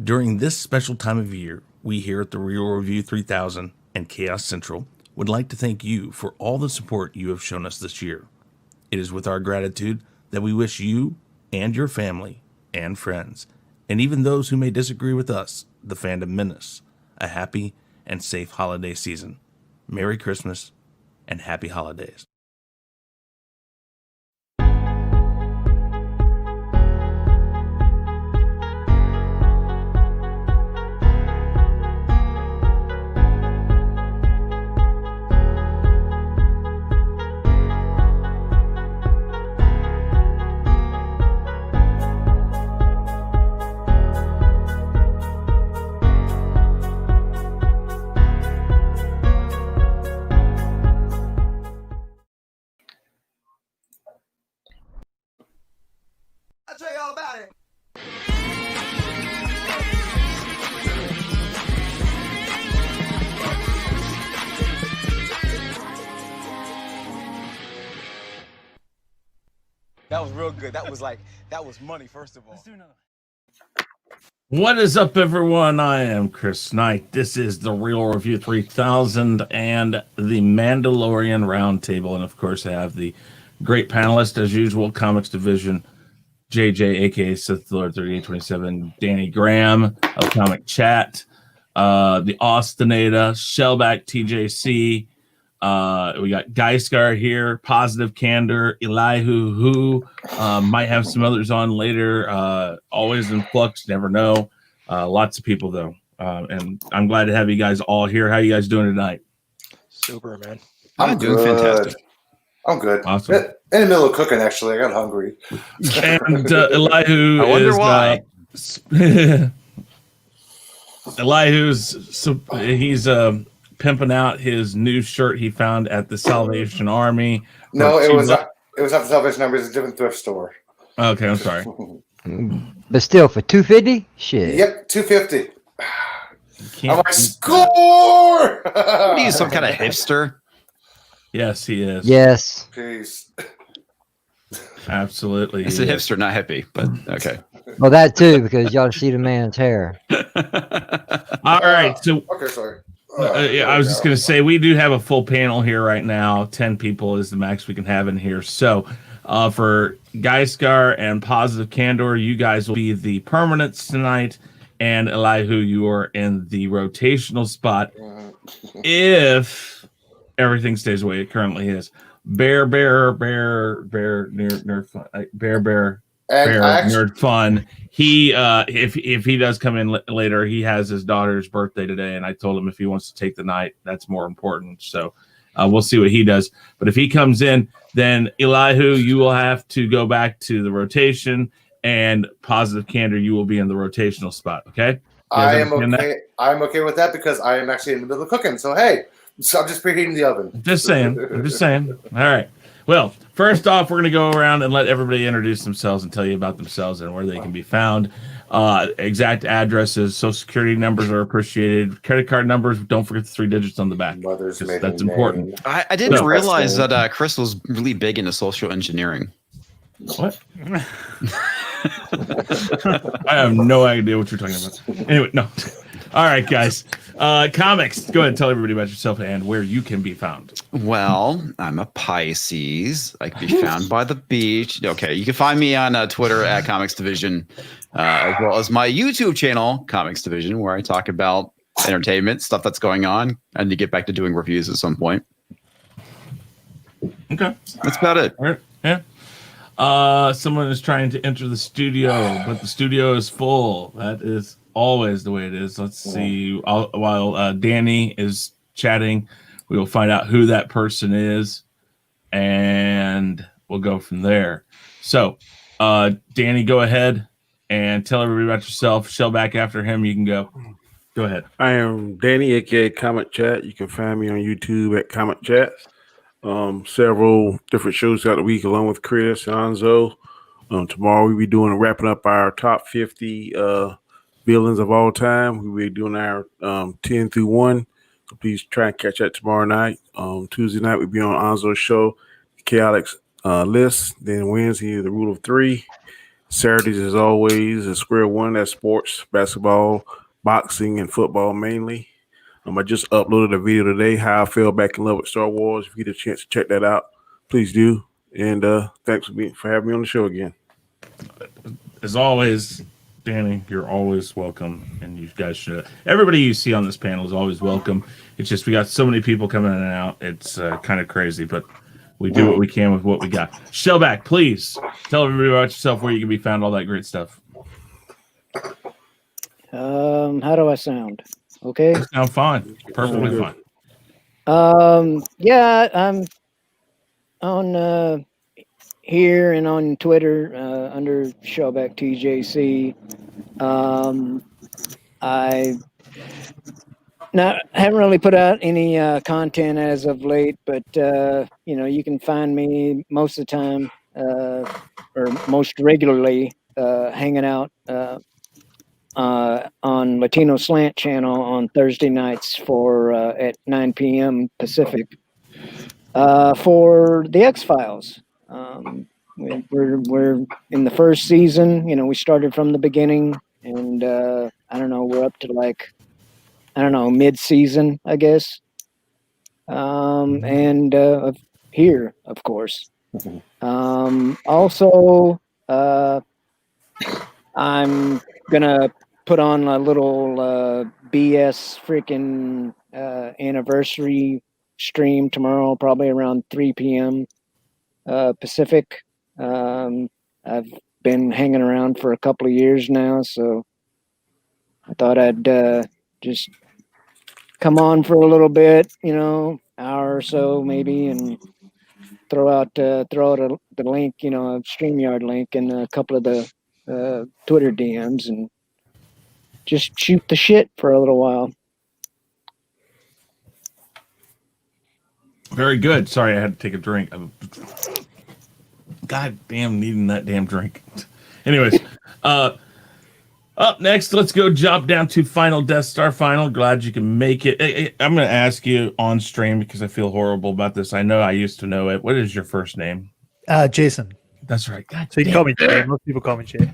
During this special time of year, we here at the Real Review 3000 and KHAOS Central would like to thank you for all the support you have shown us this year. It is with our gratitude that we wish you and your family and friends, and even those who may disagree with us, the fandom menace, a happy and safe holiday season. Merry Christmas and happy holidays. I'll tell you all about it. That was real good. That was money, first of all. Let's do another. What is up, everyone? I am Chris Knight. This is the Real Review 3000 and the Mandalorian Roundtable. And of course, I have the great panelist, as usual, Comix Division, JJ, aka Sith Lord 3827, Danny Graham of Comic Chat, the Austinator, Shellback TJC. We got Gaiskar here, Positive Candor, Elihu Who, might have some others on later. Always in flux, never know. Lots of people though, and I'm glad to have you guys all here. How you guys doing tonight? Super, man. I'm doing fantastic. I'm good. Awesome. In the middle of cooking, actually. I got hungry. And Elihu I wonder is, why. He's pimping out his new shirt he found at the Salvation Army. No, it was at the Salvation Army. It's a different thrift store. Okay, I'm sorry. But still, for $250, shit. Yep, $250. Can't I'm like, beat score! What are you, some kind of hipster? Yes, he is. Yes. Peace. Absolutely. It's a hipster, not hippie, but okay. Well, that too, because y'all see the man's hair. All right. So, Okay, sorry. I was just going to say, we do have a full panel here right now. 10 people is the max we can have in here. So, for Gaiskar and Positive Candor, you guys will be the permanents tonight. And Elihu, you are in the rotational spot. If everything stays the way it currently is. BearBear, Nerd Fun. He if he does come in later, he has his daughter's birthday today, and I told him if he wants to take the night, that's more important. So we'll see what he does. But if he comes in, then Elihu, you will have to go back to the rotation, and Positive Candor, you will be in the rotational spot. Okay? I am okay. I'm okay with that because I am actually in the middle of cooking. So hey, I'm just preheating the oven. Just saying. I'm just saying. All right. Well, first off, we're going to go around and let everybody introduce themselves and tell you about themselves and where they can be found. Exact addresses, social security numbers are appreciated. Credit card numbers, don't forget the 3 digits on the back. That's important. I didn't realize that Chris was really big into social engineering. What? I have no idea what you're talking about. Anyway, no. All right, guys. Comix, go ahead and tell everybody about yourself and where you can be found. Well, I'm a Pisces. I can be found by the beach. Okay, you can find me on Twitter at Comix Division, as well as my YouTube channel, Comix Division, where I talk about entertainment, stuff that's going on, and to get back to doing reviews at some point. Okay. That's about it. All right. Yeah. Someone is trying to enter the studio, but the studio is full. That is always the way it is. Let's see. While Danny is chatting, we will find out who that person is, and we'll go from there. So, Danny, go ahead and tell everybody about yourself. Shellback after him. You can go. Go ahead. I am Danny, aka Comic Chat. You can find me on YouTube at Comic Chat. Several different shows throughout the week, along with Chris and Nzo. Tomorrow we'll be wrapping up our top 50 villains of all time. We'll be doing our 10 through 1. So please try and catch that tomorrow night. Tuesday night we'll be on Nzo's show, Chaotic list. Then Wednesday, the Rule of 3. Saturdays, as always, is square one. That's sports, basketball, boxing, and football mainly. I just uploaded a video today, how I fell back in love with Star Wars. If you get a chance to check that out, please do. And thanks for having me on the show again. As always, Danny, you're always welcome, and you guys should. Everybody you see on this panel is always welcome. It's just we got so many people coming in and out. It's kind of crazy, but we do what we can with what we got. Shellback, please tell everybody about yourself, where you can be found, all that great stuff. How do I sound? Okay. You sound fine. Perfectly fine. Yeah, I'm on here and on Twitter under Shellback TJC. I haven't really put out any content as of late, but you can find me most of the time or most regularly hanging out on Latino Slant channel on Thursday nights for at 9 p.m. Pacific for the X-Files. We're in the first season. We started from the beginning, and I don't know, we're up to mid-season, I guess. And here, of course. Also, I'm gonna put on a little BS freaking anniversary stream tomorrow, probably around 3 p.m. Pacific. I've been hanging around for a couple of years now, so I thought I'd just come on for a little bit, hour or so maybe, and throw out the link, a StreamYard link, and a couple of the Twitter DMs, and just shoot the shit for a little while. Very good. Sorry, I had to take a drink. I'm goddamn needing that damn drink. Anyways, up next, let's go jump down to Final Death Star Final. Glad you can make it. Hey, I'm going to ask you on stream because I feel horrible about this. I know I used to know it. What is your first name? Jason. That's right. God, so you can call me Jay. Most people call me Jay.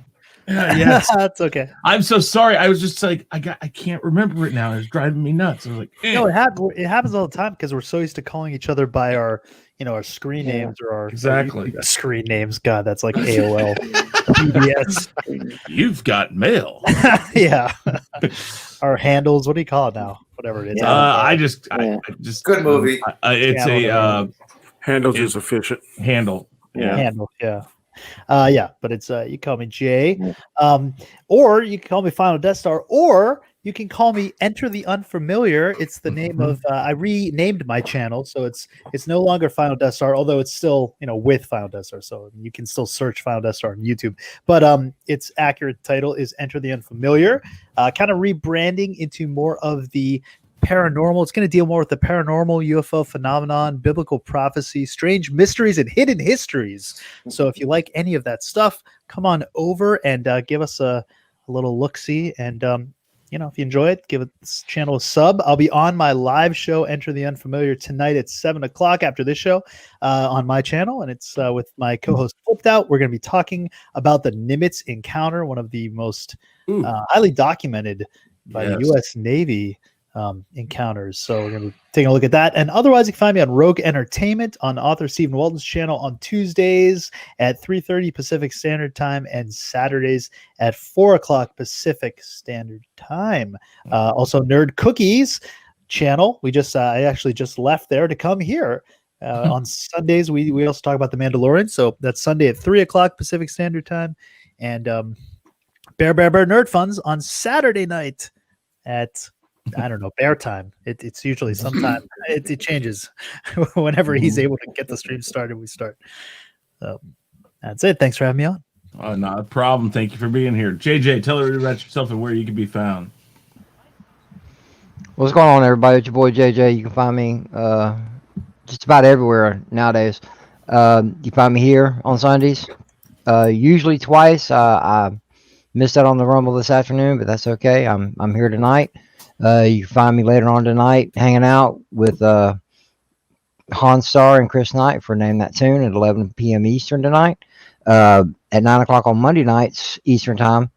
Yes, that's okay. I'm so sorry. I was just like, I can't remember it now. It's driving me nuts. I was like, no, it happens all the time because we're so used to calling each other by our, our screen names or our screen names. God, that's like AOL, PBS. You've got mail. Yeah, our handles. What do you call it now? Whatever it is. I just good movie. It's handles is efficient. Handle. Yeah. Handle. Yeah. But it's you call me Jay, or you can call me Final Death Star, or you can call me Enter the Unfamiliar. It's the name of I renamed my channel, so it's no longer Final Death Star, although it's still with Final Death Star, so you can still search Final Death Star on YouTube. But its accurate title is Enter the Unfamiliar, kind of rebranding into more of the paranormal. It's going to deal more with the paranormal, UFO phenomenon, biblical prophecy, strange mysteries, and hidden histories. So if you like any of that stuff, come on over and give us a little look-see. And, if you enjoy it, give this channel a sub. I'll be on my live show, Enter the Unfamiliar, tonight at 7 o'clock after this show on my channel. And it's with my co-host Flipped Out. We're going to be talking about the Nimitz encounter, one of the most highly documented by the U.S. Navy encounters. So we're going to be taking a look at that. And otherwise, you can find me on Rogue Entertainment on author Stephen Walton's channel on Tuesdays at 3:30 Pacific Standard Time and Saturdays at 4 o'clock Pacific Standard Time. Also, Nerd Cookies channel. I actually just left there to come here. On Sundays, we also talk about the Mandalorian. So that's Sunday at 3 o'clock Pacific Standard Time. And Bear Nerd Funds on Saturday night at bear time. It's usually sometime. It changes whenever he's able to get the stream started. We start. So that's it. Thanks for having me on. Not a problem. Thank you for being here. JJ, tell everybody about yourself and where you can be found. What's going on, everybody? It's your boy JJ. You can find me just about everywhere nowadays. You find me here on Sundays, usually twice. I missed out on the Rumble this afternoon, but that's okay. I'm here tonight. You can find me later on tonight hanging out with Han Star and Chris Knight for Name That Tune at 11 p.m. Eastern tonight. At 9 o'clock on Monday nights Eastern time,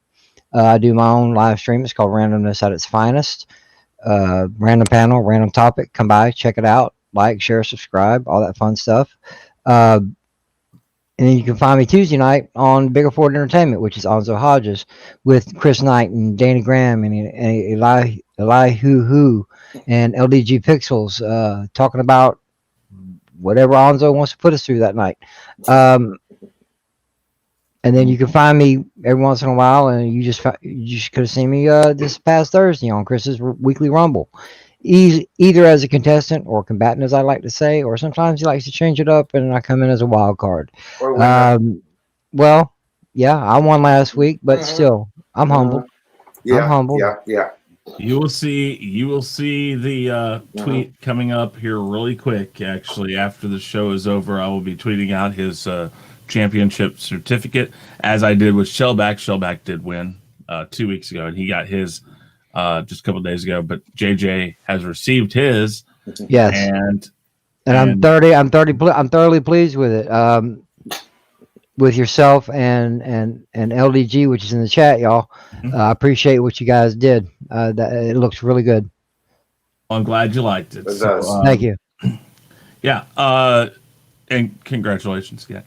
I do my own live stream. It's called Randomness at its Finest. Random panel, random topic. Come by, check it out. Like, share, subscribe, all that fun stuff. And then you can find me Tuesday night on Bigger Ford Entertainment, which is Nzo Hodges, with Chris Knight and Danny Graham and Elihu Who and LDG Pixels, talking about whatever Nzo wants to put us through that night. And then you can find me every once in a while, and you just could have seen me this past Thursday on Chris's Weekly Rumble, either as a contestant or combatant, as I like to say, or sometimes he likes to change it up, and I come in as a wild card. Well, yeah, I won last week, but still, I'm humble. I'm humble. Yeah. You will see the tweet coming up here really quick. Actually, after the show is over, I will be tweeting out his championship certificate, as I did with Shellback. Shellback did win 2 weeks ago, and he got his just a couple of days ago. But JJ has received his. Yes, and I'm thoroughly pleased with it. With yourself and LDG, which is in the chat, y'all. I appreciate what you guys did. It looks really good. I'm glad you liked it. Thank you. Yeah, and congratulations again.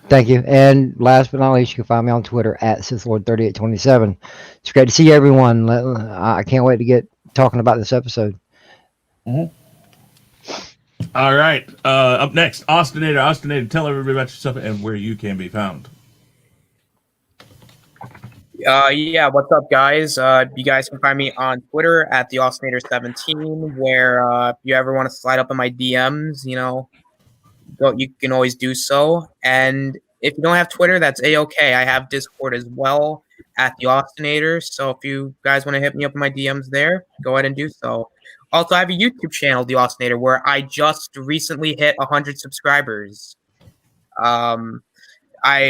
Thank you. And last but not least, you can find me on Twitter at SithLord3827. It's great to see everyone. I can't wait to get talking about this episode. All right. Up next, Austinator. Austinator, tell everybody about yourself and where you can be found. Yeah, what's up, guys? You guys can find me on Twitter at the Austinator17, where if you ever want to slide up in my DMs, you can always do so. And if you don't have Twitter, that's A-okay. I have Discord as well at the Austinator. So if you guys want to hit me up in my DMs there, go ahead and do so. Also, I have a YouTube channel, The Austinator, where I just recently hit 100 subscribers. I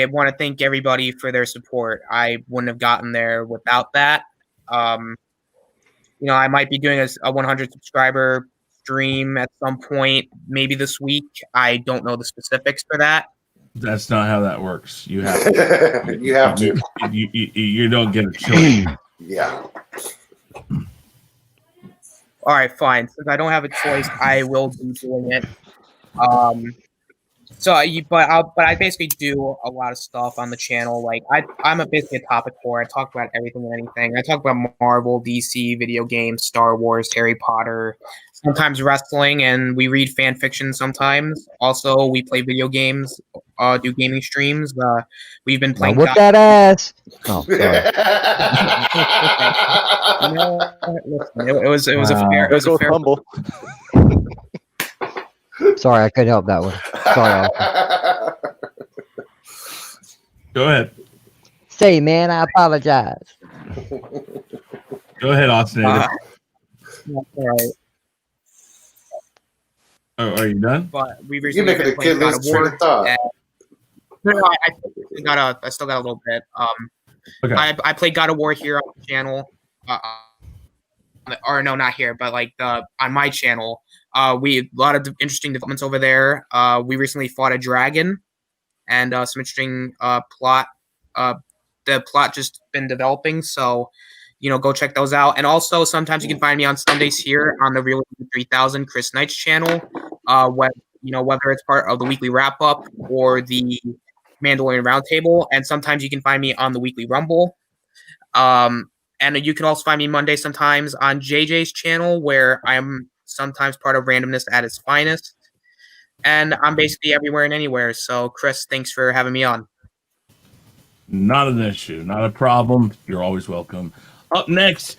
want to thank everybody for their support. I wouldn't have gotten there without that. I might be doing a 100 subscriber stream at some point, maybe this week. I don't know the specifics for that. That's not how that works. You have to. You have to. You don't get a choice. Yeah. All right, fine. Since I don't have a choice, I will be doing it. But I basically do a lot of stuff on the channel. Like I'm basically a topic whore. I talk about everything and anything. I talk about Marvel, DC, video games, Star Wars, Harry Potter, sometimes wrestling, and we read fan fiction sometimes. Also, we play video games, do gaming streams. We've been playing. Whip that ass. Oh, sorry. It was a fair humble. Sorry, I couldn't help that one. Sorry. Go ahead. Say, man, I apologize. Go ahead, Austinator. All right. Oh, are you done? But we You recently making been a playing kid God lose of train War. of thought. I still got a little bit. Okay. I played God of War here on the channel. Or no, not here, but like on my channel. We a lot of interesting developments over there. We recently fought a dragon, and some interesting plot. The plot just been developing, so go check those out. And also, sometimes you can find me on Sundays here on the Real 3000 Chris Knight's channel. Whether it's part of the weekly wrap up or the Mandalorian Roundtable, and sometimes you can find me on the Weekly Rumble. And you can also find me Monday sometimes on JJ's channel, where I'm sometimes part of Randomness at its Finest. And I'm basically everywhere and anywhere. So, Chris, thanks for having me on. Not an issue. Not a problem. You're always welcome. Up next,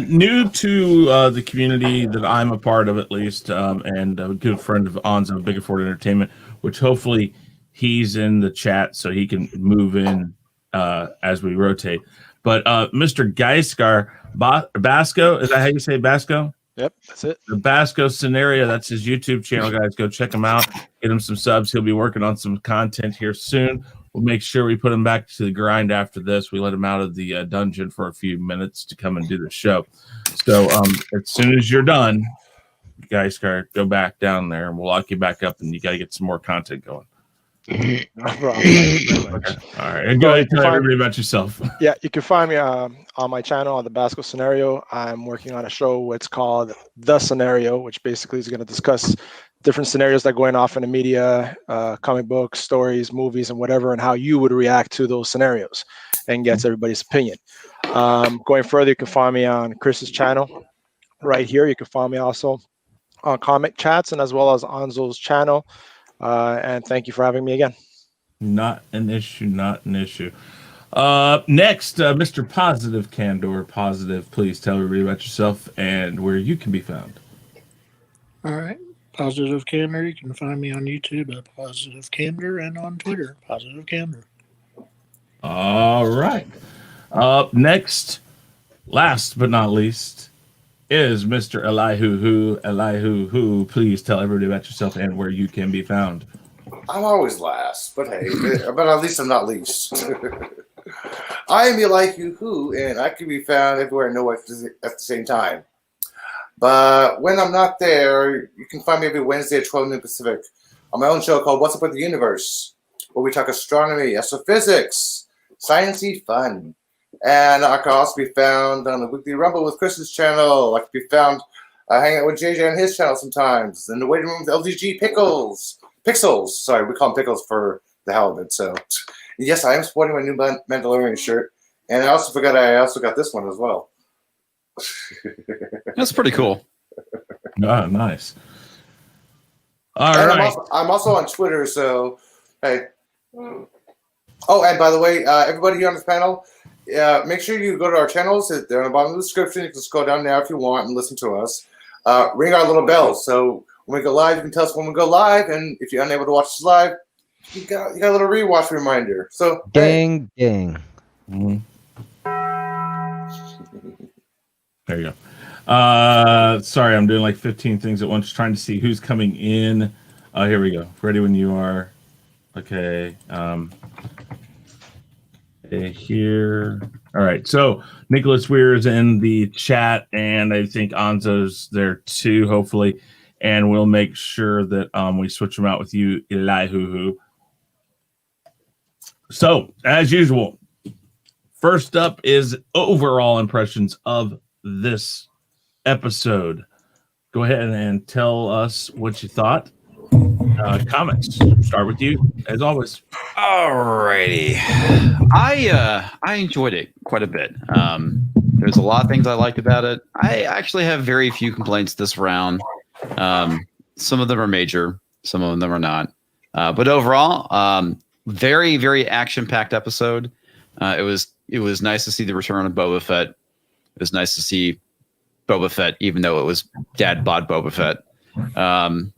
new to the community that I'm a part of, at least, and a good friend of Nzo, Bigger Ford Entertainment, which hopefully he's in the chat so he can move in as we rotate. But Mr. Gaiskar Basco, is that how you say Basco? Yep, that's it. The Basco Scenario, that's his YouTube channel, guys. Go check him out. Get him some subs. He'll be working on some content here soon. We'll make sure we put him back to the grind after this. We let him out of the dungeon for a few minutes to come and do the show. So as soon as you're done, Gaiskar, go back down there, and we'll lock you back up, and you got to get some more content going. No problem. Thank you very much. All right, and go So ahead you and can tell find- everybody about yourself. Yeah, you can find me on my channel on the Basco Scenario. I'm working on a show. It's called The Scenario, which basically is going to discuss different scenarios that are going off in the media, comic books, stories, movies, and whatever, and how you would react to those scenarios, and gets everybody's opinion. Going further, you can find me on Chris's channel right here. You can find me also on Comic Chats and as well as Nzo's channel. And thank you for having me again. Not an issue. Not an issue. Next, Mr. Positive Candor. Positive, please tell everybody about yourself and where you can be found. All right. Positive Candor. You can find me on YouTube at Positive Candor and on Twitter, Positive Candor. All right. Up next, last but not least, is Mr. Elihu Who. Elihu Who, please tell everybody about yourself and where you can be found. I'm always last, but hey, but at least I'm not least. I am Elihu Who, and I can be found everywhere and nowhere at the same time. But when I'm not there, you can find me every Wednesday at 12 noon Pacific on my own show called What's Up with the Universe, where we talk astronomy, astrophysics, sciencey fun. And I can also be found on the Weekly Rumble with Chris's channel. I can be found hanging out with JJ on his channel sometimes. In the waiting room with LDG Pixels. Sorry, we call them Pickles for the hell of it. So, yes, I am sporting my new Mandalorian shirt. And I also forgot I also got this one as well. That's pretty cool. Ah, nice. All and right. I'm also on Twitter, so hey. Oh, and by the way, everybody here on this panel, make sure you go to our channels. They're on the bottom of the description. You can scroll down now if you want and listen to us. Ring our little bells. So when we go live, you can tell us when we go live. And if you're unable to watch us live, you got a little rewatch reminder. So Ding, ding. Mm-hmm. There you go. Sorry, I'm doing like 15 things at once, trying to see who's coming in. Here we go. Ready when you are. Okay. Here. All right. So Nicholas Weir is in the chat, and I think Anzo's there too, hopefully. And we'll make sure that we switch them out with you, Elihu Who. So, as usual, first up is overall impressions of this episode. Go ahead and tell us what you thought. Comments. Start with you, as always. Alrighty. I enjoyed it quite a bit. There's a lot of things I liked about it. I actually have very few complaints this round. Some of them are major, some of them are not. But overall, very, very action-packed episode. It was nice to see the return of Boba Fett. It was nice to see Boba Fett, even though it was Dad bod Boba Fett.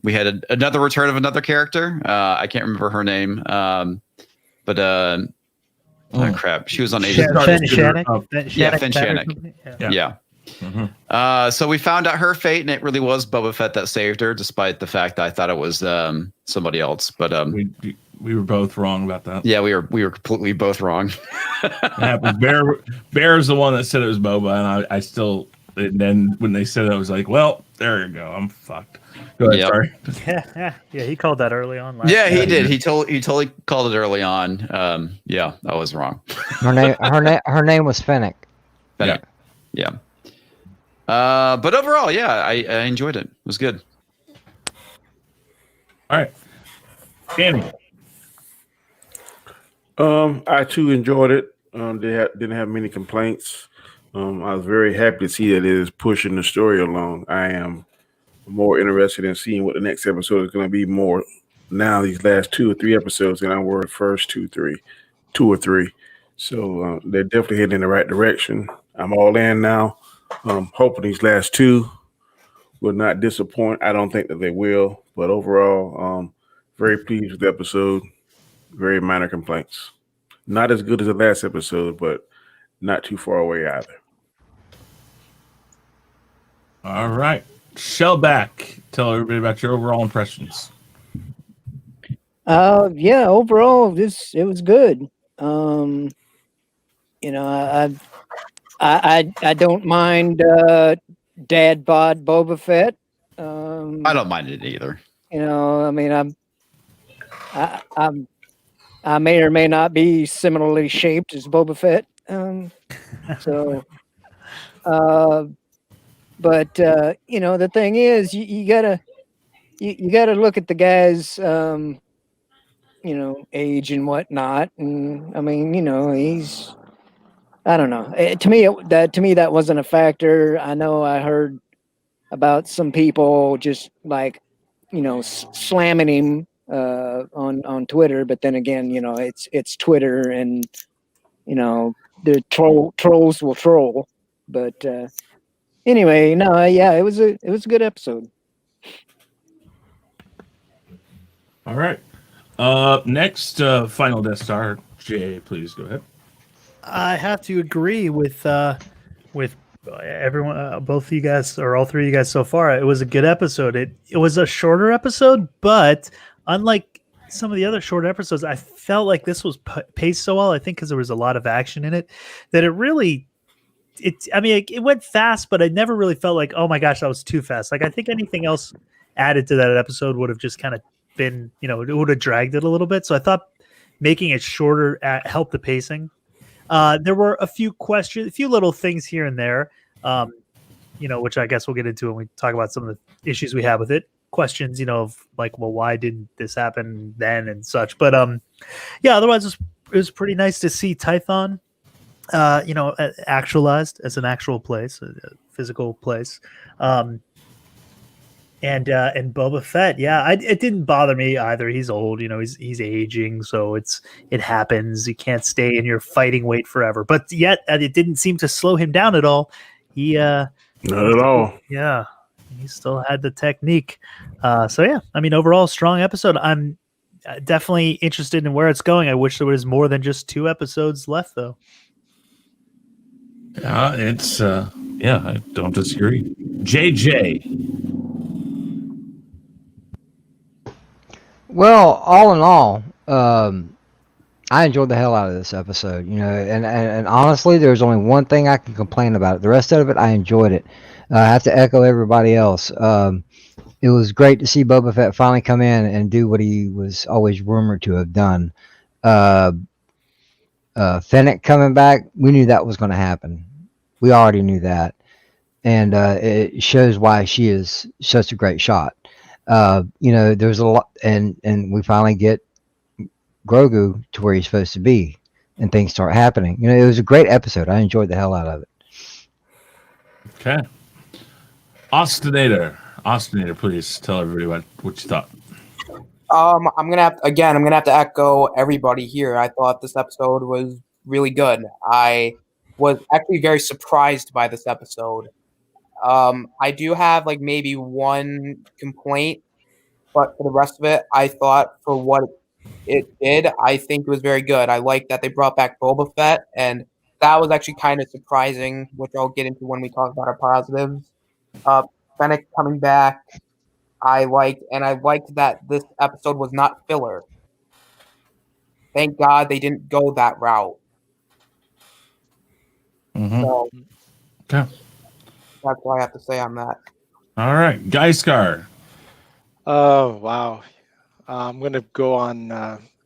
We had another return of another character. I can't remember her name. But oh crap, she was on Agent Fenn Shannick. Fenn Shannick. Yeah. Mm-hmm. So we found out her fate, and it really was Boba Fett that saved her, despite the fact that I thought it was somebody else. But we were both wrong about that. Yeah, we were completely both wrong. Bear is the one that said it was Boba, and I still. And then when they said it, I was like, "Well, there you go. I'm fucked." Go ahead. Sorry. Yeah, he called that early on. Yeah, he did. He totally called it early on. Yeah, I was wrong. Her name was Fennec. Fennec. Yeah. But overall, yeah, I enjoyed it. It was good. All right, Danny. I too enjoyed it. Didn't have many complaints. I was very happy to see that it is pushing the story along. I am more interested in seeing what the next episode is going to be more now, these last 2 or 3 episodes, than I were the first 2 or 3. So they're definitely heading in the right direction. I'm all in now. Hoping these last 2 will not disappoint. I don't think that they will, but overall, very pleased with the episode. Very minor complaints. Not as good as the last episode, but not too far away either. All right. Shellback, tell everybody about your overall impressions. Yeah, overall, it was good. You know, I don't mind Dad bod Boba Fett. I don't mind it either. You know, I mean, I may or may not be similarly shaped as Boba Fett. But the thing is, you gotta look at the guy's age and whatnot, and I mean, he's, I don't know. To me, that wasn't a factor. I know I heard about some people just like, slamming him on Twitter, but then again, it's Twitter, and the trolls will troll. But anyway, no, yeah, it was a good episode. All right. Next, final Death Star. Jay, please go ahead. I have to agree with everyone, both of you guys, or all three of you guys so far. It was a good episode. It was a shorter episode, but unlike some of the other short episodes, I felt like this was paced so well. I think because there was a lot of action in it, that it really, it went fast, but I never really felt like, oh my gosh, that was too fast. Like, I think anything else added to that episode would have just kind of been, it would have dragged it a little bit. So I thought making it shorter helped the pacing. There were a few questions, a few little things here and there, which I guess we'll get into when we talk about some of the issues we have with it. Questions, of like, well, why didn't this happen then and such? But otherwise it was pretty nice to see Tython, actualized as an actual place, a physical place. And Boba Fett, it didn't bother me either. He's old, he's aging, so it happens. You can't stay in your fighting weight forever. But yet, it didn't seem to slow him down at all. Not at all. Yeah, he still had the technique. Overall, strong episode. I'm definitely interested in where it's going. I wish there was more than just 2 episodes left, though. It's I don't disagree. JJ. Well, all in all, I enjoyed the hell out of this episode, and honestly, there's only one thing I can complain about. The rest of it, I enjoyed it. I have to echo everybody else. It was great to see Boba Fett finally come in and do what he was always rumored to have done. Fennec coming back, we knew that was going to happen. We already knew that. And it shows why she is such a great shot. There's a lot, and we finally get Grogu to where he's supposed to be, and things start happening. It was a great episode. I enjoyed the hell out of it. Okay. Austinator, please tell everybody what you thought. I'm gonna have to echo everybody here. I thought this episode was really good. I was actually very surprised by this episode. I do have like maybe one complaint, but for the rest of it, I thought for what it did, I think it was very good. I like that they brought back Boba Fett, and that was actually kind of surprising, which I'll get into when we talk about our positives. Fennec coming back, I liked that this episode was not filler. Thank God they didn't go that route. Mm-hmm. So, okay. That's what I have to say on that. All right, Gaiskar. Oh, wow. I'm going to go on.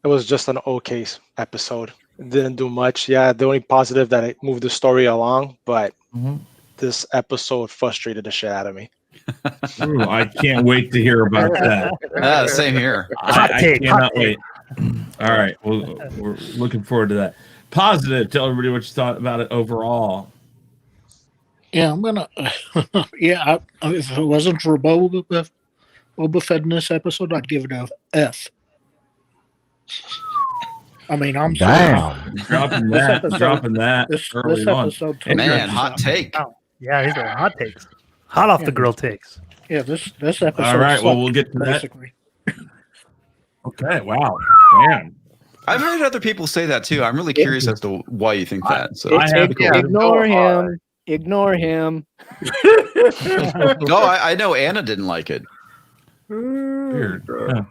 It was just an okay episode. It didn't do much. Yeah, the only positive that it moved the story along, but this episode frustrated the shit out of me. Ooh, I can't wait to hear about that. Same here. I cannot wait. All right, we're looking forward to that. Positive. Tell everybody what you thought about it overall. Yeah, I'm gonna. If it wasn't for Boba Fett in this episode, I'd give it a F. I mean, I'm Damn. Dropping that early on. Man, hot take. Yeah, these are hot takes. Hot off the grill takes. Yeah, this episode. All right, well, we'll get to basically. That. Okay, wow. Man. I've heard other people say that too. I'm really curious as to why you think that. So Ignore him. Ignore him. No, I know Anna didn't like it. Weird. Yeah.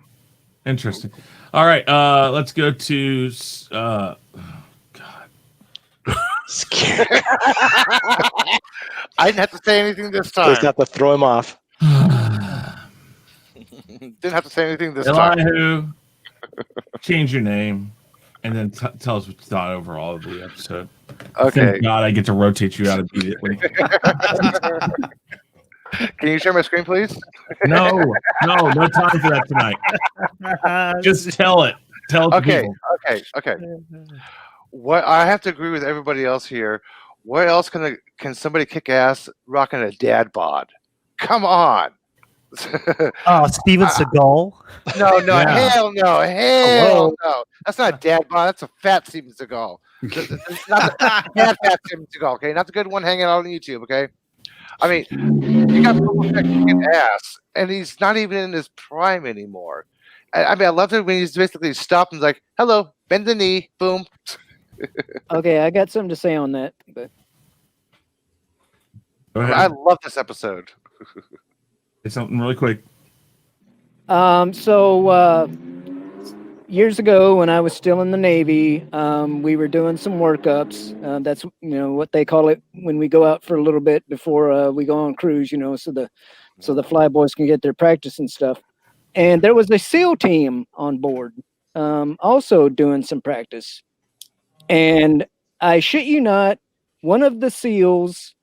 Interesting. All right, let's go to God. I didn't have to say anything this time. Just have to throw him off. Didn't have to say anything this time. Elihu, change your name. and then tell us what you thought overall of the episode. Okay. Thank God I get to rotate you out immediately. Can you share my screen, please? No time for that tonight. Just tell it. Tell it to people. Okay. What I have to agree with everybody else here. What else can somebody kick ass rocking a dad bod? Come on. Oh, Steven Seagal. No, Yeah. hell no. That's not a dad bod. That's a fat Steven Seagal. It's not the fat Steven Seagal. Okay, not the good one hanging out on YouTube. Okay, I mean, you got Boba Fett kicking ass, and he's not even in his prime anymore. I mean, I love it when he's basically stopped and like, "Hello, bend the knee, boom." Okay, I got something to say on that. But Go ahead. I love this episode. Say something really quick. So years ago, when I was still in the Navy, we were doing some workups. That's what they call it when we go out for a little bit before we go on cruise. So the flyboys can get their practice and stuff. And there was a SEAL team on board, also doing some practice. And I shit you not, one of the SEALs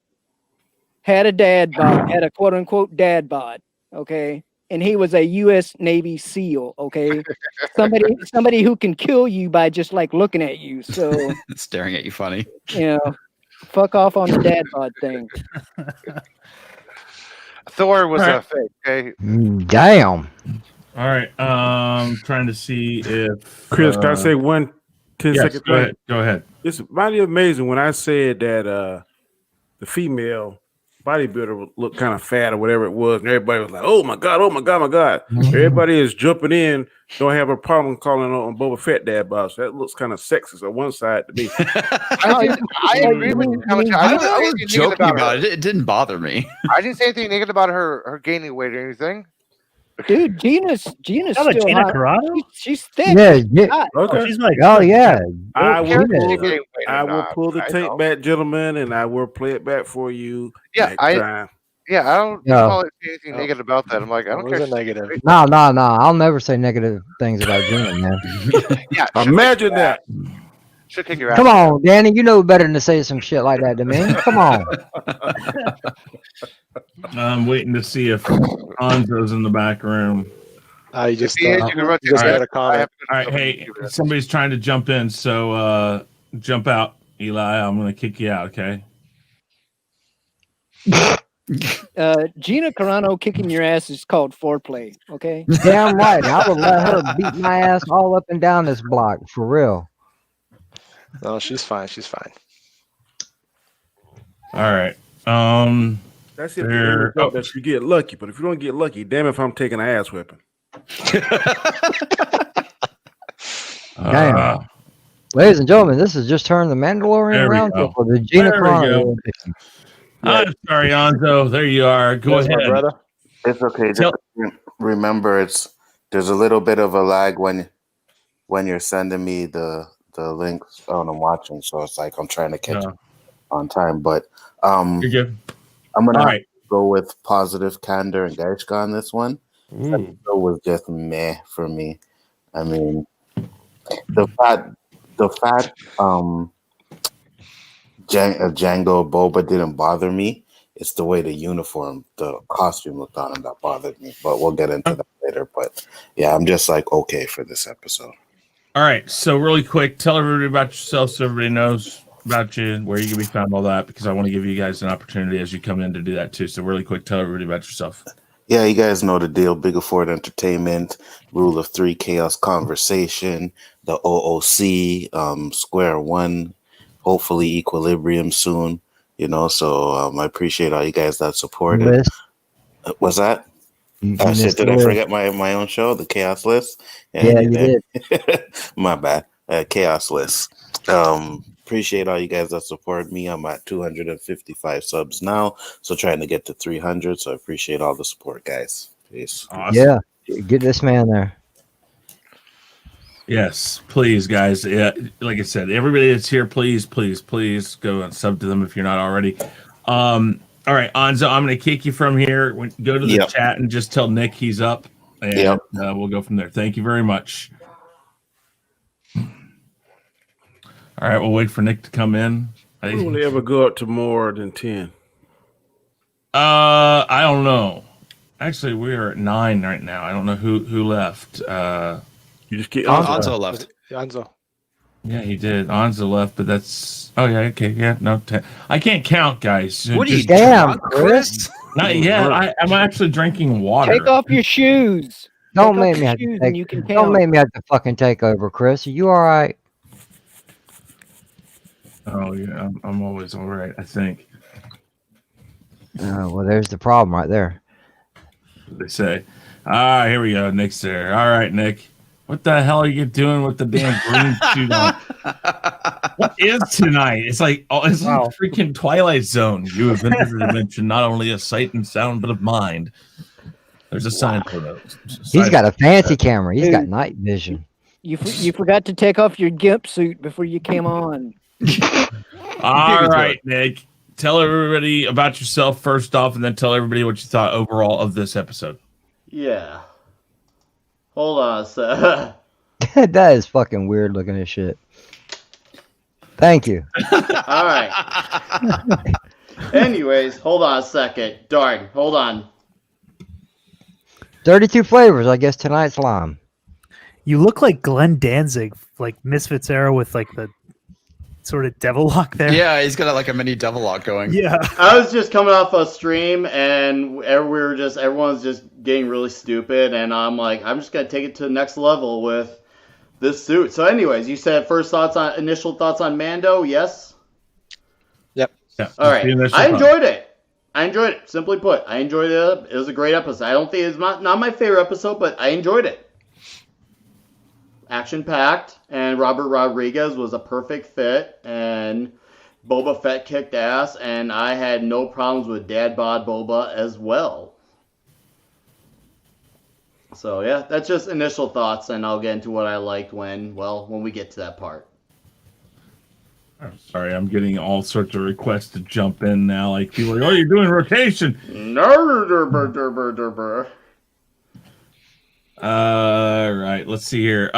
had a dad bod, had a quote unquote dad bod. Okay. And he was a U.S. Navy SEAL. Okay. Somebody who can kill you by just like looking at you. So Staring at you funny. Fuck off on the dad bod thing. Thor was All a right. fake. Okay. Damn. All right. Trying to see if Chris, can I say 1 10-second yes, thing? go ahead. It's mighty amazing when I said that the female bodybuilder would look kind of fat or whatever it was, and everybody was like, "Oh my god, oh my god, my god!" Everybody is jumping in. Don't have a problem calling on Boba Fett dad bod. So that looks kind of sexist on one side to me. I agree with you. I was anything joking negative about her. it. It didn't bother me. I didn't say anything negative about her gaining weight or anything. Dude, Gina's Is still that a Gina hot. Carano? She's thick. Yeah. Hot. Okay. She's like, Oh yeah. I will Gina. pull She the, gained weight or I will not, pull the I tape know. back, gentlemen, and I will play it back for you. Yeah, next I time. don't No. call it anything negative about that. I'm like, I don't It care. was a negative. No. I'll never say negative things about Gina, man. Yeah, Imagine that. should kick your ass. Come on, Danny. You know better than to say some shit like that to me. Come on. I'm waiting to see if Anzo's in the back room. You just See it, you can rotate just it. got a comment. All right, hey, somebody's trying to jump in, so jump out, Eli. I'm gonna kick you out, okay? Gina Carano kicking your ass is called foreplay. Okay. Damn right. I would let her beat my ass all up and down this block for real. No, she's fine. She's fine. All right. That's if There- you get lucky. But if you don't get lucky, damn if I'm taking an ass whipping. Damn. Ladies and gentlemen, this has just turned the Mandalorian There we Roundtable go. for the Gina There we Carano. I'm sorry, Anzo. There you are. Go Yes, my ahead. brother. It's okay. Tell- Just remember, there's a little bit of a lag when you're sending me the links on I'm watching, so it's like I'm trying to catch No. up on time. But You're good. I'm gonna All have right. to go with positive Candor and Gaiskar on this one. Ooh. It was just meh for me. I mean, the fact Django Boba didn't bother me. It's the way the uniform, the costume looked on him that bothered me. But we'll get into that later. But yeah, I'm just like okay for this episode. All right. So really quick, tell everybody about yourself so everybody knows about you, where you can be found, all that, because I want to give you guys an opportunity as you come in to do that too. So really quick, tell everybody about yourself. Yeah, you guys know the deal. Big Afford Entertainment, Rule of Three, Chaos Conversation, the OOC, Square One, hopefully Equilibrium soon. So I appreciate all you guys that supported. List. What's that? You Shit, missed did the I list. forget my own show, the Chaos List? Yeah, you did. My bad. Chaos List. Appreciate all you guys that support me. I'm at 255 subs now, so trying to get to 300. So I appreciate all the support, guys. Peace. Awesome. Yeah. Get this man there. Yes, please, guys. Yeah, like I said, everybody that's here, please go and sub to them if you're not already. All right, Anzo, I'm going to kick you from here. Go to the Yep. chat and just tell Nick he's up, and Yep. we'll go from there. Thank you very much. All right, we'll wait for Nick to come in. When will they ever go up to more than 10? I don't know. Actually, we're at 9 right now. I don't know who left. You just get Anzo left. Nzo. Yeah, he did. Anzo left, but that's. Oh yeah, okay, yeah, no. 10. I can't count, guys. What are you, Damn, drunk, Chris? Not yet. I'm actually drinking water. Take off your shoes. Don't Take make off me your have to shoes take. and you can Don't count. make me have to fucking take over, Chris. Are you all right? Oh yeah, I'm always all right. I think Oh, well, there's the problem right there. they say. Here we go. Nick's there. All right, Nick. What the hell are you doing with the damn green suit on? What is tonight? It's like it's like freaking Twilight Zone. You have entered the dimension, not only of sight and sound, but of mind. There's a sign for those. He's got a fancy camera. He's got night vision. You forgot to take off your gimp suit before you came on. All right, Nick. Tell everybody about yourself first off, and then tell everybody what you thought overall of this episode. Yeah. Hold on a sec. That is fucking weird looking as shit. Thank you. All right. Anyways, hold on a second. Darn, hold on. 32 flavors, I guess tonight's lime. You look like Glenn Danzig, like Misfits era with like the sort of devil lock there. Yeah, he's got like a mini devil lock going. Yeah. I was just coming off a stream and everyone's just getting really stupid, and I'm like, I'm just gonna take it to the next level with this suit. So anyways, you said initial thoughts on Mando, yes? Yep. Yeah. All right. I enjoyed it. Simply put, I enjoyed it. It was a great episode. I don't think it's not my favorite episode, but I enjoyed it. Action-packed, and Robert Rodriguez was a perfect fit, and Boba Fett kicked ass, and I had no problems with Dad Bod Boba as well. So yeah, that's just initial thoughts, and I'll get into what I liked when we get to that part. I'm sorry, I'm getting all sorts of requests to jump in now. Like people are like, oh, you're doing rotation. Right, let's see here.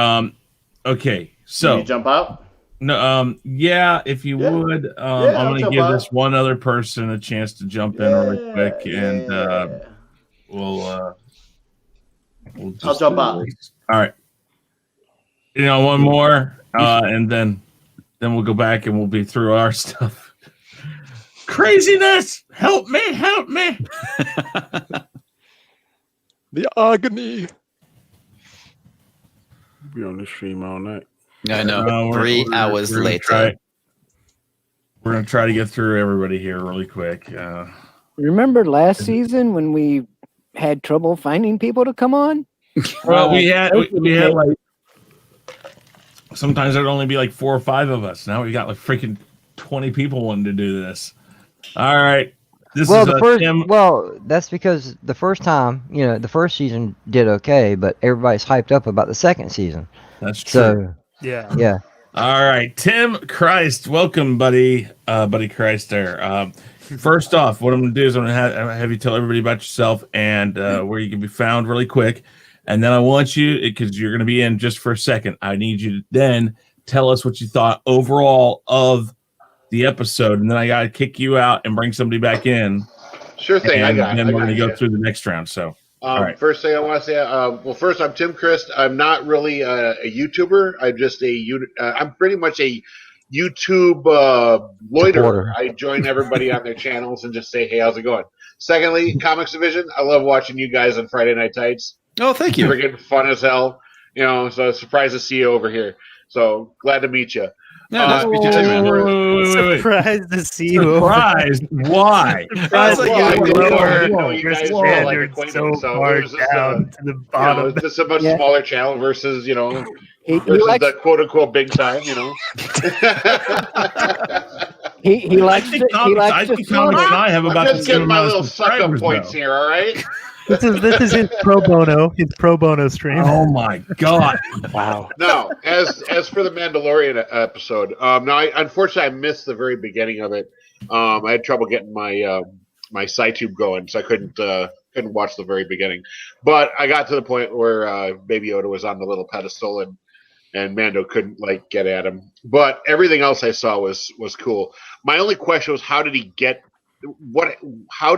Okay, so Can you jump out? No, yeah, if you would, I'm gonna give this one other person a chance to jump in really quick, and we'll just I'll jump out. All right, one more, and then we'll go back and we'll be through our stuff. Craziness! Help me! Help me! The agony. Be on this stream all night. I know. 3 hours later. We're gonna try to get through everybody here really quick. Remember last season when we had trouble finding people to come on? Well, we had like sometimes there'd only be like 4 or 5 of us. Now we got like freaking 20 people wanting to do this. All right. That's because the first time, the first season did okay, but everybody's hyped up about the second season. That's true. So, yeah. All right, Tim Christ, welcome, buddy Christ. There. First off, what I'm going to do is I'm going to have you tell everybody about yourself and where you can be found, really quick, and then I want you, because you're going to be in just for a second. I need you to then tell us what you thought overall of the episode, and then I got to kick you out and bring somebody back in. Sure thing. And then we're going to go through the next round. So, all right. First thing I want to say, first, I'm Tim Christ. I'm not really a YouTuber. I'm just I'm pretty much a YouTube loiterer. I join everybody on their channels and just say, hey, how's it going? Secondly, Comix Division. I love watching you guys on Friday Night Tights. Oh, thank you. Freaking fun as hell. So surprised to see you over here. So glad to meet you. Yeah, nice to meet you too, man. Surprised to see you. Surprised? Why? Surprised I know you guys are like acquaintance, so far down to the bottom. It's just a much smaller channel versus versus the quote unquote big time. He likes to. I think Comics and I have about I'm just getting my little suck up points here. All right. This is his pro bono stream. Oh my god! Wow. Now, as for the Mandalorian episode, unfortunately I missed the very beginning of it. I had trouble getting my my SciTube going, so I couldn't watch the very beginning. But I got to the point where Baby Yoda was on the little pedestal, and Mando couldn't like get at him. But everything else I saw was cool. My only question was, how did he get? How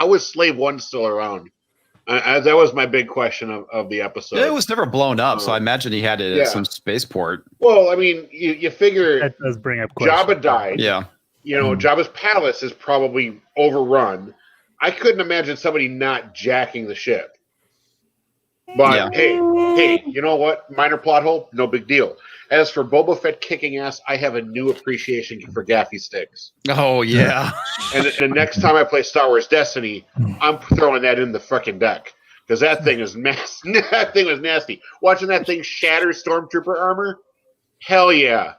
was Slave One still around? That was my big question of the episode. It was never blown up, so I imagine he had it at some spaceport. Well, I mean, you figure That does bring up questions. Jabba died. Yeah. You know, Jabba's palace is probably overrun. I couldn't imagine somebody not jacking the ship. But hey, you know what? Minor plot hole, no big deal. As for Boba Fett kicking ass, I have a new appreciation for gaffy sticks. Oh yeah. And the next time I play Star Wars Destiny, I'm throwing that in the frickin' deck because that thing is that thing was nasty. Watching that thing shatter Stormtrooper armor, hell yeah!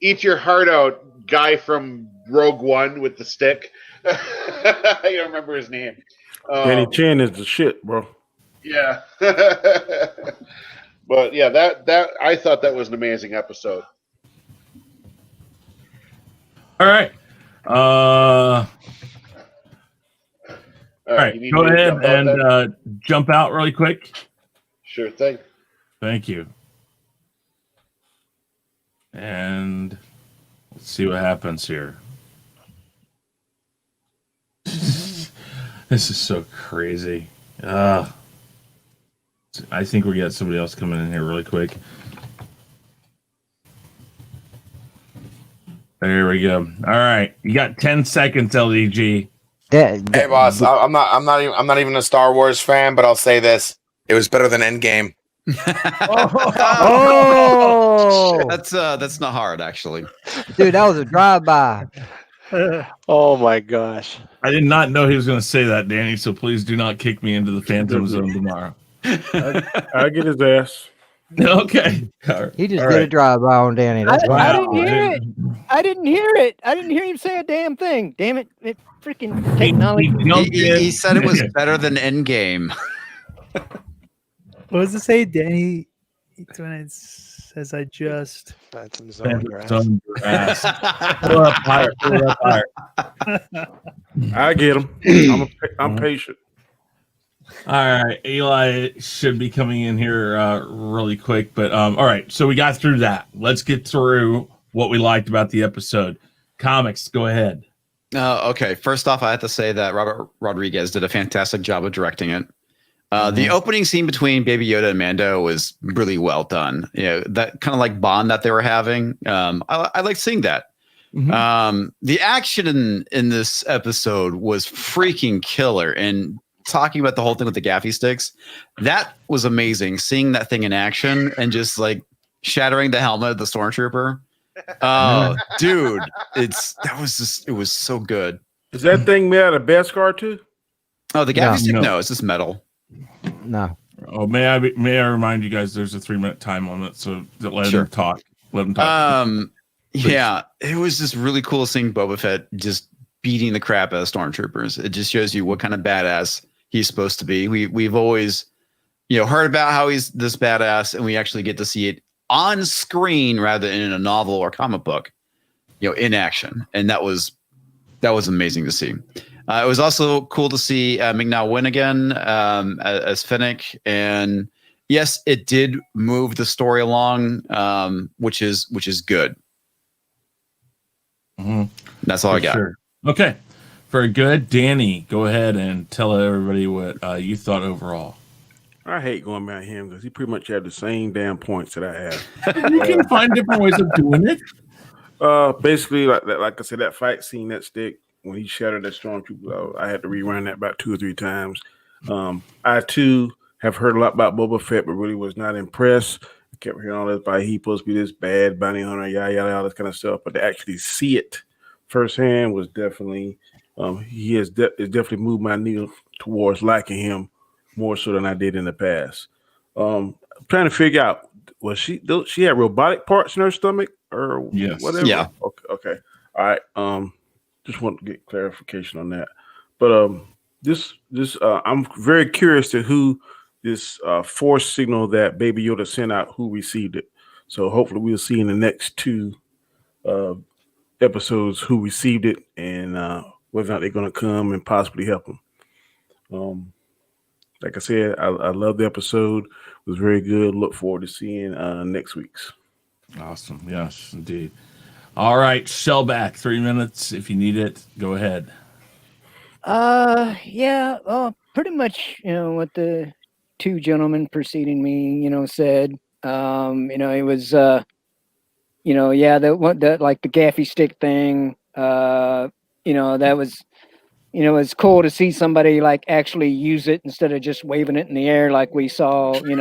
Eat your heart out, guy from Rogue One with the stick. I don't remember his name. Danny Chan is the shit, bro. Yeah. But yeah, that I thought that was an amazing episode. All right. All right. Go ahead and jump out really quick. Sure thing. Thank you. And let's see what happens here. This is so crazy. I think we got somebody else coming in here really quick. There we go. All right, you got 10 seconds, LDG. Hey, boss. I'm not even a Star Wars fan, but I'll say this: it was better than Endgame. Oh, that's not hard, actually. Dude, that was a drive-by. Oh my gosh! I did not know he was going to say that, Danny. So please do not kick me into the Phantom Zone tomorrow. I get his ass. Okay. He just did a drive-by on Danny. That's I didn't hear it. I didn't hear it. I didn't hear him say a damn thing. Damn it! It freaking technology. He said it was better than Endgame. What does it say, Danny? When it says, "I just." Phantom Zone grass. Pull up higher. Pull up higher. I get him. I'm patient. All right, Eli should be coming in here really quick, but all right. So we got through that. Let's get through what we liked about the episode. Comics, go ahead. Okay. First off, I have to say that Robert Rodriguez did a fantastic job of directing it. The opening scene between Baby Yoda and Mando was really well done. You know, that kind of like bond that they were having. I like seeing that. The action in this episode was freaking killer, and talking about the whole thing with the gaffy sticks, that was amazing. Seeing that thing in action and just like shattering the helmet of the stormtrooper. Oh, dude, it was so good. Is that thing made out of Gaiskar too? Oh, the gaffy stick? No, it's just metal. No. Oh, may I remind you guys? There's a 3-minute time limit, so let him talk. Let him talk. Yeah, it was just really cool seeing Boba Fett just beating the crap out of stormtroopers. It just shows you what kind of badass he's supposed to be. We've always, heard about how he's this badass, and we actually get to see it on screen rather than in a novel or comic book, in action, and that was amazing to see. It was also cool to see Ming-Na Wen again as Fennec, and yes, it did move the story along, which is good. That's all I got. Sure. Okay, very good. Danny, go ahead and tell everybody what you thought overall. I hate going back him because he pretty much had the same damn points that I have. You can find different ways of doing it. Basically, like I said, that fight scene, that stick, when he shattered that stormtrooper, I had to rerun that about 2 or 3 times. I too have heard a lot about Boba Fett, but really was not impressed. I kept hearing all this about he's supposed to be this bad bounty hunter, yada, all this kind of stuff. But to actually see it firsthand was definitely, it definitely moved my needle towards liking him more so than I did in the past. I'm trying to figure out, she had robotic parts in her stomach or whatever? Yeah. Okay. All right. Just want to get clarification on that. But I'm very curious to who this force signal that Baby Yoda sent out, who received it. So hopefully we'll see in the next 2 episodes who received it and whether or not they're going to come and possibly help them. like I said, I love the episode. It was very good. Look forward to seeing next week's. Awesome. Yes, indeed. All right, Shellback, 3 minutes. If you need it, go ahead. Yeah, pretty much, what the two gentlemen preceding me, said. It was, yeah, like the gaffy stick thing, that was, it's cool to see somebody like actually use it instead of just waving it in the air like we saw, in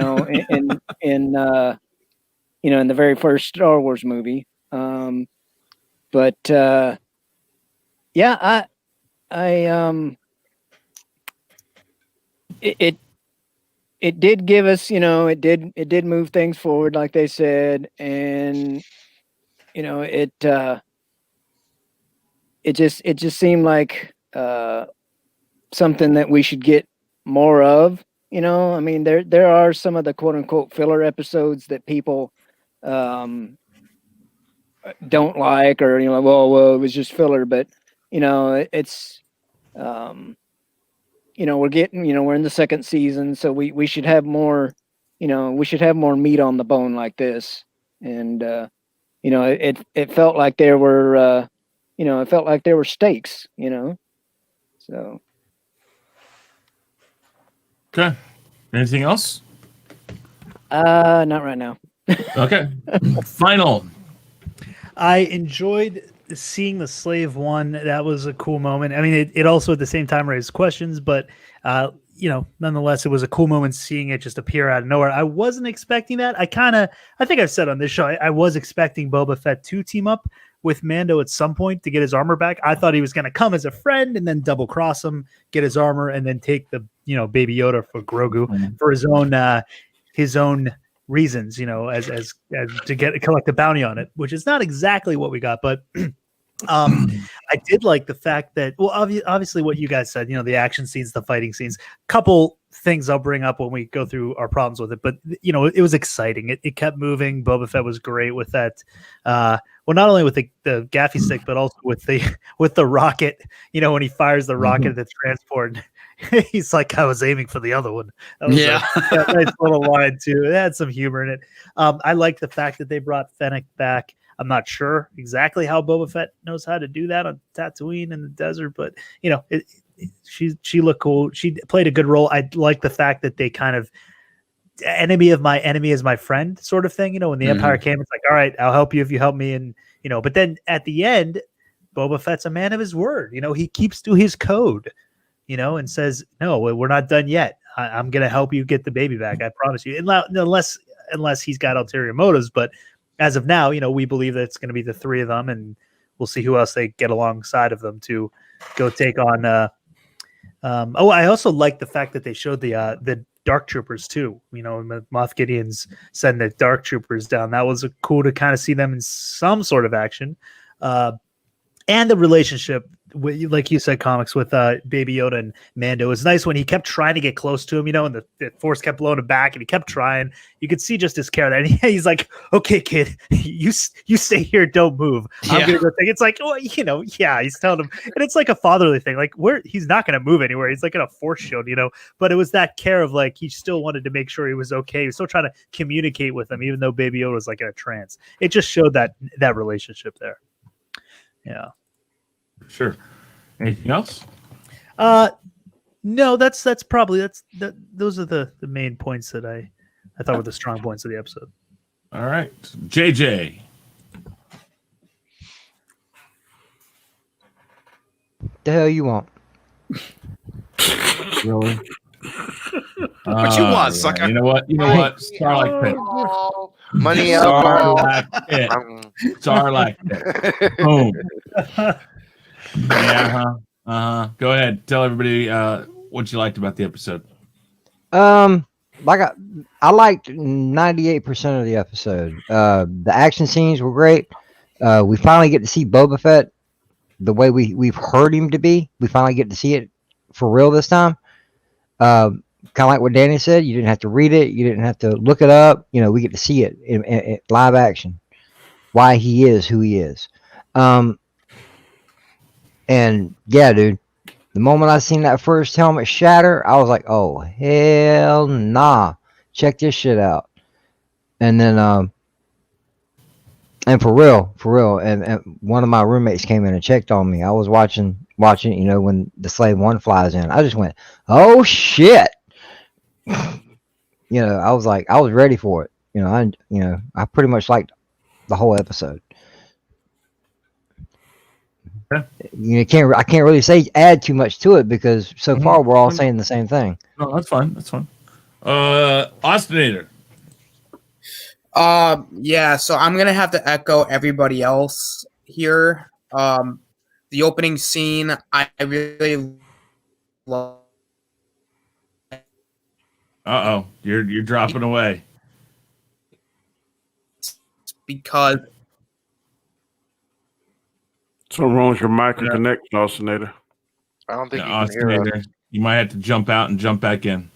the very first Star Wars movie. But yeah, it did give us, it did move things forward, like they said, and it just seemed like something that we should get more of. I mean, there are some of the quote unquote filler episodes that people don't like, or well, it was just filler, but it's we're getting, we're in the second season, so we should have more, we should have more meat on the bone like this. And it felt like there were it felt like there were stakes, so. Okay. Anything else? Not right now. Okay. Final. I enjoyed seeing the slave one. That was a cool moment. I mean, it also at the same time raised questions, but nonetheless, it was a cool moment seeing it just appear out of nowhere. I wasn't expecting that. I think I've said on this show, I was expecting Boba Fett to team up with Mando at some point to get his armor back. I thought he was going to come as a friend and then double cross him, get his armor, and then take the Baby Yoda for Grogu for his own reasons, as to collect a bounty on it, which is not exactly what we got, but I did like the fact that, well, obviously what you guys said, the action scenes, the fighting scenes, couple things I'll bring up when we go through our problems with it, but it was exciting. It kept moving. Boba Fett was great with that. Well, not only with the gaffy stick, but also with the rocket, when he fires the rocket at the transport. He's like, I was aiming for the other one. That was a nice little line too. It had some humor in it. I like the fact that they brought Fennec back. I'm not sure exactly how Boba Fett knows how to do that on Tatooine in the desert, but she looked cool. She played a good role. I like the fact that they kind of enemy of my enemy is my friend sort of thing. When the Empire came, it's like, all right, I'll help you if you help me, and but then at the end, Boba Fett's a man of his word. He keeps to his code. And says, no, we're not done yet. I'm going to help you get the baby back. I promise you. Unless he's got ulterior motives. But as of now, we believe that it's going to be the three of them, and we'll see who else they get alongside of them to go take on. I also like the fact that they showed the Dark Troopers too. Moff Gideon's sending the Dark Troopers down. That was cool to kind of see them in some sort of action. And the relationship, like you said, Comix, with Baby Yoda and Mando. It was nice when he kept trying to get close to him, and the Force kept blowing him back, and he kept trying. You could see just his care there. And he's like, okay, kid, you stay here, don't move. I'm going to go take it. It's like, well, he's telling him. And it's like a fatherly thing. Like, he's not going to move anywhere. He's like in a Force shield, But it was that care of like, he still wanted to make sure he was okay. He was still trying to communicate with him, even though Baby Yoda was like in a trance. It just showed that relationship there. Yeah. Sure. Anything else? No, that's probably those are the main points that I thought were the strong points of the episode. All right. JJ. The hell you want? Really? What you want, sucker? You know what? Starlight Pit. Money out. Starlight Pit. Starlight Pit. Boom. Yeah. Go ahead. Tell everybody what you liked about the episode. Like I liked 98% of the episode. The action scenes were great. We finally get to see Boba Fett the way we've heard him to be. We finally get to see it for real this time. Kind of like what Danny said. You didn't have to read it. You didn't have to look it up. We get to see it in live action. Why he is who he is. And yeah, dude, The moment I seen that first helmet shatter, I was like, "Oh hell nah! Check this shit out." And then, and for real, and one of my roommates came in and checked on me. I was watching, you know, when the Slave One flies in. I just went, "Oh shit!" You know, I was like, I was ready for it. You know, I pretty much liked the whole episode. You know, I can't really say add too much to it because so far we're all saying the same thing. No, that's fine. That's fine. Austinator. Yeah, so I'm gonna have to echo everybody else here. The opening scene, I really love. You're dropping away. Because something wrong with your mic and connection, Austinator. I don't think Yeah, you can hear us. You might have to jump out and jump back in.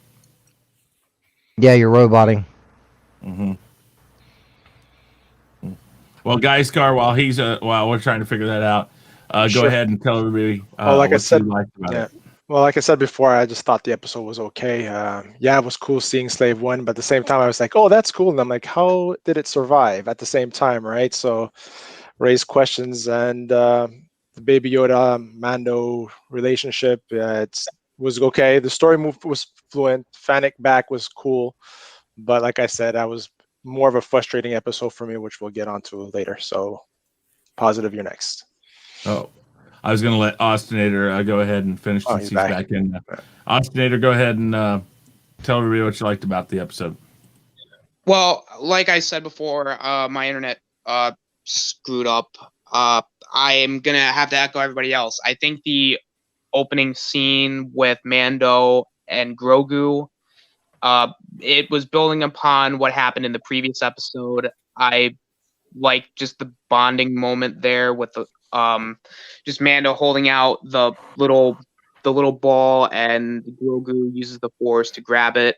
Yeah, you're roboting. Mm-hmm. Well, Gaiskar, while we're trying to figure that out, go ahead and tell everybody. Well, like I said, it. Well, like I said before, I just thought the episode was okay. Yeah, it was cool seeing Slave One, but at the same time, I was like, "Oh, that's cool," and I'm like, "How did it survive?" At the same time, right? So, raise questions, and the Baby Yoda Mando relationship, was okay. The story was fluent. Fennec back was cool, but like I said, that was more of a frustrating episode for me, which we'll get onto later. So, positive, you're next. Oh, I was going to let Austinator go ahead and finish since he's back in. Austinator, go ahead and tell everybody what you liked about the episode. Well, like I said before, my internet screwed up. I am gonna have to echo everybody else. I think the opening scene with Mando and Grogu, it was building upon what happened in the previous episode. I like just the bonding moment there with the just Mando holding out the little ball and Grogu uses the Force to grab it.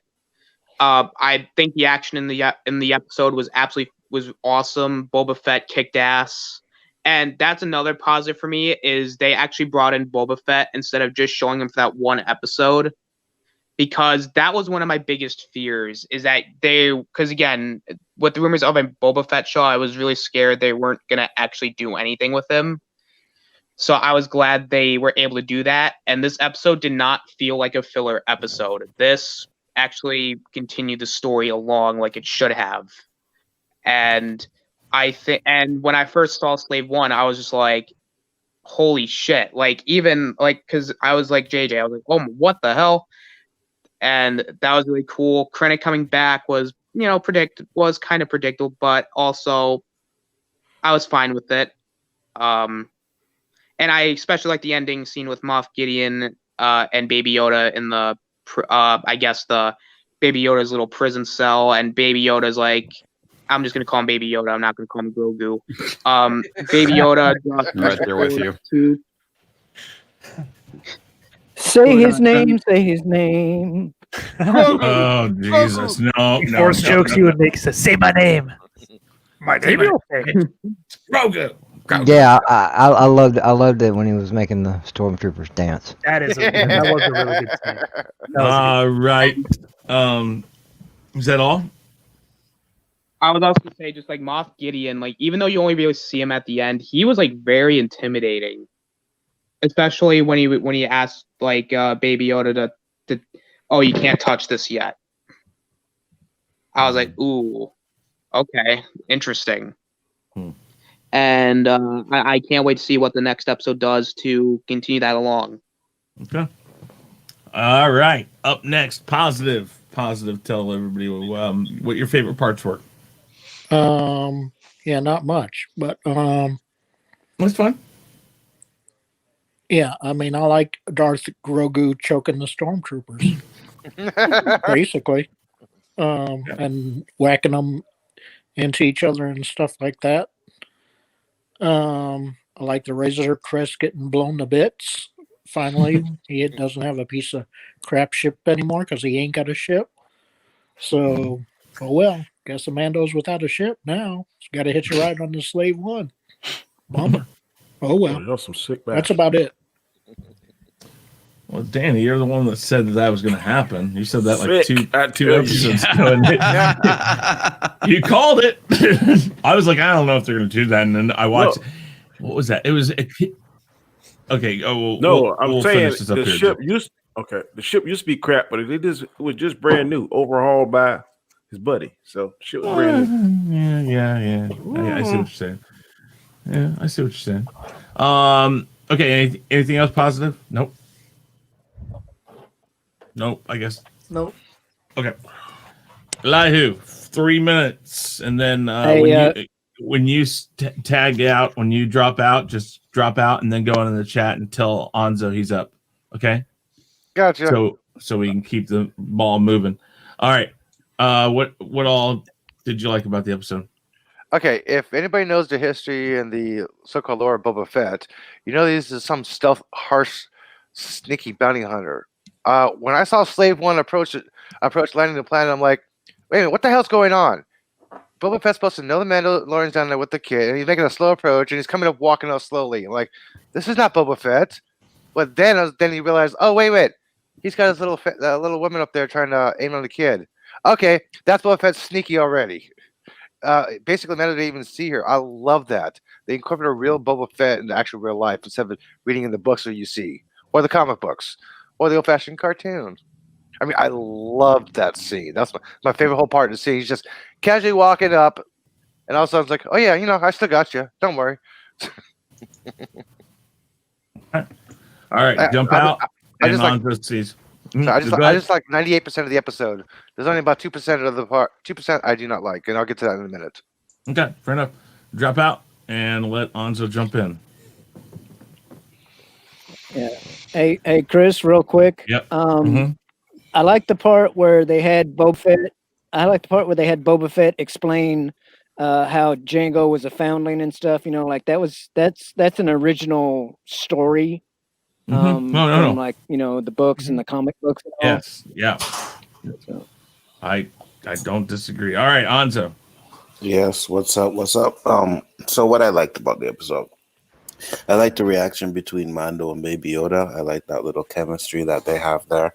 I think the action in the episode was awesome. Boba Fett kicked ass, and that's another positive for me is they actually brought in Boba Fett instead of just showing him for that one episode, because that was one of my biggest fears is that because again, with the rumors of a Boba Fett show, I was really scared they weren't gonna actually do anything with him. So I was glad they were able to do that, and this episode did not feel like a filler episode. This actually continued the story along like it should have. And and when I first saw Slave One, I was just like, holy shit. Like, even like, cause I was like JJ, I was like, oh, what the hell? And that was really cool. Krennic coming back was, was kind of predictable, but also I was fine with it. And I especially like the ending scene with Moff Gideon and Baby Yoda in the I guess the Baby Yoda's little prison cell, and Baby Yoda's like, I'm just gonna call him Baby Yoda. I'm not gonna call him Grogu. Baby Yoda, right there with you. Say his name. Say his name. Oh Jesus! No. Force jokes you would make says, "Say my name." My name is Grogu. Yeah, I loved it when he was making the stormtroopers dance. That was a really good scene. All right. Is that all? I was also gonna say, just like Moff Gideon, like even though you only really see him at the end, he was like very intimidating, especially when he asked like Baby Yoda to oh, you can't touch this yet. I was like, ooh, okay, interesting. And I can't wait to see what the next episode does to continue that along. Okay. All right. Up next, positive. Tell everybody what your favorite parts were. Yeah, not much, but that's fine. Yeah, I mean, I like Darth Grogu choking the stormtroopers, basically, and whacking them into each other and stuff like that. I like the Razor Crest getting blown to bits. Finally, he doesn't have a piece of crap ship anymore because he ain't got a ship. So, oh well, guess the Mando's without a ship now. He's got to hitch a ride on the Slave One. Bummer. Oh well. Some sick that's about it. Well, Danny, you're the one that said that was going to happen. You said that like Sick. two episodes ago. You called it. I was like, I don't know if they're going to do that. And then I watched. What was that? It was. Okay. Oh, No, I'm we'll saying finish this up the here. ship used. Okay, the ship used to be crap, but it was just brand new, overhauled by his buddy. So shit was brand new. Yeah. I see what you're saying. Yeah, I see what you're saying. Okay. Anything else positive? Nope. I guess. Nope. Okay. Elihu, 3 minutes, and then when you tag out, when you drop out, just drop out and then go into the chat and tell Nzo he's up. Okay. Gotcha. So we can keep the ball moving. All right. What all did you like about the episode? Okay, if anybody knows the history and the so-called lore of Boba Fett, you know this is some stealth, harsh, sneaky bounty hunter. When I saw Slave One approach landing the planet, I'm like, wait a minute, what the hell's going on? Boba Fett's supposed to know the Mandalorian's down there with the kid, and he's making a slow approach, and he's coming up, walking up slowly. I'm like, this is not Boba Fett. But then he realized, oh wait, he's got his little woman up there trying to aim on the kid. Okay, that's Boba Fett's sneaky already. Basically, Mando didn't even see her. I love that they incorporate a real Boba Fett into actual real life instead of reading in the books that you see, or the comic books, or the old-fashioned cartoon. I mean, I loved that scene. That's my favorite whole part of the scene. He's just casually walking up, and all of a sudden it's like, oh yeah, I still got you. Don't worry. All right, jump out. I just like 98% of the episode. There's only about 2% of the part. 2% I do not like, and I'll get to that in a minute. Okay, fair enough. Drop out and let Nzo jump in. Yeah. Hey, Chris, real quick. Yep. I like the part where they had Boba Fett. I like the part where they had Boba Fett explain how Django was a foundling and stuff. Like that's an original story. No. From like the books and the comic books. And all. Yes. Yeah. So. I don't disagree. All right, Nzo. Yes. What's up? So what I liked about the episode, I like the reaction between Mando and Baby Yoda. I like that little chemistry that they have there.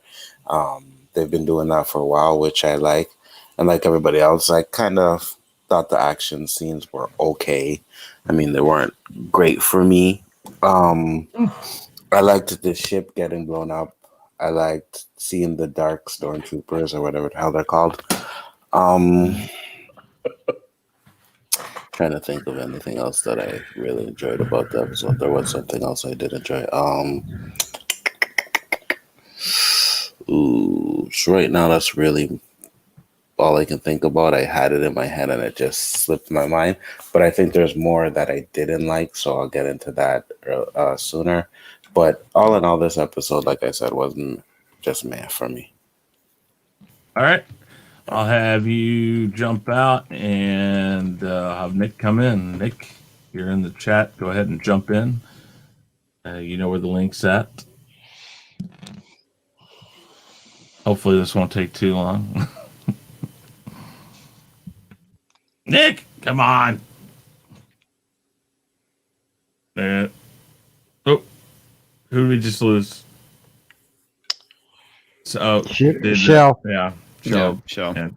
They've been doing that for a while, which I like. And like everybody else, I kind of thought the action scenes were okay. I mean, they weren't great for me. I liked the ship getting blown up. I liked seeing the dark stormtroopers or whatever the hell they're called. Trying to think of anything else that I really enjoyed about the episode. There was something else I did enjoy. So right now that's really all I can think about. I had it in my head and it just slipped my mind. But I think there's more that I didn't like, so I'll get into that sooner. But all in all, this episode, like I said, wasn't just meh for me. All right. I'll have you jump out and have Nick come in. Nick, you're in the chat. Go ahead and jump in. You know where the link's at. Hopefully this won't take too long. Nick, come on. Who did we just lose? So Shell. Yeah. Shell. Yeah.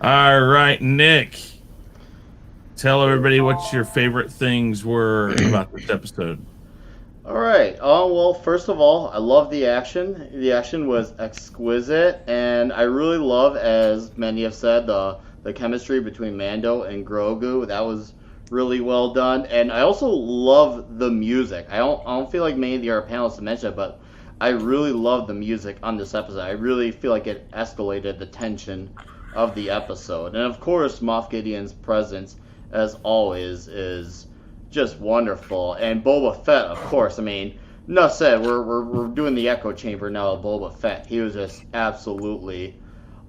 All right, Nick. Tell everybody what your favorite things were about this episode. All right. Well, first of all, I love the action. The action was exquisite, and I really love, as many have said, the chemistry between Mando and Grogu. That was really well done, and I also love the music. I don't feel like many of the other panelists mentioned it, but I really love the music on this episode. I really feel like it escalated the tension of the episode, and of course, Moff Gideon's presence, as always, is just wonderful. And Boba Fett, of course. I mean, enough said. We're doing the echo chamber now of Boba Fett. He was just absolutely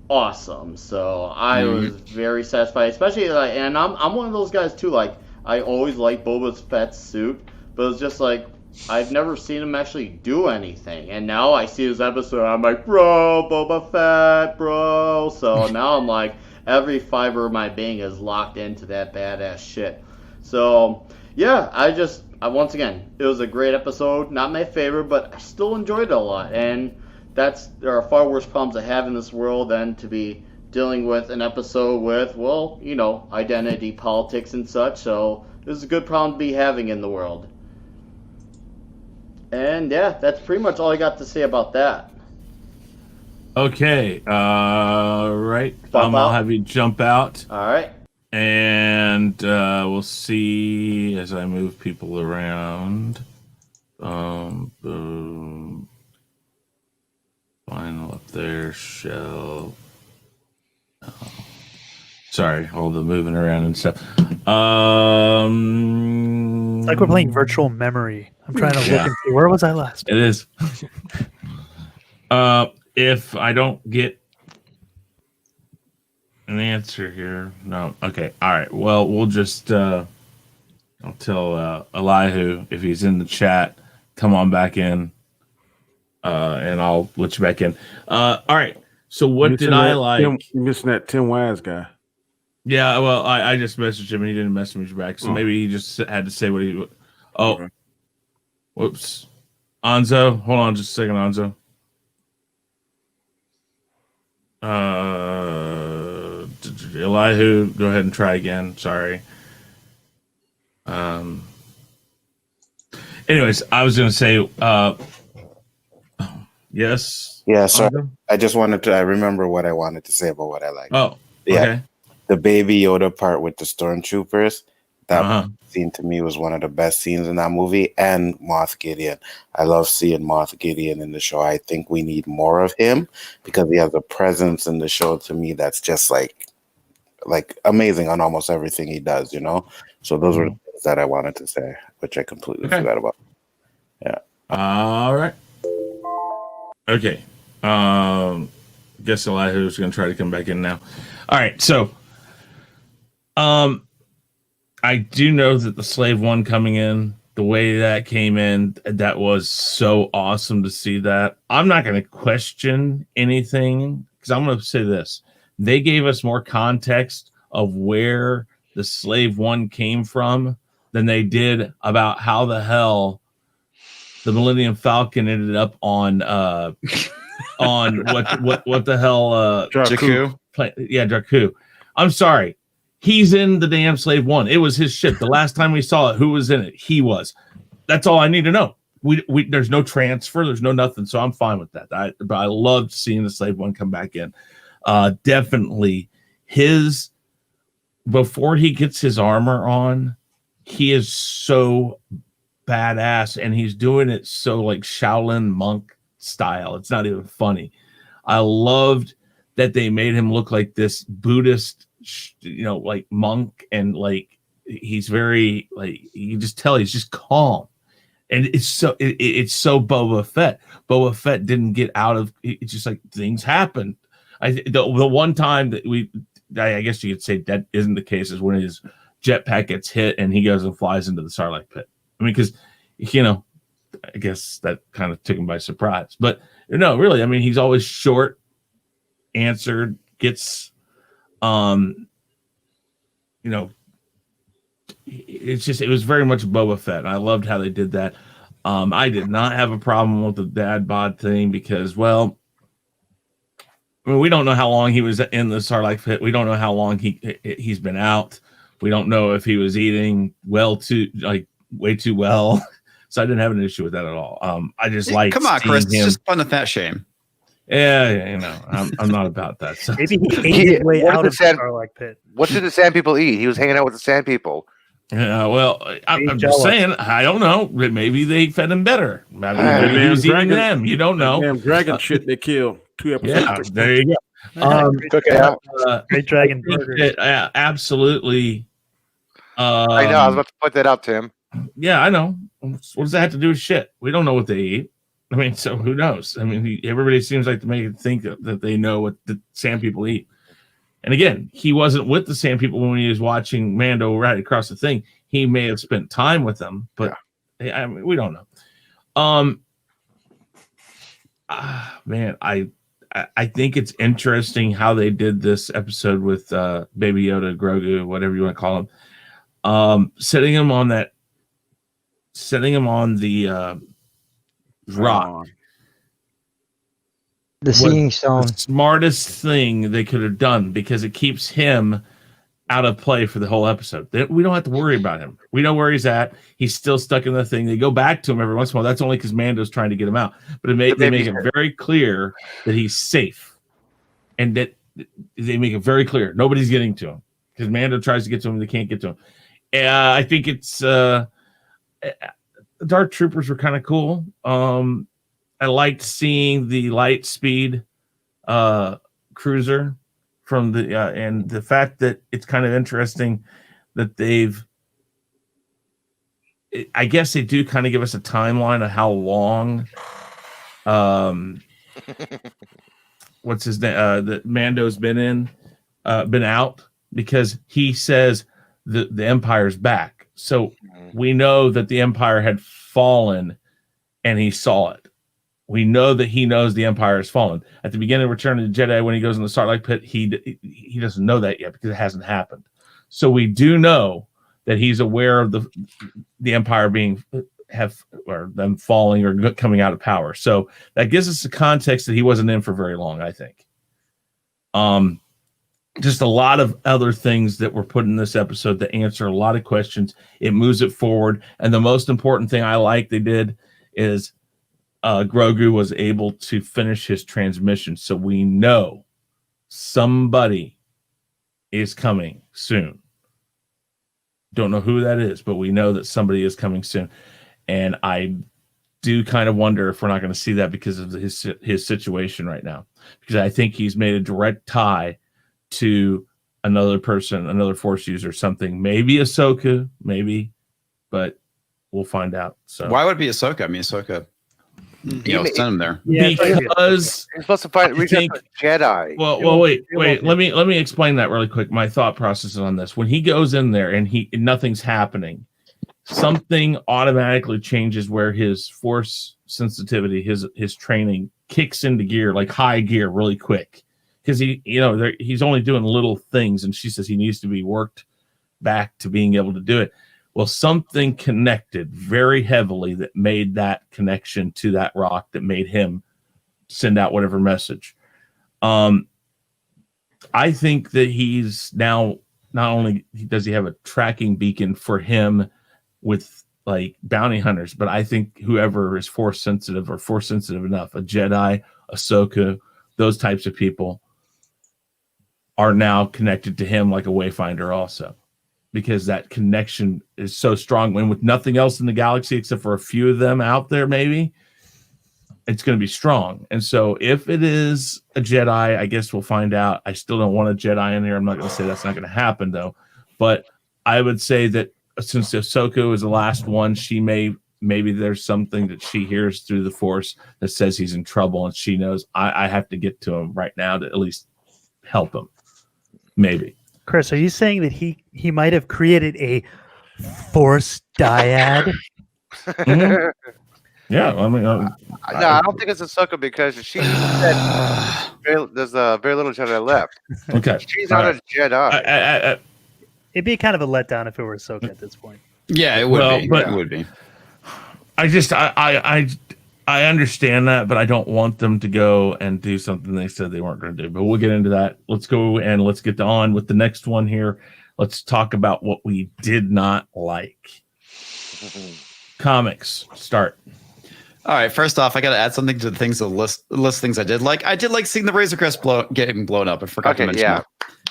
awesome. So I was very satisfied, especially and I'm one of those guys too. Like, I always liked Boba Fett's suit, but it's just like I've never seen him actually do anything. And now I see his episode, I'm like, bro, Boba Fett, bro. So now I'm like, every fiber of my being is locked into that badass shit. So yeah, I just once again, it was a great episode. Not my favorite, but I still enjoyed it a lot. And there are far worse problems I have in this world than to be dealing with an episode with, well, identity politics and such. So this is a good problem to be having in the world. And yeah, that's pretty much all I got to say about that. Okay. Right. I'll have you jump out. All right. And we'll see as I move people around. Boom. Final up there. Shell. Oh. Sorry, all the moving around and stuff. It's like we're playing virtual memory. I'm trying to look and see, where was I last? It is. If I don't get an answer here, no. Okay, all right. Well, we'll just I'll tell Elihu if he's in the chat, come on back in, and I'll let you back in. All right. So what did I like? You're missing that Tim Wise guy. Yeah, well, I just messaged him and he didn't message me back, so maybe he just had to say what he. Oh, okay. Whoops. Nzo, hold on just a second, Nzo. Elihu, go ahead and try again. Sorry. Anyways, I was going to say, yes. Yeah, so I just wanted to. I remember what I wanted to say about what I liked. Oh, yeah. Okay. The Baby Yoda part with the stormtroopers. That scene to me was one of the best scenes in that movie. And Moff Gideon. I love seeing Moff Gideon in the show. I think we need more of him because he has a presence in the show to me that's just like amazing on almost everything he does, So those were the things that I wanted to say, which I completely forgot about. Yeah. All right. Okay. Guess Elihu's going to try to come back in now. All right. So, I do know that the Slave One coming in, the way that came in, that was so awesome to see that. I'm not going to question anything because I'm going to say this. They gave us more context of where the Slave One came from than they did about how the hell the Millennium Falcon ended up on what the hell Jakku. Jakku. I'm sorry. He's in the damn Slave One. It was his ship. The last time we saw it, who was in it? He was. That's all I need to know. We there's no transfer. There's no nothing. So I'm fine with that. But I loved seeing the Slave One come back in. Definitely before he gets his armor on, he is so badass, and he's doing it so like Shaolin monk style. It's not even funny. I loved that they made him look like this Buddhist, like monk, and like he's very like you just tell he's just calm, and it's so Boba Fett. Boba Fett didn't get out of it's just like things happen. The one time that I guess you could say that isn't the case is when his jetpack gets hit and he goes and flies into the Sarlacc pit. I mean, because I guess that kind of took him by surprise. But no, really, I mean, he's always short, answered, gets it was very much Boba Fett, and I loved how they did that. I did not have a problem with the dad bod thing because, well, I mean, we don't know how long he was in the Sarlacc pit. We don't know how long he's been out. We don't know if he was eating way too well. So I didn't have an issue with that at all. I just like come on, Chris, it's just fun to fat shame. Yeah, I'm not about that. So. Maybe he ate his way out of the Sarlacc pit. What did the sand people eat? He was hanging out with the sand people. Well, I'm just saying, I don't know. Maybe they fed him better. Maybe he was eating them. You don't know. Damn dragon shit they killed 2 episodes. Yeah, there you go. Cook it out. Great dragon burger. Absolutely. I know. I was about to point that out, Tim. Yeah, I know. What does that have to do with shit? We don't know what they eat. I mean, so who knows? I mean, everybody seems like to make it think that they know what the sand people eat. And again, he wasn't with the sand people when he was watching Mando right across the thing. He may have spent time with them, but I mean, we don't know. Man, I think it's interesting how they did this episode with Baby Yoda, Grogu, whatever you want to call him, setting him on that setting him on the rock. The Seeing Stone. The smartest thing they could have done, because it keeps him out of play for the whole episode. We don't have to worry about him. We know where he's at. He's still stuck in the thing. They go back to him every once in a while. That's only because Mando's trying to get him out. But they make it very clear that he's safe, and that they make it very clear nobody's getting to him, because Mando tries to get to him, they can't get to him. I think it's Dark Troopers were kind of cool. I liked seeing the light speed cruiser from the and the fact that it's kind of interesting that I guess they do kind of give us a timeline of how long what's his name that Mando's been out, because he says the Empire's back. So we know that the Empire had fallen and he saw it. We know that he knows the Empire has fallen. At the beginning of Return of the Jedi, when he goes in the Starlight Pit, he doesn't know that yet because it hasn't happened. So we do know that he's aware of the Empire or them falling or coming out of power. So that gives us the context that he wasn't in for very long, I think. Just a lot of other things that were put in this episode that answer a lot of questions. It moves it forward. And the most important thing I like they did is Grogu was able to finish his transmission. So we know somebody is coming soon. Don't know who that is, but we know that somebody is coming soon. And I do kind of wonder if we're not going to see that because of his situation right now. Because I think he's made a direct tie to another person, another Force user, something. Maybe Ahsoka, maybe, but we'll find out. So why would it be Ahsoka? I mean, Ahsoka, send him there. Yeah, Because he's supposed to find reach out to a Jedi. Well, wait. Let me explain that really quick. My thought process on this: when he goes in there and nothing's happening, something automatically changes where his Force sensitivity, his training kicks into gear, like high gear, really quick. Because he's only doing little things, and she says he needs to be worked back to being able to do it. Well, something connected very heavily that made that connection to that rock that made him send out whatever message. I think that he's now, not only does he have a tracking beacon for him with like bounty hunters, but I think whoever is Force sensitive or Force sensitive enough, a Jedi, Ahsoka, those types of people are now connected to him like a Wayfinder also, because that connection is so strong. When with nothing else in the galaxy except for a few of them out there, maybe it's going to be strong. And so if it is a Jedi, I guess we'll find out. I still don't want a Jedi in here. I'm not going to say that's not going to happen though, but I would say that since Ahsoka is the last one, maybe there's something that she hears through the Force that says he's in trouble, and she knows I have to get to him right now to at least help him. Maybe. Chris, are you saying that he might have created a Force dyad? Mm-hmm. Yeah, I mean, no, I don't think it's Ahsoka because she said there's very little Jedi left. Okay, she's not a Jedi. It'd be kind of a letdown if it were Ahsoka at this point. Yeah, it would be. But it would be. I understand that, but I don't want them to go and do something they said they weren't going to do. But we'll get into that. Let's go and let's get on with the next one here. Let's talk about what we did not like. Comics, start. All right. First off, I got to add something to the list things I did like. I did like seeing the Razor Crest getting blown up. I forgot to mention that.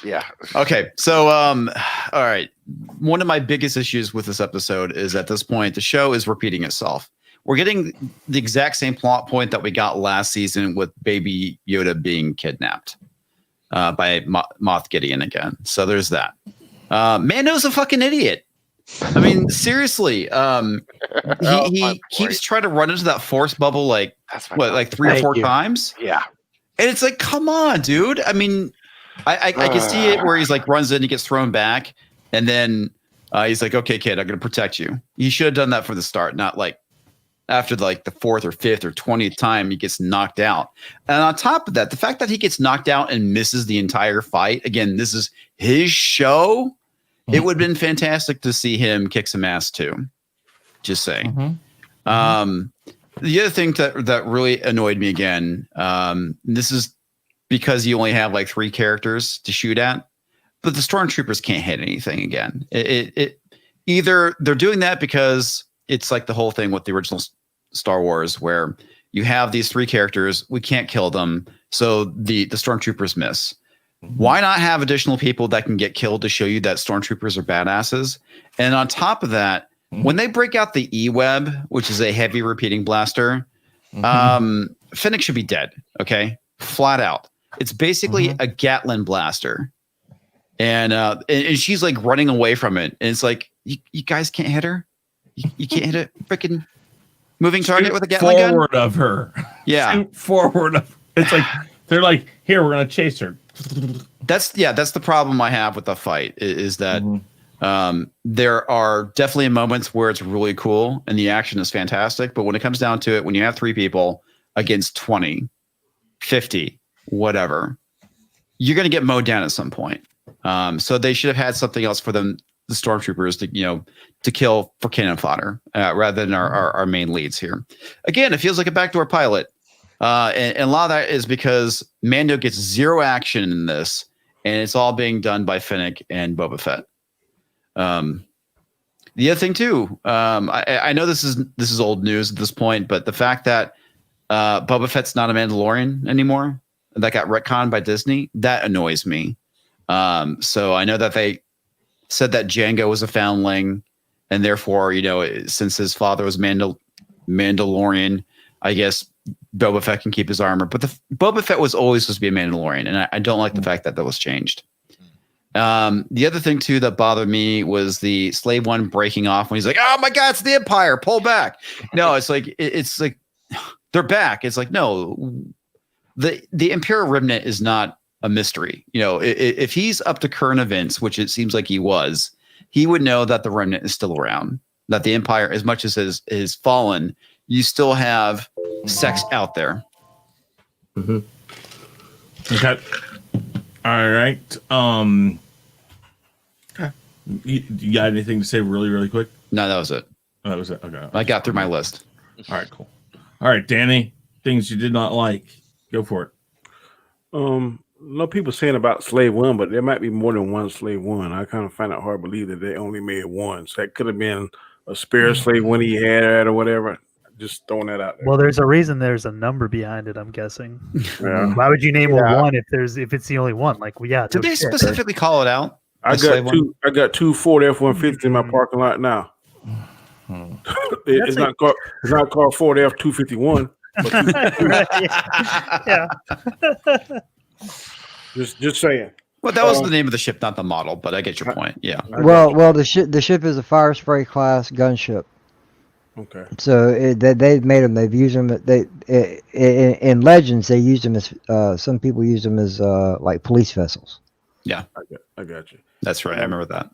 Yeah. Okay. So, all right. One of my biggest issues with this episode is at this point, the show is repeating itself. We're getting the exact same plot point that we got last season with Baby Yoda being kidnapped by Moff Gideon again. So there's that. Mando's a fucking idiot. I mean, seriously. He keeps trying to run into that Force bubble like 3 or 4 times. Yeah. And it's like, come on, dude. I mean, I can see it where he's like runs in, he gets thrown back, and then he's like, okay, kid, I'm going to protect you. He should have done that from the start, not like after like the 4th or 5th or 20th time he gets knocked out. And on top of that, the fact that he gets knocked out and misses the entire fight, again, this is his show. It would have been fantastic to see him kick some ass too. Just saying. Mm-hmm. The other thing that really annoyed me again, this is because you only have like 3 characters to shoot at, but the stormtroopers can't hit anything again. It either they're doing that because it's like the whole thing with the original Star Wars where you have these 3 characters, we can't kill them, so the stormtroopers miss. Why not have additional people that can get killed to show you that stormtroopers are badasses? And on top of that, when they break out the E-Web, which is a heavy repeating blaster, Fennec should be dead. Okay, flat out. It's basically a Gatlin blaster, and she's like running away from it, and it's like you guys can't hit her. You can't hit a freaking moving target with a Gatling gun. Forward of her. Yeah, shoot forward of. It's like they're like, here, we're gonna chase her. That's the problem I have with the fight is that there are definitely moments where it's really cool and the action is fantastic, but when it comes down to it, when you have 3 people against 20, 50, whatever, you're going to get mowed down at some point. So they should have had something else for them, the stormtroopers, to kill for cannon fodder rather than our main leads here. Again, it feels like a backdoor pilot. And a lot of that is because Mando gets 0 action in this, and it's all being done by Fennec and Boba Fett. The other thing too, I know this is old news at this point, but the fact that Boba Fett's not a Mandalorian anymore, that got retconned by Disney, that annoys me. So I know that they said that Jango was a foundling, and therefore, since his father was Mandalorian, I guess Boba Fett can keep his armor. But Boba Fett was always supposed to be a Mandalorian, and I don't like the fact that was changed. The other thing too that bothered me was the Slave One breaking off when he's like, "Oh my God, it's the Empire! Pull back!" No, it's like they're back. It's like no, the Imperial Remnant is not a mystery. If he's up to current events, which it seems like he was, he would know that the Remnant is still around. That the Empire, as much as it is fallen, you still have sex out there. Okay. All right. You got anything to say really, really quick? No, that was it. Oh, that was it. Okay. I got through my list. All right, cool. All right, Danny, things you did not like. Go for it. No people saying about Slave One, but there might be more than one Slave One. I kind of find it hard to believe that they only made one. So that could have been a spare Slave One he had or whatever. Just throwing that out there. Well, there's a reason there's a number behind it, I'm guessing. Yeah. Why would you name one if it's the only one? Like, well, yeah. Did they specifically call it out? I got 2 Ford F-150s in my parking lot now. It's not called Ford F-251. Yeah. Just saying. Well, that was the name of the ship, not the model, but I get your point. Yeah. Well, the ship is a fire spray class gunship. Okay. So they've made them. They've used them. In Legends they used them as some people use them as like police vessels. Yeah, I got you. That's right. I remember that.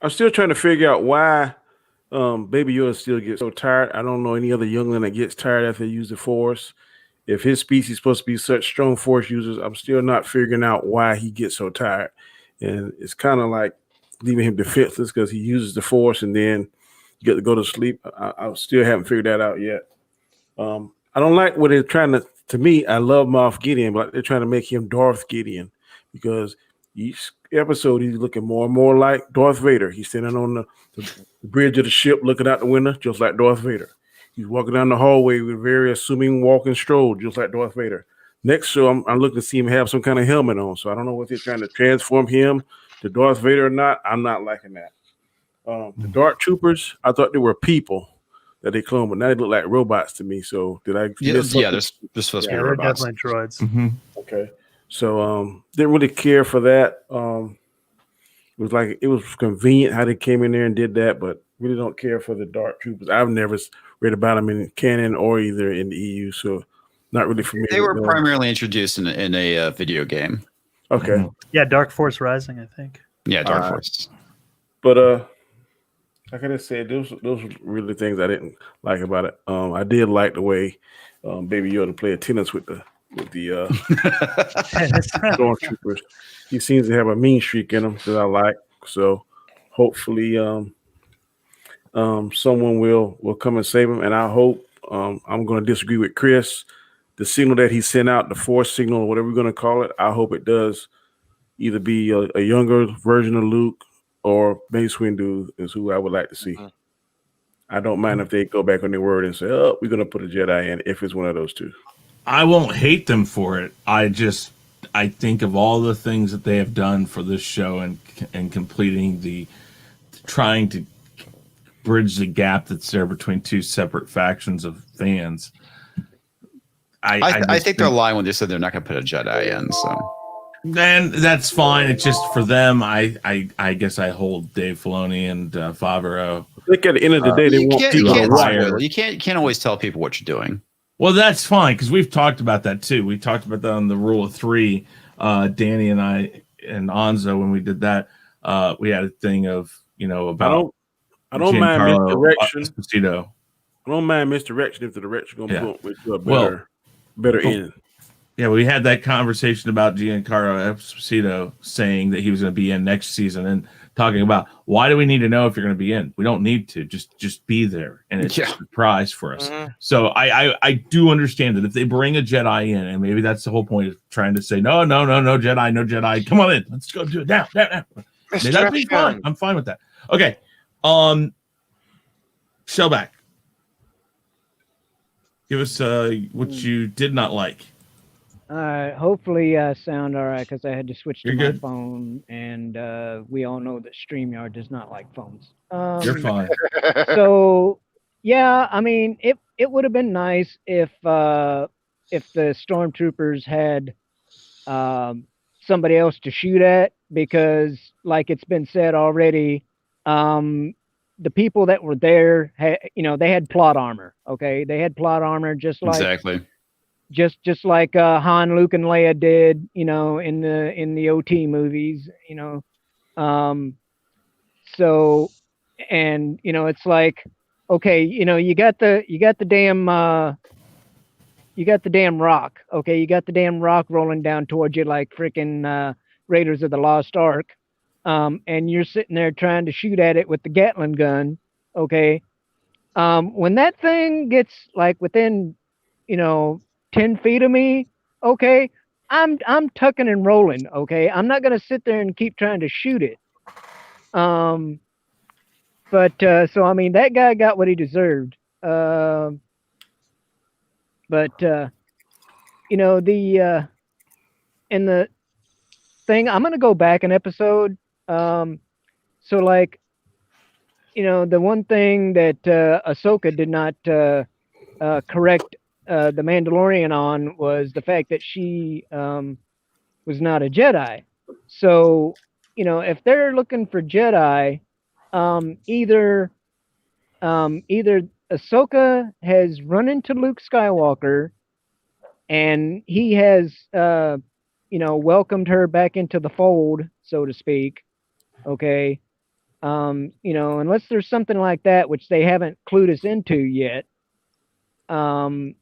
I'm still trying to figure out why Baby Yoda still gets so tired. I don't know any other youngling that gets tired after they use the Force. If his species is supposed to be such strong Force users, I'm still not figuring out why he gets so tired. And it's kind of like leaving him defenseless because he uses the Force and then you get to go to sleep. I still haven't figured that out yet. I don't like what they're trying to me, I love Moff Gideon, but they're trying to make him Darth Gideon because each episode he's looking more and more like Darth Vader. He's sitting on the bridge of the ship looking out the window just like Darth Vader. He's walking down the hallway with a very assuming walking stroll just like Darth Vader. Next show, I'm looking to see him have some kind of helmet on, so I don't know if they're trying to transform him to Darth Vader or not. I'm not liking that. The Dark Troopers, I thought they were people that they cloned, but now they look like robots to me. So did I? Yeah, they're supposed to be robots. They're definitely droids. Mm-hmm. Okay. So didn't really care for that. It was like it was convenient how they came in there and did that, but really don't care for the Dark Troopers. I've never read about them in canon or either in the EU, so not really familiar. They were with them. primarily introduced in a video game. Okay. Yeah, Dark Force Rising, I think. Yeah, Dark Force. But like I just said, those were really things I didn't like about it. I did like the way Baby Yoda played tennis with the stormtroopers. He seems to have a mean streak in him that I like. So hopefully someone will come and save him. And I hope I'm going to disagree with Chris. The signal that he sent out, the Force signal, or whatever we're going to call it, I hope it does either be a younger version of Luke or Mace Windu is who I would like to see. I don't mind if they go back on their word and say, "Oh, we're going to put a Jedi in," if it's one of those two. I won't hate them for it. I think of all the things that they have done for this show and completing trying to bridge the gap that's there between two separate factions of fans. I think they're lying when they said they're not going to put a Jedi in. So then that's fine. It's just for them. I guess I hold Dave Filoni and Favreau. I think at the end of the day, they want people to spoil. You can't always tell people what you're doing. Well, that's fine because we've talked about that too. We talked about that on the Rule of Three. Danny and I and Anzo, when we did that, we had a thing of about. I don't mind misdirection. Esposito. I don't mind misdirection if the direction going to put to a better end. Yeah, we had that conversation about Giancarlo Esposito saying that he was going to be in next season and talking about why do we need to know if you're going to be in? We don't need to. Just be there, and it's a surprise for us. So I do understand that if they bring a Jedi in, and maybe that's the whole point of trying to say no Jedi, come on in, let's go do it now. That'd be fine. I'm fine with that. Okay, Shellback, give us what you did not like. Hopefully sound all right because I had to switch to You're my good. phone, and we all know that StreamYard does not like phones. You're fine. So yeah, I mean, it would have been nice if the stormtroopers had somebody else to shoot at, because like it's been said already, the people that were there they had plot armor. Okay, they had plot armor just like just like Han, Luke, and Leia did, in the OT movies, So, and it's like, okay, you got the damn rock. Okay, you got the damn rock rolling down towards you like freaking Raiders of the Lost Ark, and you're sitting there trying to shoot at it with the Gatling gun. Okay, when that thing gets like within 10 feet of me, okay, I'm tucking and rolling, okay? I'm not gonna sit there and keep trying to shoot it. But so I mean that guy got what he deserved. But in the thing, I'm gonna go back an episode. So like, the one thing that Ahsoka did not correct the Mandalorian on was the fact that she was not a Jedi. So, if they're looking for Jedi, either Ahsoka has run into Luke Skywalker and he has welcomed her back into the fold, so to speak. Okay. Unless there's something like that, which they haven't clued us into yet. The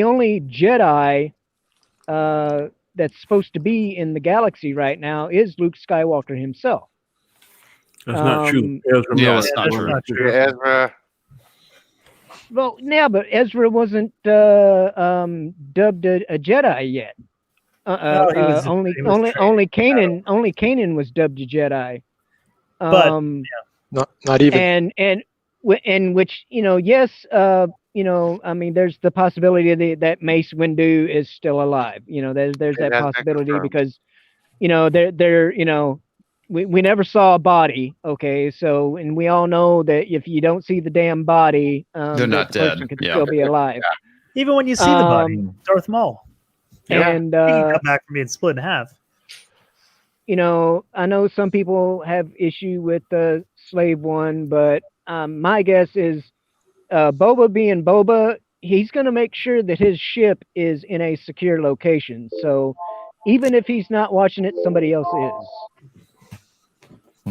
only Jedi that's supposed to be in the galaxy right now is Luke Skywalker himself. That's not true. Ezra that's not true. Ezra. Well, yeah, but Ezra wasn't dubbed a Jedi yet. Only Kanan was dubbed a Jedi. But not even. And which yes, I mean, there's the possibility that Mace Windu is still alive. There's that possibility because, we never saw a body. Okay, so and we all know that if you don't see the damn body, they're not the dead. person could still be alive. Even when you see the body, Darth Maul. And he can come back from being split in half. I know some people have issue with the Slave One, but my guess is Boba being Boba, he's going to make sure that his ship is in a secure location. So even if he's not watching it, somebody else is.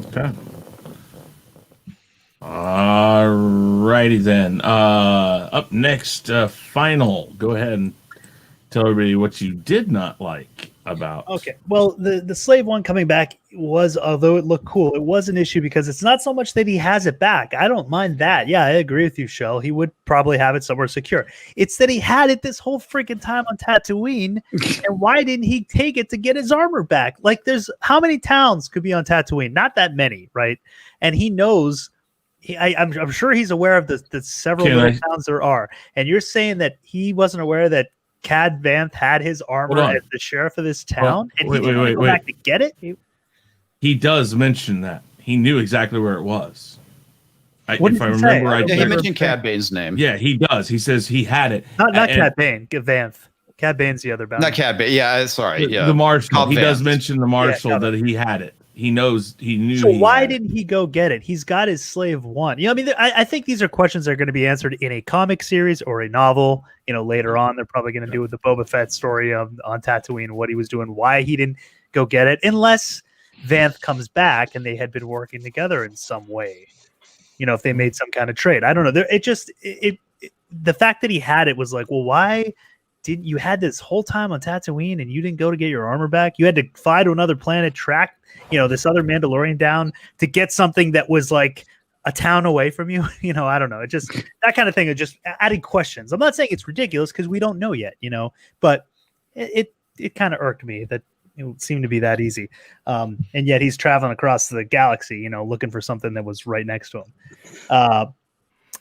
Okay. All righty then. Up next, Final. Go ahead and tell everybody what you did not like about. Okay. Well, the slave one coming back was, although it looked cool, it was an issue because it's not so much that he has it back. I don't mind that. Yeah, I agree with you, Shell. He would probably have it somewhere secure. It's that he had it this whole freaking time on Tatooine, and why didn't he take it to get his armor back? Like, there's how many towns could be on Tatooine? Not that many, right? And he knows. I'm sure he's aware of the several little towns there are. And you're saying that he wasn't aware that Cad Vanth had his armor as the sheriff of this town, and he didn't go back to get it? He does mention that. He knew exactly where it was. What if did I he remember say? right. Yeah, he mentioned Cad Bane's name. Yeah, he does. He says he had it. Not Cad Bane, Vanth. Cad Bane's the other bounty. Not Cad Bane. Yeah, sorry. Yeah, The marshal. Called He does Vanth. mention the marshal that he had it. He knows. He knew. So why had it. didn't he go get it? He's got his slave one. You know, I mean, I think these are questions that are going to be answered in a comic series or a novel. You know, later on, they're probably going to do with the Boba Fett story on Tatooine, what he was doing, why he didn't go get it, unless Vanth comes back and they had been working together in some way. You know, if they made some kind of trade, I don't know. The fact that he had it was like, well, why didn't you had this whole time on Tatooine and you didn't go to get your armor back? You had to fly to another planet, track, you know, this other Mandalorian down to get something that was like a town away from you. You know, I don't know. It just, that kind of thing, it just adding questions. I'm not saying it's ridiculous because we don't know yet, you know, but it kind of irked me that it seemed to be that easy. And yet he's traveling across the galaxy, you know, looking for something that was right next to him.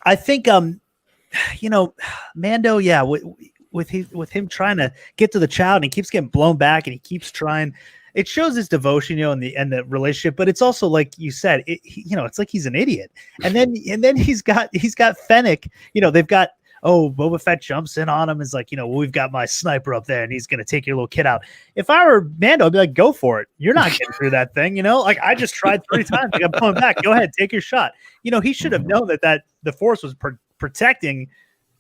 I think, you know, Mando, yeah, with him trying to get to the child, and he keeps getting blown back, and he keeps trying. It shows his devotion, you know, and the relationship. But it's also like you said, you know, it's like he's an idiot. And then he's got Fennec. You know, they've got Boba Fett jumps in on him. Is like, you know, well, we've got my sniper up there, and he's gonna take your little kid out. If I were Mando, I'd be like, go for it. You're not getting through that thing, you know. Like I just tried 3 times. I got blown back. Go ahead, take your shot. You know, he should have known that the Force was protecting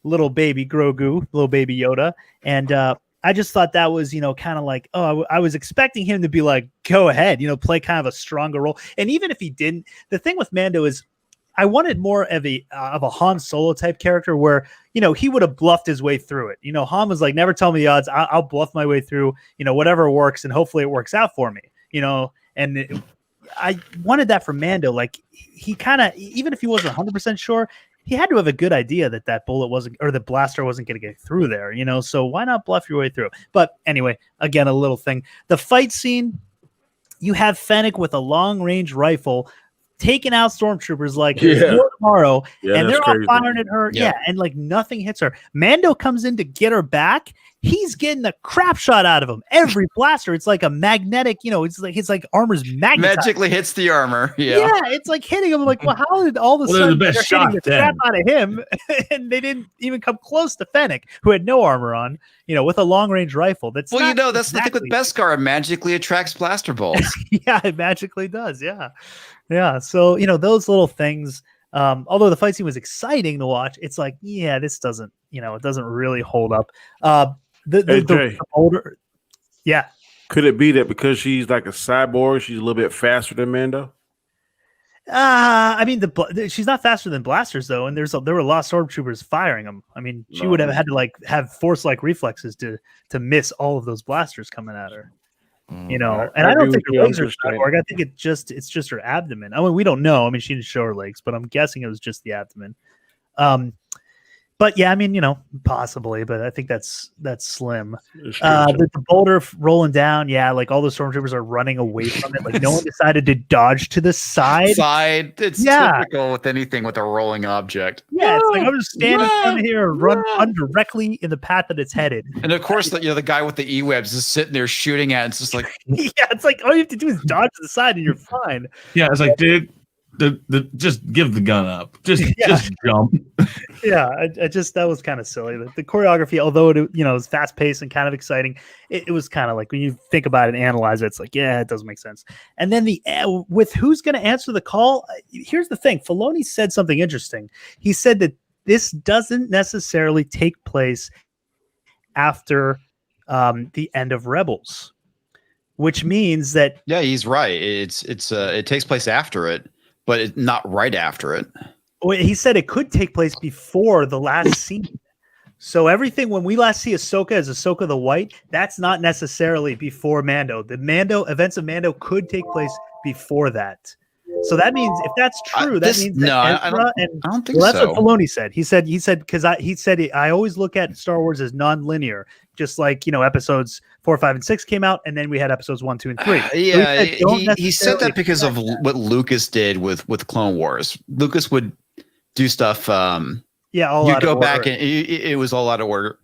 little baby Grogu, little baby Yoda. And I just thought that was, you know, kind of like, I was expecting him to be like, go ahead, you know, play kind of a stronger role. And even if he didn't, the thing with Mando is I wanted more of a Han Solo type character where, you know, he would have bluffed his way through it. You know, Han was like, never tell me the odds. I'll bluff my way through, you know, whatever works. And hopefully it works out for me, you know, and I wanted that for Mando. Like he kind of, even if he wasn't 100% sure, he had to have a good idea that bullet wasn't, or the blaster wasn't going to get through there, you know? So why not bluff your way through? But anyway, again, a little thing. The fight scene, you have Fennec with a long range rifle taking out stormtroopers like tomorrow, and they're all firing at her. Yeah, and like nothing hits her. Mando comes in to get her back. He's getting the crap shot out of him. Every blaster, it's like a magnetic, you know, it's like armor's magically hits the armor. Yeah, it's like hitting him. I'm like, well, how did all of a sudden they're hitting the crap out of him, and they didn't even come close to Fennec, who had no armor on, you know, with a long range rifle. That's well, you know, that's the thing with Beskar. It magically attracts blaster bolts. Yeah, it magically does. Yeah. So, you know, those little things, although the fight scene was exciting to watch, it's like, yeah, this doesn't, you know, it doesn't really hold up. The older, yeah. Could it be that because she's like a cyborg, she's a little bit faster than Mando? I mean, she's not faster than blasters though, and there were a lot of stormtroopers firing them. I mean, she would have had to like have force-like reflexes to miss all of those blasters coming at her. You know, and I don't think her legs are cyborg. I think it's just her abdomen. I mean, we don't know. I mean, she didn't show her legs, but I'm guessing it was just the abdomen. But yeah, I mean, you know, possibly, but I think that's slim. The boulder rolling down, yeah, like all the stormtroopers are running away from it. Like no one decided to dodge to the side. It's typical with anything with a rolling object. Yeah, it's like I'm just standing in here and run directly in the path that it's headed. And of course, the guy with the E-webs is sitting there shooting at it. It's just like yeah, it's like all you have to do is dodge to the side and you're fine. Yeah, it's like, dude. Just give the gun up. Just jump. Yeah, I just that was kind of silly. The choreography, although it was fast paced and kind of exciting, it was kind of like when you think about it and analyze it, it's like it doesn't make sense. And then with who's going to answer the call? Here's the thing: Filoni said something interesting. He said that this doesn't necessarily take place after the end of Rebels, which means that he's right. It takes place after it. But it's not right after it. Well, he said it could take place before the last scene. So everything when we last see Ahsoka as Ahsoka the White, that's not necessarily before Mando. The events of Mando could take place before that. So that means if that's true, that means that Ezra I don't think that's so. what Filoni said. He said because I always look at Star Wars as non-linear, just like episodes 4, 5, and 6 came out, and then we had episodes 1, 2, and 3. Yeah, So he said that because of what Lucas did with Clone Wars. Lucas would do stuff. You'd go back and it was all out of order.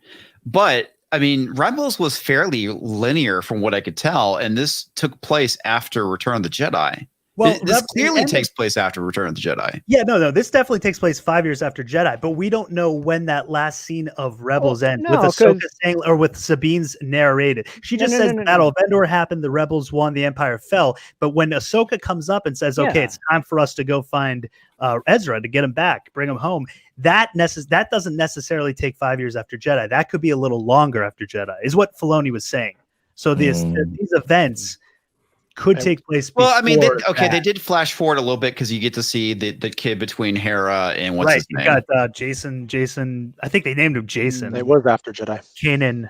But I mean, Rebels was fairly linear from what I could tell, and this took place after Return of the Jedi. Well, this clearly takes place after Return of the Jedi. Yeah, no, this definitely takes place 5 years after Jedi, but we don't know when that last scene of Rebels ends with Ahsoka saying, or with Sabine's narrated. She just says the Battle of Endor happened, the Rebels won, the Empire fell. But when Ahsoka comes up and says, "Okay, it's time for us to go find Ezra to get him back, bring him home," that doesn't necessarily take 5 years after Jedi. That could be a little longer after Jedi, is what Filoni was saying. So these events could take place. Well, I mean, they did flash forward a little bit because you get to see the kid between Hera and what's his name. You got Jason. I think they named him Jason. It was after Jedi. Kanan.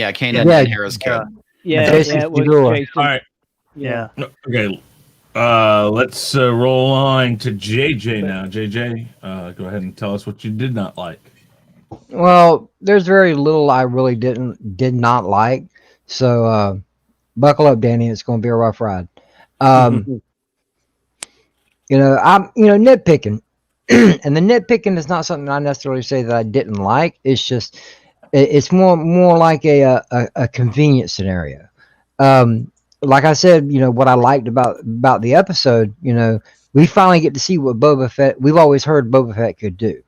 Kanan and Hera's kid. Jason. All right. Yeah. Okay. Let's roll on to JJ now. JJ, go ahead and tell us what you did not like. Well, there's very little I really did not like. So buckle up, Danny. It's going to be a rough ride. I'm nitpicking, and the nitpicking is not something I necessarily say that I didn't like. It's just it's more like a convenient scenario. Like I said, what I liked about the episode, we finally get to see what Boba Fett. We've always heard Boba Fett could do.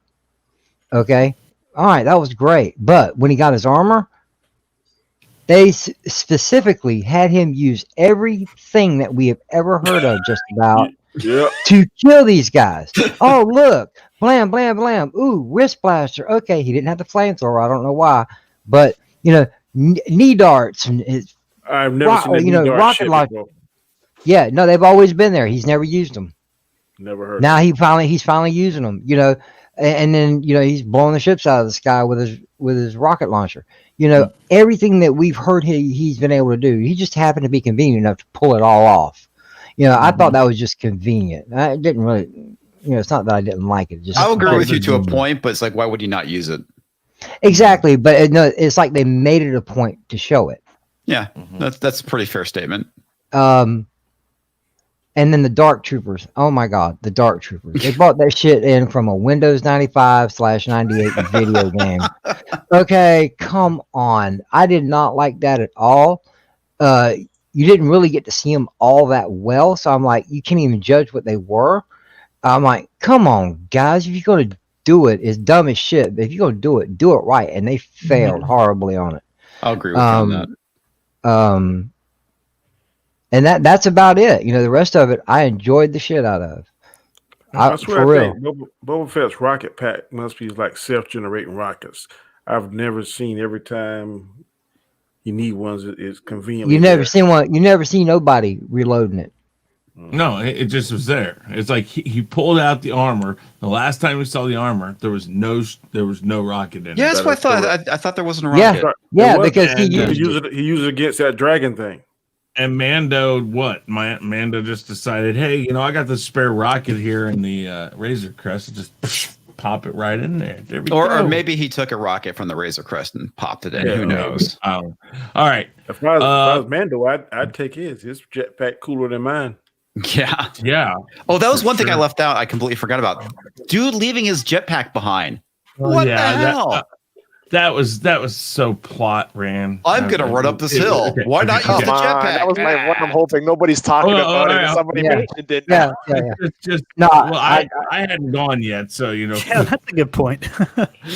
Okay, all right, that was great. But when he got his armor, they specifically had him use everything that we have ever heard of just about to kill these guys. Oh, look, blam, blam, blam. Ooh, wrist blaster. Okay, he didn't have the flamethrower. I don't know why, but knee darts and his. I've never seen rocket launcher. Yeah, no, they've always been there. He's never used them. Never heard. Now he's finally using them. And then he's blowing the ships out of the sky with his rocket launcher. Everything that we've heard he's been able to do. He just happened to be convenient enough to pull it all off. I thought that was just convenient. I didn't really. It's not that I didn't like it. Just I'll agree with you to a point, but it's like, why would you not use it? Exactly, but it's like they made it a point to show it. Yeah, that's a pretty fair statement. And then the Dark Troopers. Oh my God, the Dark Troopers. They bought that shit in from a Windows 95/98 video game. Okay, come on. I did not like that at all. You didn't really get to see them all that well, so I'm like, you can't even judge what they were. I'm like, come on, guys, if you're going to do it, it's dumb as shit. But if you're going to do it right. And they failed horribly on it. I'll agree with you on that. And that's about it. The rest of it, I enjoyed the shit out of. I swear, for real. Boba Fett's rocket pack must be like self-generating rockets. I've never seen every time you need ones, it's convenient. You never seen one. You never seen nobody reloading it. No, it just was there. It's like he pulled out the armor. The last time we saw the armor, there was no rocket in it. Yeah, that's what I thought. I thought there wasn't a rocket. Yeah, because he used it against that dragon thing. And Mando, Mando just decided, hey, I got the spare rocket here in the Razor Crest. Just pop it right in there. There we go. Or maybe he took a rocket from the Razor Crest and popped it in. Who knows? All right. If I was Mando, I'd take his. His jetpack cooler than mine. Yeah. Oh, that was one thing I left out. I completely forgot about. Dude leaving his jetpack behind. What the hell? That was so plot ran. I'm gonna run up this hill. Okay. Why not use the jetpack? That was my one. I'm hoping nobody's talking about it. Somebody mentioned it. Yeah. It's just I hadn't gone yet, so Yeah, that's a good point.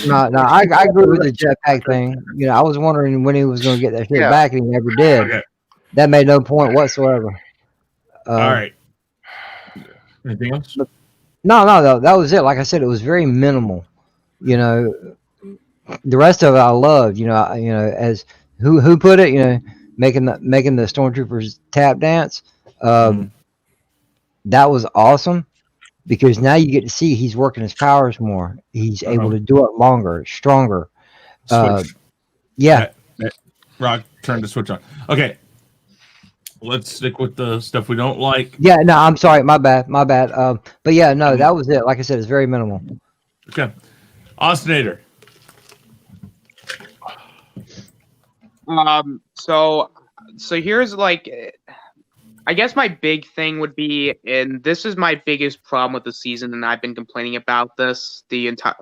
No, I agree with the jetpack thing. I was wondering when he was going to get that shit back, and he never did. Okay. That made no point whatsoever. All right. Anything else? No, that was it. Like I said, it was very minimal. The rest of it I loved. As who put it, making the Stormtroopers tap dance. That was awesome. because now you get to see he's working his powers more. He's able to do it longer, stronger. Switch. Yeah. Rock, turn the switch on. Okay. Let's stick with the stuff we don't like. Yeah, no, I'm sorry. My bad. But yeah, no, that was it. Like I said, it's very minimal. Okay. Austinator. So here's like, I guess my big thing would be, and this is my biggest problem with the season, and I've been complaining about this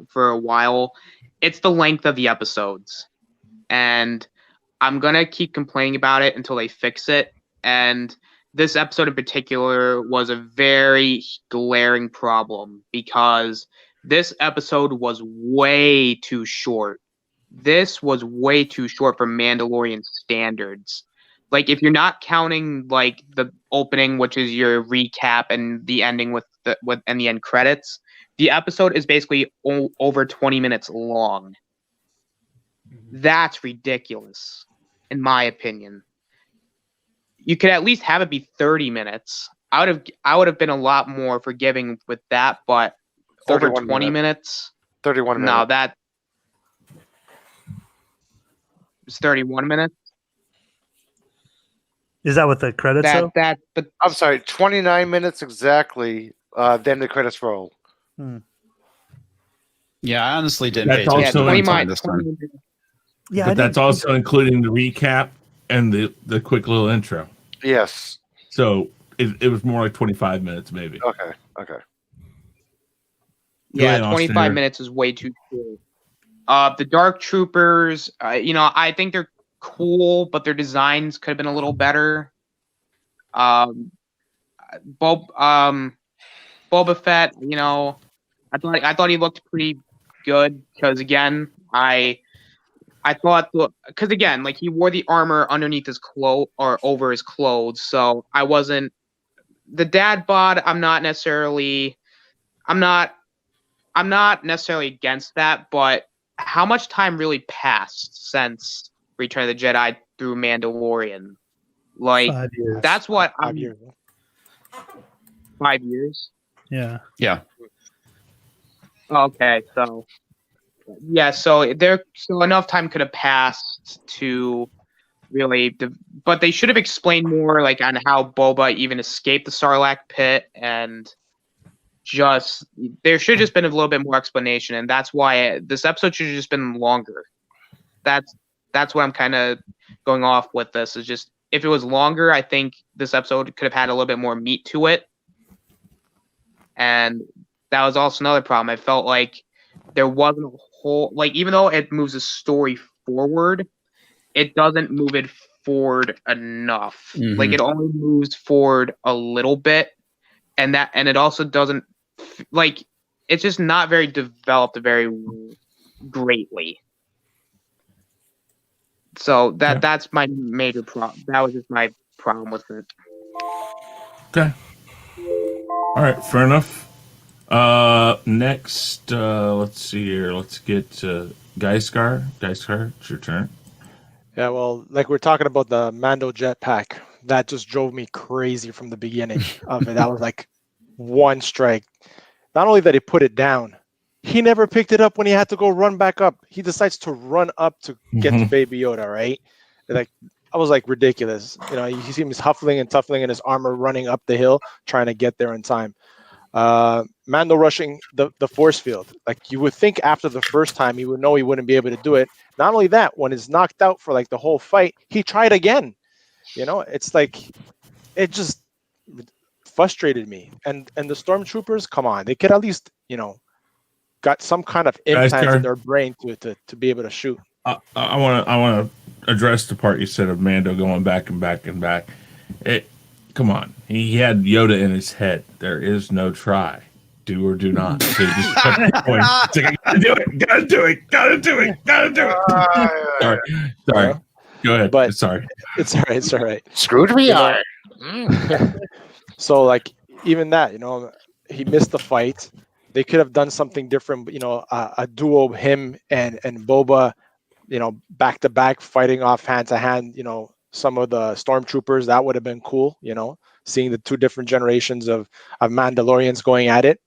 for a while. It's the length of the episodes, and I'm gonna keep complaining about it until they fix it. And this episode in particular was a very glaring problem because this episode was way too short. This was way too short for Mandalorian standards. Like, if you're not counting like the opening, which is your recap, and the ending with the end credits, the episode is basically over 20 minutes long. That's ridiculous, in my opinion. You could at least have it be 30 minutes. I would have been a lot more forgiving with that, but over 20 minutes. 31 minutes. No, that was 31 minutes. Is that what the credits show? But I'm sorry, 29 minutes exactly. Then the credits roll. Yeah, I honestly didn't That's pay attention also to the time this time. Yeah, but that's also including the recap and the quick little intro. Yes. So it was more like 25 minutes, maybe. Okay. Yeah, ahead, 25 Austinator. minutes is way too short. The Dark Troopers, I think they're cool, but their designs could have been a little better. Boba Fett, I thought he looked pretty good because again, I thought because again, like he wore the armor underneath his clothes or over his clothes, so I wasn't the dad bod. I'm not necessarily against that, but how much time really passed since Return of the Jedi through Mandalorian? Like 5 years. that's what 5 years. 5 years. Yeah. Yeah. Okay, so yeah, so enough time could have passed to really, but they should have explained more, like on how Boba even escaped the Sarlacc pit, and there should have just been a little bit more explanation, and that's why this episode should have just been longer. That's what I'm kind of going off with. This is just if it was longer, I think this episode could have had a little bit more meat to it, and that was also another problem. I felt like there wasn't a whole, like, even though it moves the story forward, it doesn't move it forward enough. Mhm. Like, it only moves forward a little bit, and it also doesn't, like, it's just not very developed very greatly. So that's my major problem. That was just my problem with it. Okay. All right, fair enough. Next, let's see here. Let's get Gaiskar. Gaiskar, it's your turn. Yeah, well, like we're talking about the Mando jetpack, that just drove me crazy from the beginning of it. That was like one strike. Not only that he put it down, he never picked it up when he had to go run back up. He decides to run up to get to Baby Yoda, right? Like, I was like, ridiculous. You see him huffling and tuffling in his armor, running up the hill, trying to get there in time. Mando rushing the force field. Like, you would think after the first time he would know he wouldn't be able to do it. Not only that, when he's knocked out for like the whole fight, he tried again. It's like, it just frustrated me. And the stormtroopers, come on, they could at least, got some kind of implant in their brain to be able to shoot. I want to address the part you said of Mando going back and back and back. Come on, he had Yoda in his head. There is no try, do or do not. So he just kept going. It's like, gotta do it. Sorry. Go ahead. But sorry. It's all right. It's all right. Screwed me hard. So, like, even that, he missed the fight. They could have done something different, a duo, him and Boba, back to back, fighting off hand to hand, some of the stormtroopers. That would have been cool, seeing the 2 different generations of Mandalorians going at it.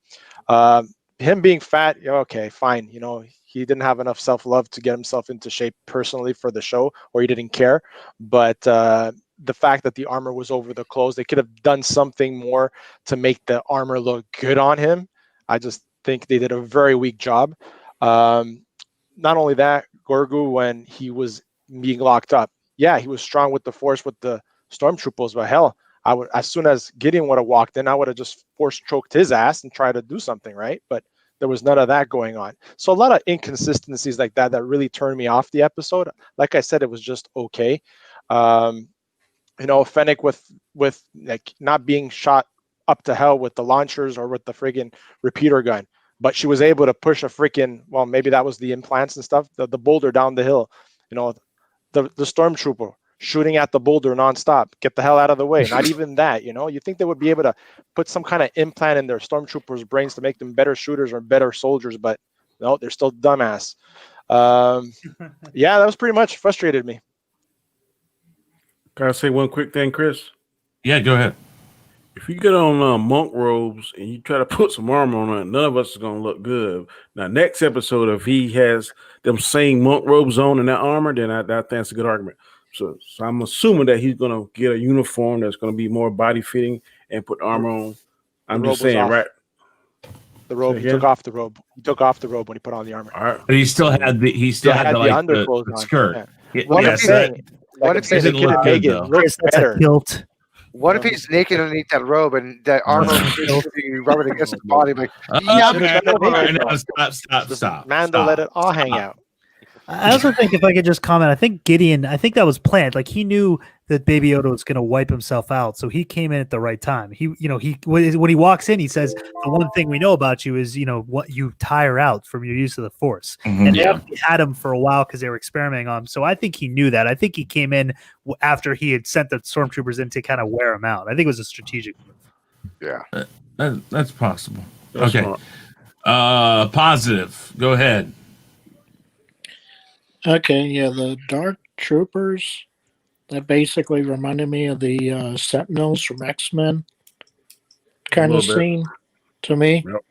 Him being fat, okay, fine. He didn't have enough self-love to get himself into shape personally for the show, or he didn't care. But the fact that the armor was over the clothes, they could have done something more to make the armor look good on him. I just think they did a very weak job. Not only that, Grogu, when he was being locked up, yeah, he was strong with the Force with the stormtroopers, but hell, as soon as Gideon would have walked in, I would have just force choked his ass and tried to do something, right? But there was none of that going on. So a lot of inconsistencies like that really turned me off the episode. Like I said, it was just okay. Fennec with like not being shot up to hell with the launchers or with the friggin' repeater gun, but she was able to push a freaking, well, maybe that was the implants and stuff, the boulder down the hill. The stormtrooper shooting at the boulder nonstop. Get the hell out of the way. Not even that, You think they would be able to put some kind of implant in their stormtroopers' brains to make them better shooters or better soldiers, but no, they're still dumbass. Yeah, that was pretty much frustrated me. Can I say one quick thing, Chris? Yeah, go ahead. If you get on monk robes and you try to put some armor on it, none of us is going to look good. Now, next episode, if he has them same monk robes on and that armor, then I think that's a good argument. So I'm assuming that he's going to get a uniform that's going to be more body fitting and put armor on. I'm just saying, right? The robe. He took off the robe. He took off the robe when he put on the armor. All right. But he still had the underclothes the on. skirt. Yeah. What if they could have made it look better? Guilt. What if he's naked underneath that robe and that armor is rubbing against his body? Like, Stop. Mando let it all hang out. I also think, if I could just comment, I think Gideon, I think that was planned. Like, he knew that Baby Yoda was going to wipe himself out, so he came in at the right time. When he walks in, he says, "The one thing we know about you is, what you tire out from your use of the Force." And they actually had him for a while because they were experimenting on him. So I think he knew that. I think he came in after he had sent the stormtroopers in to kind of wear him out. I think it was a strategic move. Yeah, that's possible. That's okay, positive. Go ahead. Okay, yeah, the Dark Troopers, that basically reminded me of the Sentinels from X-Men kind of scene to me. Yep.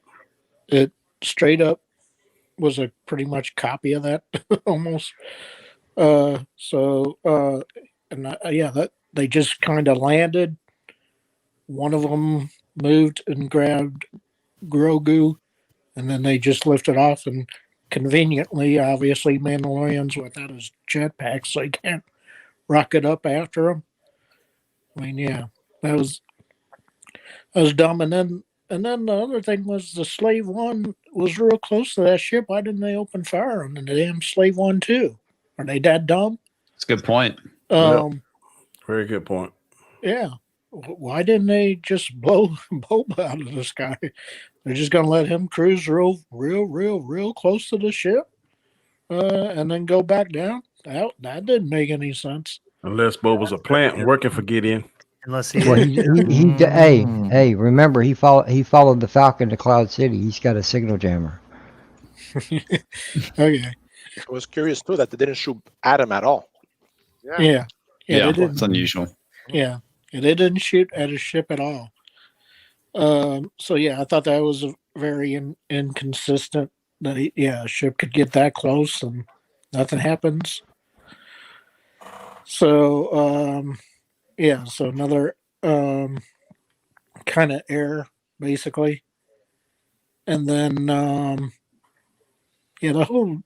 It straight up was a pretty much copy of that almost. That they just kind of landed. One of them moved and grabbed Grogu, and then they just lifted off, and conveniently, obviously, Mandalorians without his jetpack, so he can't rocket up after him. I mean, yeah, that was dumb. And then the other thing was the Slave One was real close to that ship. Why didn't they open fire on the damn Slave One too? Are they that dumb? That's a good point. Very good point. Yeah. Why didn't they just blow Boba out of the sky? They're just going to let him cruise real close to the ship and then go back down? That didn't make any sense. Unless Boba's a plant working for Gideon. Unless Well, hey, remember, he followed the Falcon to Cloud City. He's got a signal jammer. Okay. I was curious, too, that they didn't shoot at him at all. Yeah. It's unusual. Yeah. And they didn't shoot at his ship at all. So yeah, I thought that was very inconsistent. That a ship could get that close and nothing happens. So so another kind of error basically. And then the whole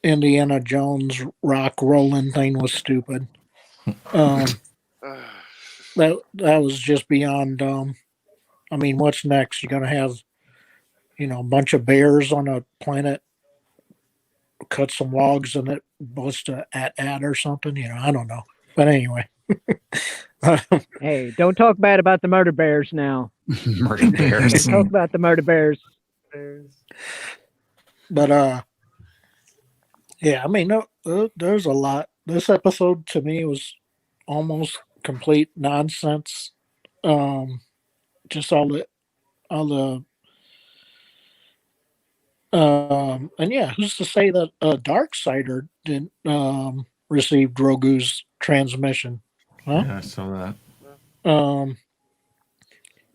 Indiana Jones rock rolling thing was stupid. That was just beyond dumb. I mean, what's next? You're going to have, a bunch of bears on a planet, cut some logs and it goes to at or something. I don't know. But anyway. Hey, don't talk bad about the murder bears now. Murder bears. Talk about the murder bears. But, I mean, no, there's a lot. This episode to me was almost complete nonsense. Just all the and yeah, who's to say that Darksider didn't receive Grogu's transmission? Huh? Yeah, I saw that.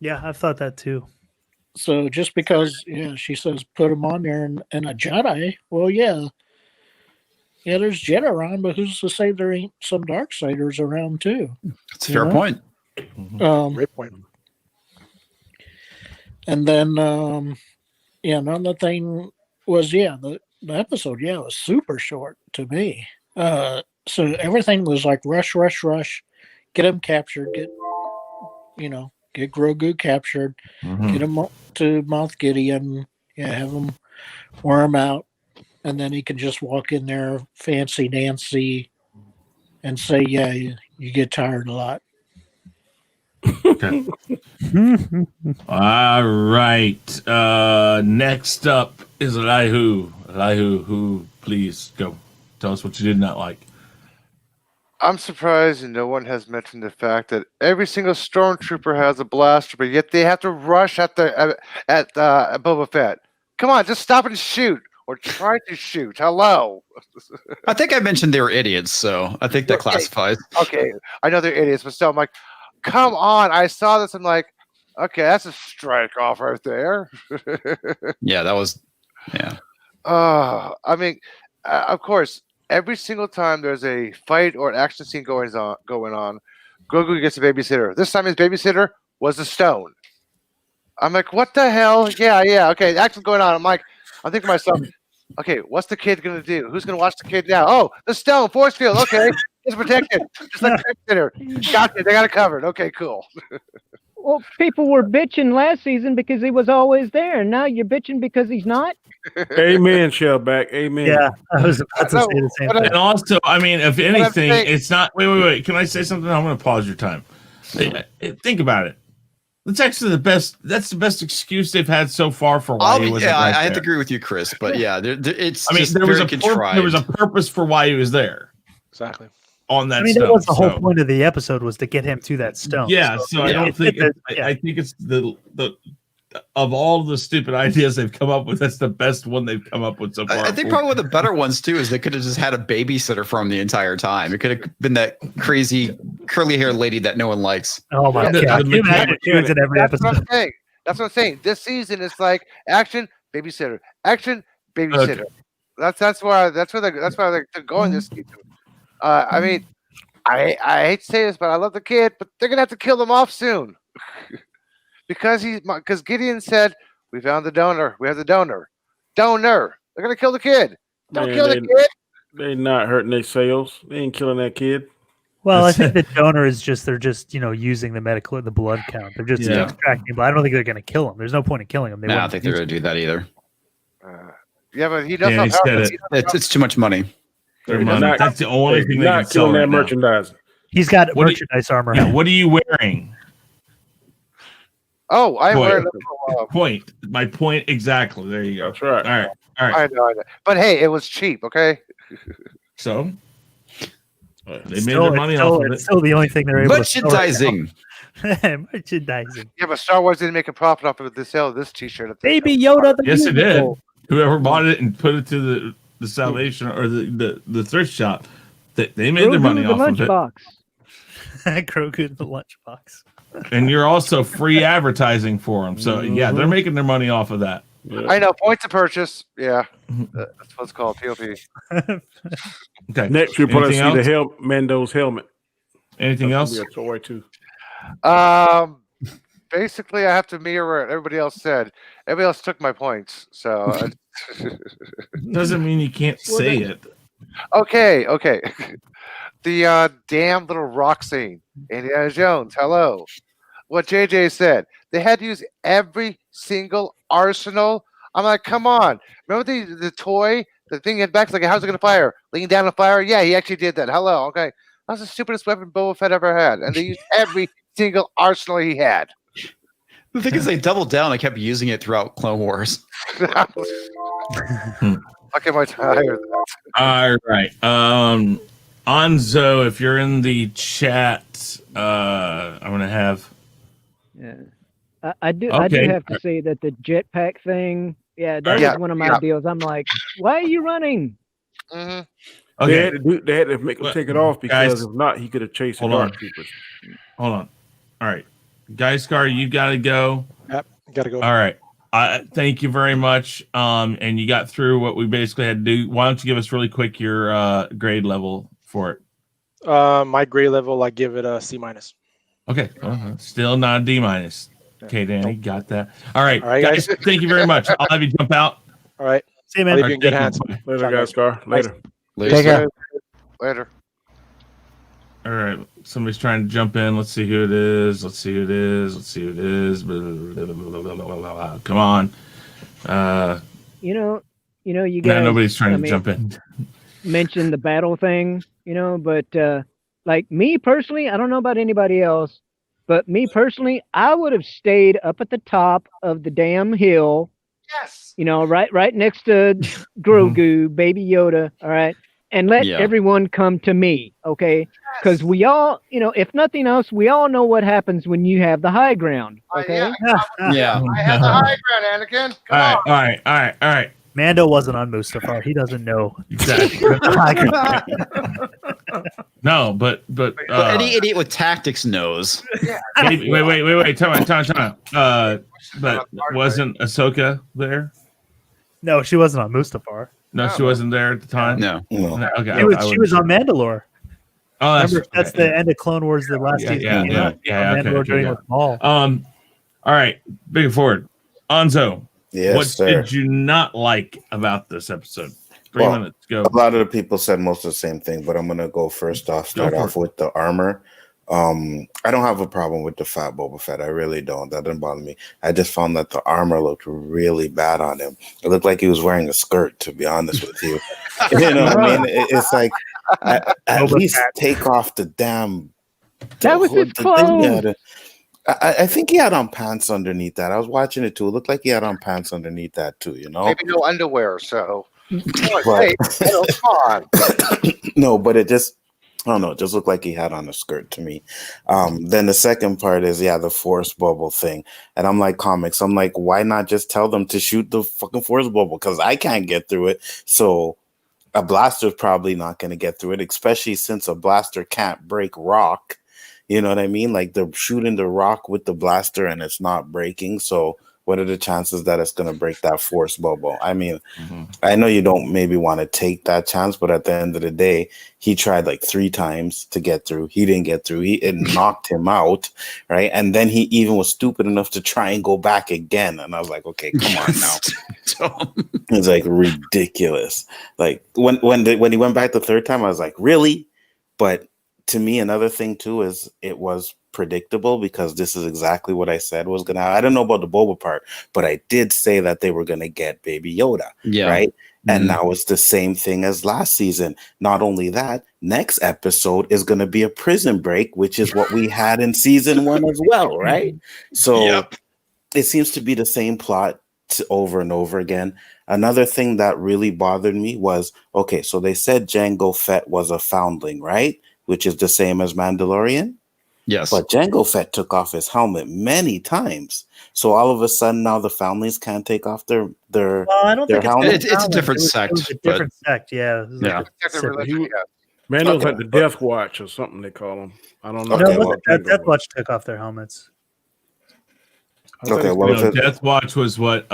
Yeah, I've thought that too. So just because she says put him on there and a Jedi, well, yeah, there's Jedi around, but who's to say there ain't some Darksiders around too? That's a fair point. Great point. And then, another thing was, the episode, was super short to me. So everything was like rush, get him captured, get Grogu captured, get him to Mount Gideon, have him wear him out, and then he can just walk in there fancy dancy and say, you get tired a lot. Okay. All right. Next up is Elihu. Elihu, who, please go. Tell us what you did not like. I'm surprised no one has mentioned the fact that every single stormtrooper has a blaster, but yet they have to rush at Boba Fett. Come on, just stop and shoot, or try to shoot. Hello. I think I mentioned they were idiots, so I think that classifies. Okay, I know they're idiots, but still, I'm like, come on. I saw this. I'm like, okay, that's a strike off right there. Yeah, that was. Yeah. I mean, of course. Every single time there's a fight or an action scene going on, Grogu gets a babysitter. This time his babysitter was a stone. I'm like, what the hell? Yeah. Okay, action's going on. I'm thinking to myself, okay, what's the kid gonna do? Who's gonna watch the kid now? Oh, the stone, force field. Okay, it's protected, just like the babysitter. Got it. They got it covered. Okay, cool. Well, people were bitching last season because he was always there. Now you're bitching because he's not. Amen, Shellback. Amen. Yeah, I was about to say the same thing. And also, I mean, if anything, it's not. Wait. Can I say something? I'm going to pause your time. Think about it. That's actually the best. That's the best excuse they've had so far for why he wasn't. I have to agree with you, Chris. But yeah, it's. I mean, there was a purpose for why he was there. Exactly. On that. I mean, that was the whole point of the episode, was to get him to that stone. Yeah. So I don't think. I think it's the of all the stupid ideas they've come up with, that's the best one they've come up with so far. I think probably one of the better ones too is they could have just had a babysitter for him the entire time. It could have been that crazy curly haired lady that no one likes. Oh my god! In every episode. That's what I'm saying. This season is like action babysitter, action babysitter. Okay. That's why they're going this season. I mean, I hate to say this, but I love the kid, but they're gonna have to kill him off soon. Because Gideon said, we found the donor. We have the donor. Donor. They're going to kill the kid. Don't kill the kid. They're not hurting their sales. They ain't killing that kid. Well, I think the donor is they're just using the blood count. They're just extracting, but I don't think they're going to kill him. There's no point in killing him. I don't think they're going to do that either. But he doesn't. It's too much money. That's the only thing they can sell that merchandise. He's got merchandise armor. Yeah, what are you wearing? Oh, I wear point. My point exactly. There you go. That's right. All right. I know. But hey, it was cheap. Okay. So they made their money off of it. It's still the only thing they're able merchandising. to merchandising. Yeah, but Star Wars didn't make a profit off of the sale of this T-shirt. Baby Yoda. Yes, it did. Whoever bought it and put it to the Salvation or the thrift shop, they made their money off of it. Grogu the lunchbox. And you're also free advertising for them. So, yeah, they're making their money off of that. Yeah. I know. Points of purchase. Yeah. That's what it's called. POP. Okay. Next, we're going to see the Mando's helmet. Anything else? A toy too. Basically, I have to mirror what everybody else said. Everybody else took my points. So. Doesn't mean you can't say it. Okay. The damn little rock scene. Indiana Jones. Hello. What JJ said. They had to use every single arsenal. I'm like, come on. Remember the toy? The thing in back, like, how's it going to fire? Leaning down and fire? Yeah, he actually did that. Hello. Okay. That's the stupidest weapon Boba Fett ever had. And they used every single arsenal he had. The thing is, they doubled down and kept using it throughout Clone Wars. Okay, my tired. All right. Nzo, if you're in the chat, I'm gonna have. Yeah, I do have to say that the jetpack thing. Yeah, that was one of my deals. I'm like, why are you running? Mm-hmm. Okay, they had to make him take it off because if not, he could have chased the Dark Troopers. Hold on. All right. Gaiskar, you got to go. Yep, gotta go. All right. Thank you very much. And you got through what we basically had to do. Why don't you give us really quick your grade level for it? My grade level, I give it a C-. Okay. Still not a D-. Okay, Danny, got that. All right, guys. Thank you very much. I'll have you jump out. All right. See you, man. I'll leave you in good hands. Later, Gaiskar. Later. Take care. Later. All right. Somebody's trying to jump in. Let's see who it is. Come on. You guys. Nobody's trying to jump in. Mention the battle thing, but like me personally, I don't know about anybody else, but me personally, I would have stayed up at the top of the damn hill. Yes. Right next to Grogu, Baby Yoda. All right. And let everyone come to me, okay? Because we all, if nothing else, we all know what happens when you have the high ground, okay? Yeah. I have the high ground, Anakin. All right. Mando wasn't on Mustafar. He doesn't know. Exactly. No, but any idiot with tactics knows. Wait. Time. But wasn't Ahsoka there? No, she wasn't on Mustafar. No, she wasn't there at the time. No. Okay, she was on Mandalore. Oh, that's the end of Clone Wars. The last season. Yeah. Mandalore during with Maul. All right, big forward. Anzo, Yes, what sir. did you not like about this episode? 3 minutes, go. A lot of the people said most of the same thing, but I'm gonna go first off. Start off with the armor. I don't have a problem with the fat Boba Fett. I really don't. That didn't bother me. I just found that the armor looked really bad on him. It looked like he was wearing a skirt, to be honest with you. You know what I mean? It's like at least take off the damn. That was his clothes. I think he had on pants underneath that. I was watching it too. It looked like he had on pants underneath that too. Maybe no underwear. So, But- come on. No, but it just. I don't know. It just looked like he had on a skirt to me. Then the second part is, the force bubble thing. And I'm like, Comix, I'm like, why not just tell them to shoot the fucking force bubble? Because I can't get through it. So a blaster's probably not going to get through it, especially since a blaster can't break rock. You know what I mean? Like they're shooting the rock with the blaster and it's not breaking. So what are the chances that it's going to break that force bubble? I mean, I know you don't maybe want to take that chance, but at the end of the day, he tried like 3 times to get through. He didn't get through. It knocked him out, right? And then he even was stupid enough to try and go back again. And I was like, okay, come on now. It's like ridiculous. Like when he went back the 3rd time, I was like, really? But to me, another thing too is it was predictable because this is exactly what I said was gonna happen. I don't know about the Boba part, but I did say that they were gonna get Baby Yoda, right? And now it's the same thing as last season. Not only that, next episode is gonna be a prison break, which is what we had in season 1 as well, right? So it seems to be the same plot over and over again. Another thing that really bothered me was, okay, so they said Jango Fett was a foundling, right? Which is the same as Mandalorian. Yes. But Jango Fett took off his helmet many times. So all of a sudden now the foundlings can't take off their Well, I don't think helmet. It's a different sect. It was a different sect, yeah. It was Yeah. like a separate- Mando's like the Death Watch or something they call them. I don't know. No, Death Watch took off their helmets. Okay, what was it? Death Watch was what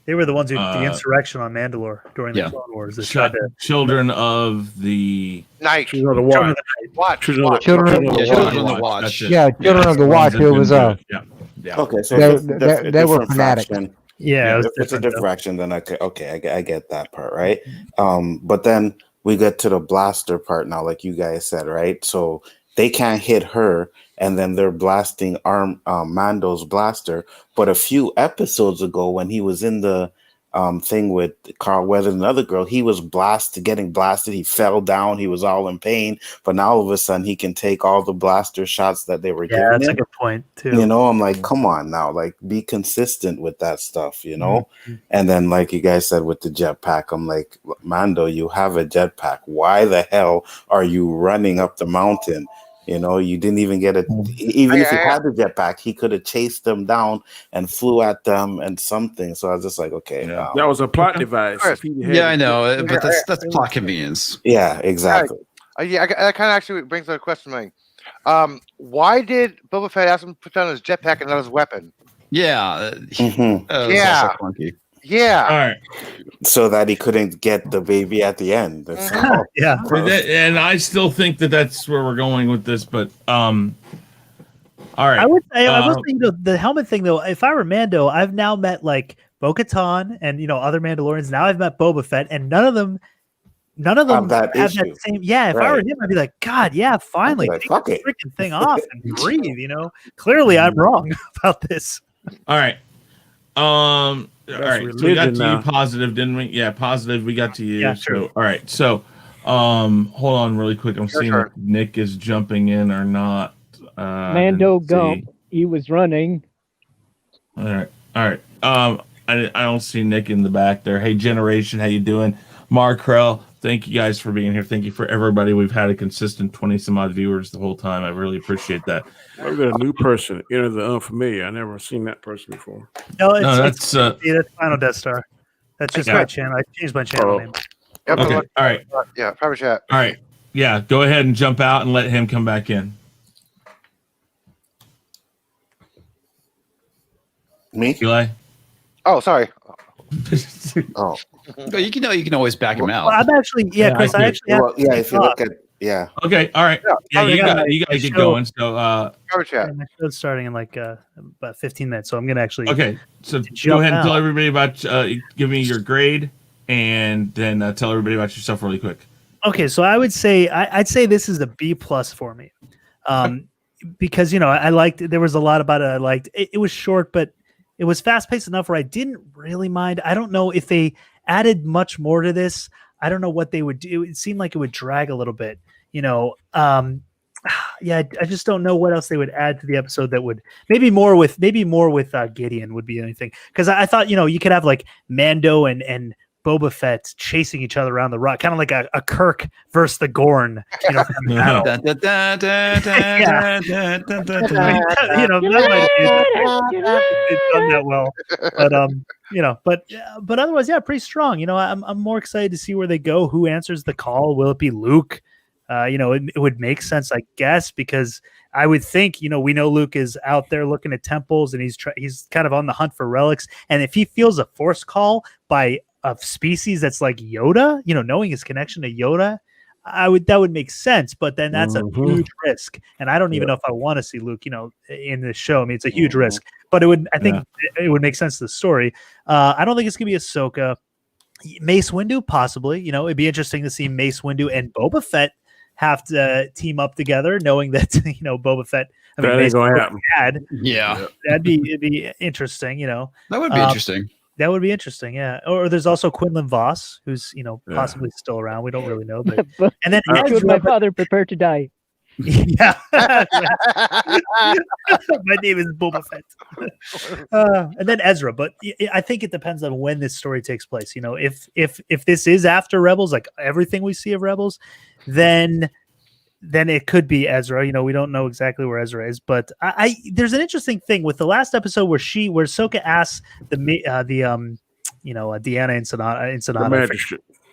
They were the ones who did the insurrection on Mandalore during the Clone Wars. They tried to children of the Night. Children of the Children Watch. of the Night. Children of the Watch. Yeah, Children of the Watch. It was Okay, so they, if it's a they were different fanatics. faction, Yeah, it was if it's a different, different though. faction, then I get that part, right? But then we get to the blaster part now, like you guys said, right? So they can't hit her, and then they're blasting Mando's blaster. But a few episodes ago, when he was in the thing with Carl Weather and another girl, he was getting blasted. He fell down. He was all in pain. But now all of a sudden, he can take all the blaster shots that they were giving Yeah, that's a him. good point too. You know, I'm like, come on now, like be consistent with that stuff, you know? And then, like you guys said with the jetpack, I'm like, Mando, you have a jetpack. Why the hell are you running up the mountain? You know, you didn't even get it. Even if he had the jetpack, he could have chased them down and flew at them and something. So I was just like, okay. That was a plot device. Yeah, I know, but that's plot convenience. Yeah, exactly. Yeah, that kind of actually brings up a question to me. Why did Boba Fett ask him to put down his jetpack and not his weapon? Yeah. Yeah. Also clunky. Yeah. All right. So that he couldn't get the baby at the end. That's all. Yeah. And I still think that that's where we're going with this, but all right. I would say, the helmet thing though. If I were Mando, I've now met like Bo-Katan and other Mandalorians. Now I've met Boba Fett, and none of them have that same. Yeah, if I were him, I'd be like, God, yeah, finally, Like, take fuck the it. freaking thing off and breathe. Clearly I'm wrong about this. All right. All right. So we got religion to you now. positive, didn't we? Yeah, positive. We got to you. Yeah, so true. all right. So hold on really quick. I'm seeing if Nick is jumping in or not. Mando didn't see. Gump, he was running. All right. I don't see Nick in the back there. Hey, Generation, how you doing? Markrell, thank you guys for being here. Thank you for everybody. We've had a consistent 20 some odd viewers the whole time. I really appreciate that. I've got a new person enter the unfamiliar. I never seen that person before. No, that's that's Final Death Star. That's just my channel. I changed my channel name. Okay. All right. Yeah, private chat. All right. Yeah, go ahead and jump out and let him come back in. Me? Eli? Oh, sorry. Oh. No, you can always back him out. Well, I'm actually, Chris, I actually have if you look at, Okay, all right. Yeah, you got to get going. So, private chat. My show's starting in like about 15 minutes, so I'm gonna actually. okay. So go jump ahead and out. tell everybody about, give me your grade, and then tell everybody about yourself really quick. Okay, so I would say I'd say this is a B+ for me, because I liked. There was a lot about it I liked. It was short, but it was fast paced enough where I didn't really mind. I don't know if they added much more to this. I don't know what they would do. It seemed like it would drag a little bit. I just don't know what else they would add to the episode that would maybe more with Gideon would be anything. Because I thought you could have like Mando and Boba Fett chasing each other around the rock, kind of like a Kirk versus the Gorn. That might have done that well, but otherwise, pretty strong. I'm more excited to see where they go. Who answers the call? Will it be Luke? It would make sense, I guess, because I would think, we know Luke is out there looking at temples and he's kind of on the hunt for relics. And if he feels a force call by a species that's like Yoda, knowing his connection to Yoda, that would make sense. But then that's a huge risk. And I don't even know if I want to see Luke, in this show. I mean, it's a huge risk, but I think it would make sense to the story. I don't think it's going to be Ahsoka. Mace Windu, possibly. It'd be interesting to see Mace Windu and Boba Fett have to team up together, knowing that Boba Fett. That ain't gonna happen. Yeah, it'd be interesting. That would be interesting. That would be interesting. Yeah. Or there's also Quinlan Voss, who's possibly still around. We don't really know, but and then Why would my father prepare to die? Yeah. My name is Boba Fett. And then Ezra, but I think it depends on when this story takes place. If this is after Rebels, like everything we see of Rebels, then it could be Ezra. We don't know exactly where Ezra is, but there's an interesting thing with the last episode where Ahsoka asks Deanna Ensenada,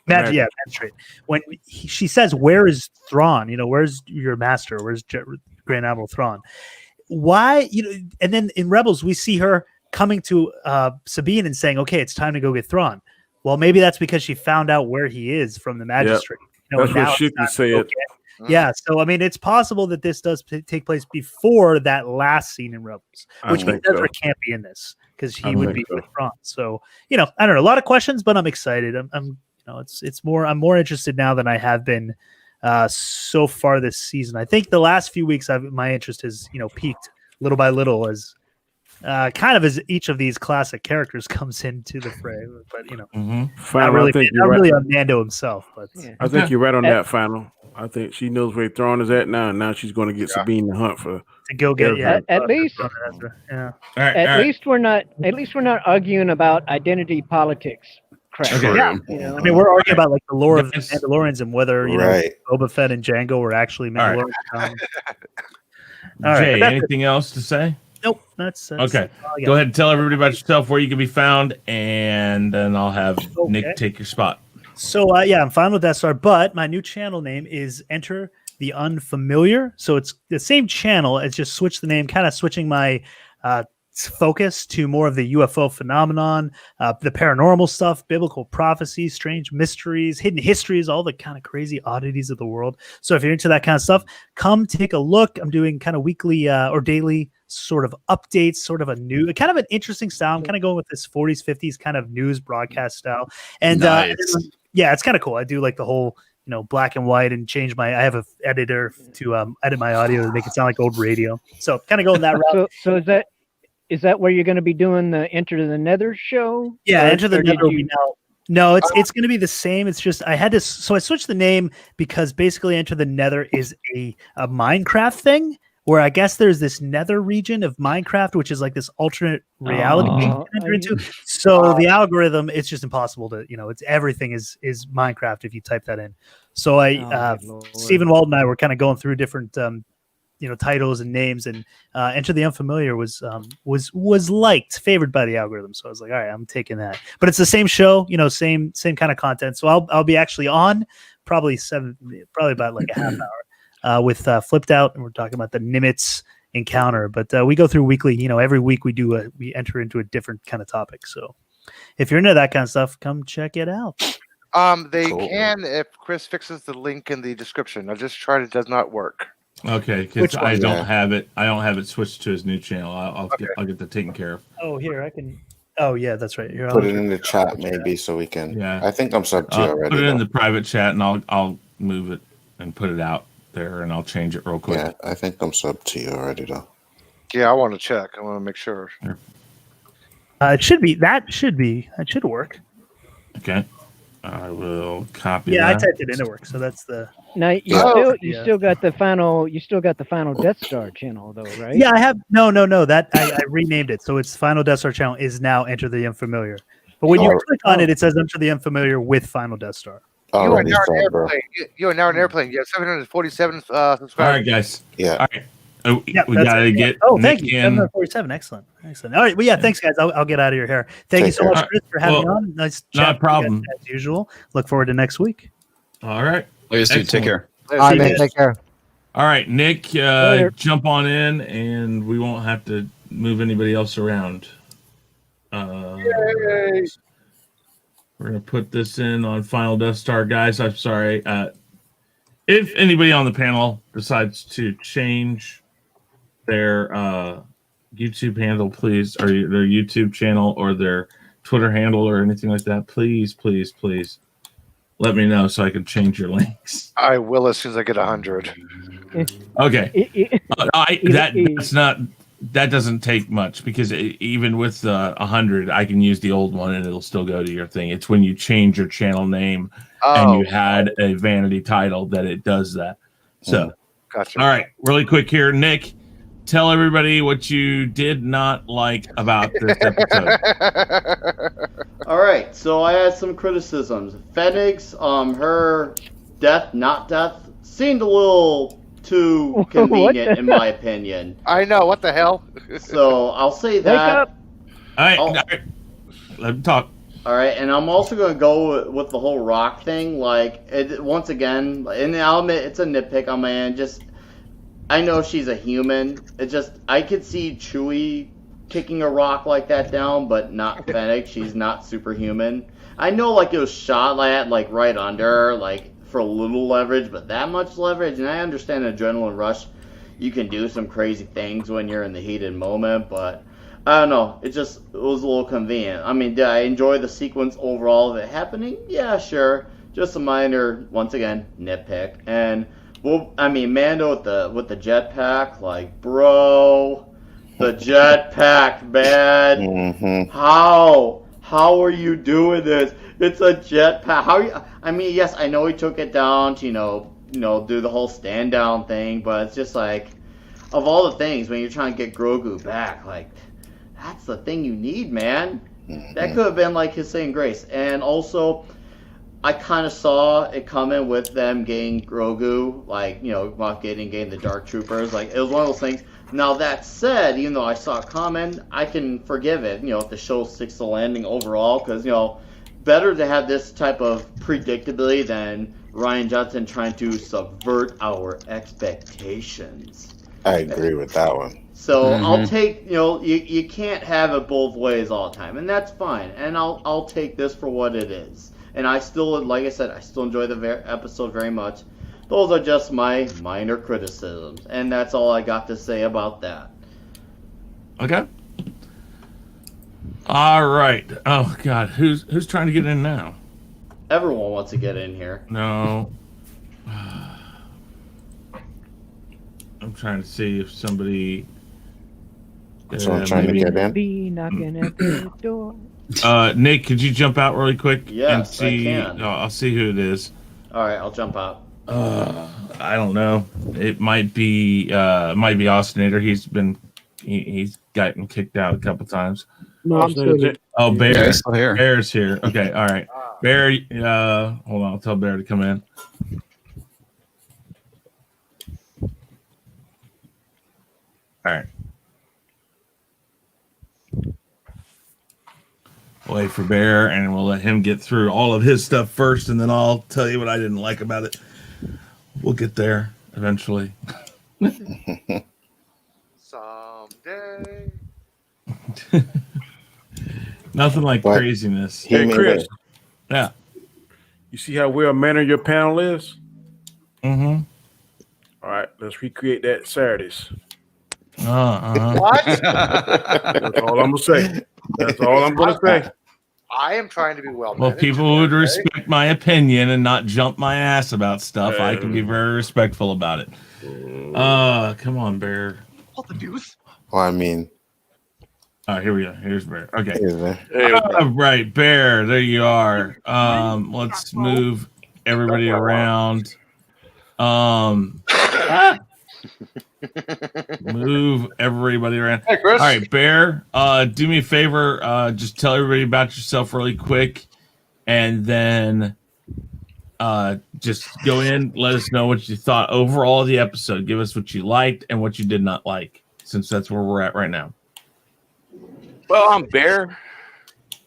magistrate, when she says, "Where is Thrawn? Where's your master? Where's Grand Admiral Thrawn?" Why, and then in Rebels we see her coming to Sabine and saying, "Okay, it's time to go get Thrawn." Well, maybe that's because she found out where he is from the magistrate. That's what she can say it. Yeah, so I mean, it's possible that this does take place before that last scene in Rebels, which means Ezra can't be in this because he would be with Thrawn. So I don't know, a lot of questions, but I'm excited. I'm more interested now than I have been so far this season. I think the last few weeks, my interest has peaked little by little as kind of as each of these classic characters comes into the fray. But not really on Mando himself. But I think you're right on that, Final. I think she knows where Thrawn is at now, and now she's going to get Sabine to hunt for to go get. At least, at least we're not arguing about identity politics. Crap. Okay. Yeah, I mean, we're arguing about like the lore of the Mandalorians and whether Boba Fett and Django were actually Mandalorians. Jay, anything else to say? Nope, that's okay. Go ahead and tell everybody about yourself, where you can be found, and then I'll have Nick take your spot. So I'm Final Death Star, but my new channel name is Enter The Unfamiliar. So it's the same channel. It's just switched the name, kind of switching my focus to more of the UFO phenomenon, the paranormal stuff, biblical prophecies, strange mysteries, hidden histories, all the kind of crazy oddities of the world. So if you're into that kind of stuff, come take a look. I'm doing kind of weekly or daily sort of updates, sort of kind of an interesting style. I'm kind of going with this 40s, 50s kind of news broadcast style. And Nice. yeah, it's kind of cool. I do like the whole, black and white and change I have an editor to edit my audio to make it sound like old radio. So kind of going that route. So is that where you're going to be doing the Enter the Nether show? Yeah, Or- Enter the or did Nether will be you- now. No, it's going to be the same. It's just I had to, so I switched the name because basically Enter the Nether is a Minecraft thing where I guess there's this Nether region of Minecraft, which is like this alternate reality you can enter into. So the algorithm, it's just impossible to, it's everything is Minecraft if you type that in. So Stephen Wald and I were kind of going through different titles and names, and Enter the Unfamiliar was favored by the algorithm. So I was like, all right, I'm taking that. But it's the same show, same kind of content. So I'll be actually on probably about like a half hour with Flipped Out, and we're talking about the Nimitz encounter. But we go through weekly. Every week we enter into a different kind of topic. So if you're into that kind of stuff, come check it out. They can if Chris fixes the link in the description. I just tried; it does not work. Okay, because I don't have it. I don't have it switched to his new channel. I'll get that taken care of. Oh, here I can. Oh yeah, that's right. Here, Put it in the chat maybe so we can. Yeah, I think I'm sub to you already. Put it in though. the private chat, and I'll move it and put it out there, and I'll change it real quick. Yeah, I think I'm sub to you already though. Yeah, I want to check. I want to make sure. It should be. That should work. Okay, I will copy. Yeah, I that. typed it into work, so that's the. Now you still got the final Death Star channel though, right? Yeah, I have no. That I renamed it, so it's Final Death Star channel is now Enter the Unfamiliar. But when you click on it, it says Enter the Unfamiliar with Final Death Star. You are now an airplane. You are now an airplane. You have 747 subscribers. All right, guys. Yeah. All right. Oh, Yeah, we that's gotta it. get. Oh, Nick thank you. in. 747. Excellent. All right. Well, yeah. Thanks, guys. I'll get out of your hair. Thank you so much, Chris, for having me on. Nice chat. Not a problem. As usual. Look forward to next week. All right. Ladies, dude, take care. All right, man. Take care. All right, Nick, Later. jump on in, and we won't have to move anybody else around. We're gonna put this in on Final Death Star, guys. I'm sorry. If anybody on the panel decides to change their YouTube handle, please, or their YouTube channel or their Twitter handle or anything like that, please let me know so I can change your links. I will as soon as I get 100. Okay. That doesn't take much because even with 100, I can use the old one and it'll still go to your thing. It's when you change your channel name and you had a vanity title that it does that. So, gotcha. All right, really quick here, Nick. Tell everybody what you did not like about this episode. All right, so I had some criticisms. Fennec's, her not death, seemed a little too convenient in my opinion. I know, what the hell? So I'll say that. All right, let me talk. All right, and I'm also going to go with the whole rock thing. Like, once again, and I'll admit it's a nitpick on my end. Just, I know she's a human. It's just, I could see Chewie kicking a rock like that down, but not Fennec. She's not superhuman. I know, like, it was shot like right under her, like, for a little leverage, but that much leverage, and I understand adrenaline rush. You can do some crazy things when you're in the heated moment, but I don't know. It was a little convenient. I mean, did I enjoy the sequence overall of it happening? Yeah, sure. Just a minor, once again, nitpick. And well, I mean, Mando with the jetpack, like, bro, the jetpack, man. Mm-hmm. How are you doing this? It's a jetpack. How are you? I mean, yes, I know he took it down to do the whole stand down thing, but it's just like, of all the things when you're trying to get Grogu back, like, that's the thing you need, man. That could have been like his saving grace. And also, I kind of saw it coming with them getting Grogu, like, Moff Gideon getting the Dark Troopers. Like, it was one of those things. Now, that said, even though I saw it coming, I can forgive it, if the show sticks to landing overall, because, better to have this type of predictability than Rian Johnson trying to subvert our expectations. I agree with that one. So I'll take, you can't have it both ways all the time, and that's fine. And I'll take this for what it is. And I still, like I said, I still enjoy the episode very much. Those are just my minor criticisms, and that's all I got to say about that. Okay. All right. Oh God, who's trying to get in now? Everyone wants to get in here. No. I'm trying to see if somebody. Someone trying to get in. Be knocking at the door. Nick, could you jump out really quick? Yes, and see, I can. I'll see who it is. All right, I'll jump out. I don't know. It might be Austinator. He's gotten kicked out a couple times. No, I'm still here. Oh, Bear. Yeah, he's still here. Bear's here. Okay, all right. Bear, hold on. I'll tell Bear to come in. All right. We'll wait for Bear, and we'll let him get through all of his stuff first, and then I'll tell you what I didn't like about it. We'll get there eventually. Someday. Nothing like What? craziness. Hey, Chris. Yeah. You see how well mannered your panel is? Mm-hmm. All right, let's recreate that Saturdays. What? That's all I'm gonna say. That's all I'm gonna say. I am trying to be well. Well, people would respect my opinion and not jump my ass about stuff. I can be very respectful about it. Come on, Bear. All the news. Well, I mean, all right, here we go. Here's Bear. Okay. Hey, All right, Bear. There you are. Let's move everybody around. Move everybody around. Hey, Chris. All right, Bear. Do me a favor. Just tell everybody about yourself really quick, and then just go in. Let us know what you thought overall of the episode. Give us what you liked and what you did not like, since that's where we're at right now. Well, I'm Bear,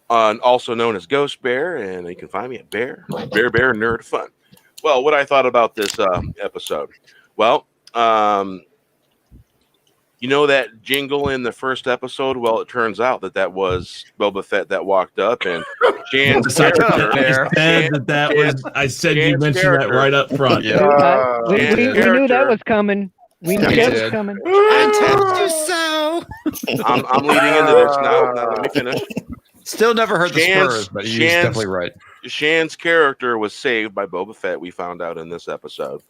also known as Ghost Bear, and you can find me at BearBear Nerd Fun. Well, what I thought about this episode. Well, you know that jingle in the first episode? Well, it turns out that was Boba Fett that walked up, and Shan's character. I said you mentioned that right up front. Yeah. We knew that was coming. We knew that was coming. I told you so. I'm leading into this now. Now let me finish. Still never heard the spurs, but you're definitely right. Shan's character was saved by Boba Fett. We found out in this episode.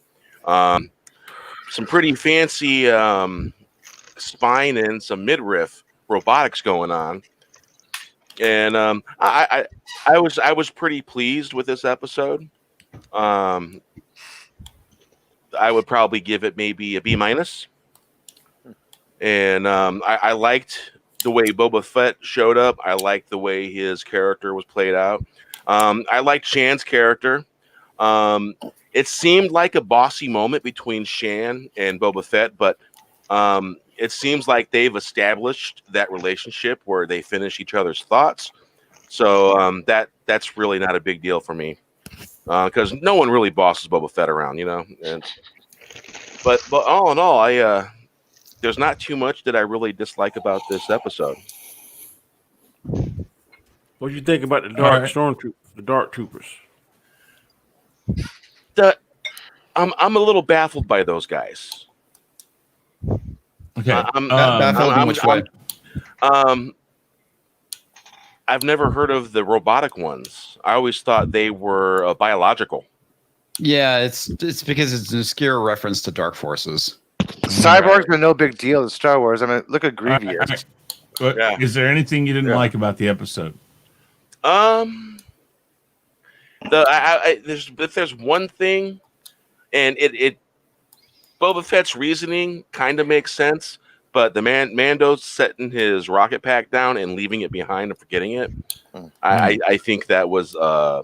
Some pretty fancy spine and some midriff robotics going on, and I was pretty pleased with this episode. I would probably give it maybe a B-, and I liked the way Boba Fett showed up. I liked the way his character was played out. I liked Shan's character. It seemed like a bossy moment between Shan and Boba Fett, but it seems like they've established that relationship where they finish each other's thoughts. So that's really not a big deal for me, because no one really bosses Boba Fett around, you know. But all in all, there's not too much that I really dislike about this episode. What do you think about the Dark Troopers? I'm a little baffled by those guys. Okay. Baffled in which way? I've never heard of the robotic ones. I always thought they were biological. Yeah, it's because it's an obscure reference to Dark Forces. Cyborgs are no big deal in Star Wars. I mean, look at Grievous. But is there anything you didn't like about the episode? There's one thing, and it Boba Fett's reasoning kind of makes sense, but the Mando setting his rocket pack down and leaving it behind and forgetting it, I think that was a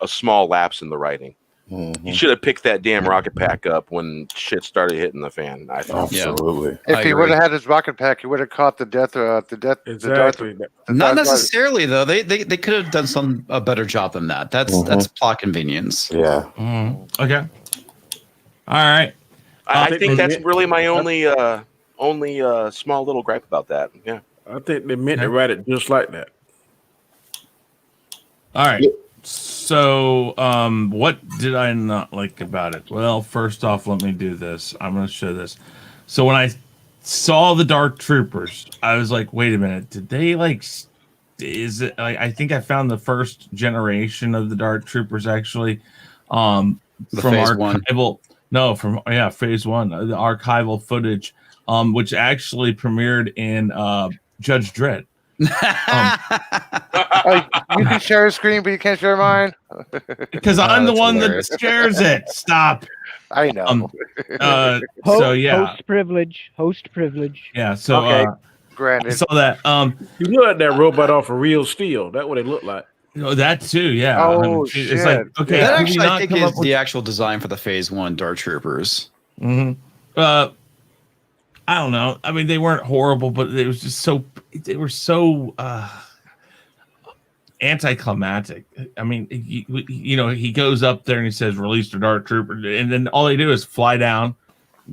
small lapse in the writing. You should have picked that damn rocket pack up when shit started hitting the fan. I thought. Absolutely. If he would have had his rocket pack, he would have caught the death. Exactly. Not necessarily though. They could have done a better job than that. That's plot convenience. Yeah. Okay. All right. I think that's really my only small little gripe about that. Yeah. I think they meant to write it just like that. All right. So, what did I not like about it? Well, first off, let me do this. I'm going to show this. So when I saw the Dark Troopers, I was like, wait a minute. Did they is it, I think I found the first generation of the Dark Troopers actually, from phase archival. No, from phase 1, the archival footage, which actually premiered in Judge Dredd. You can share a screen, but you can't share mine. Because I'm the one that shares it. Stop. I know. Host privilege. Yeah. So granted. I saw that. You look like that robot off of Real Steel. That's what it looked like. That too. Yeah. Oh, it's like, okay. That actually, I think, is the actual design for the Phase 1 Dark Troopers. I don't know. I mean, they weren't horrible, but it was just they were so anticlimactic. I mean, he goes up there and he says, "Release the Dark Trooper," and then all they do is fly down,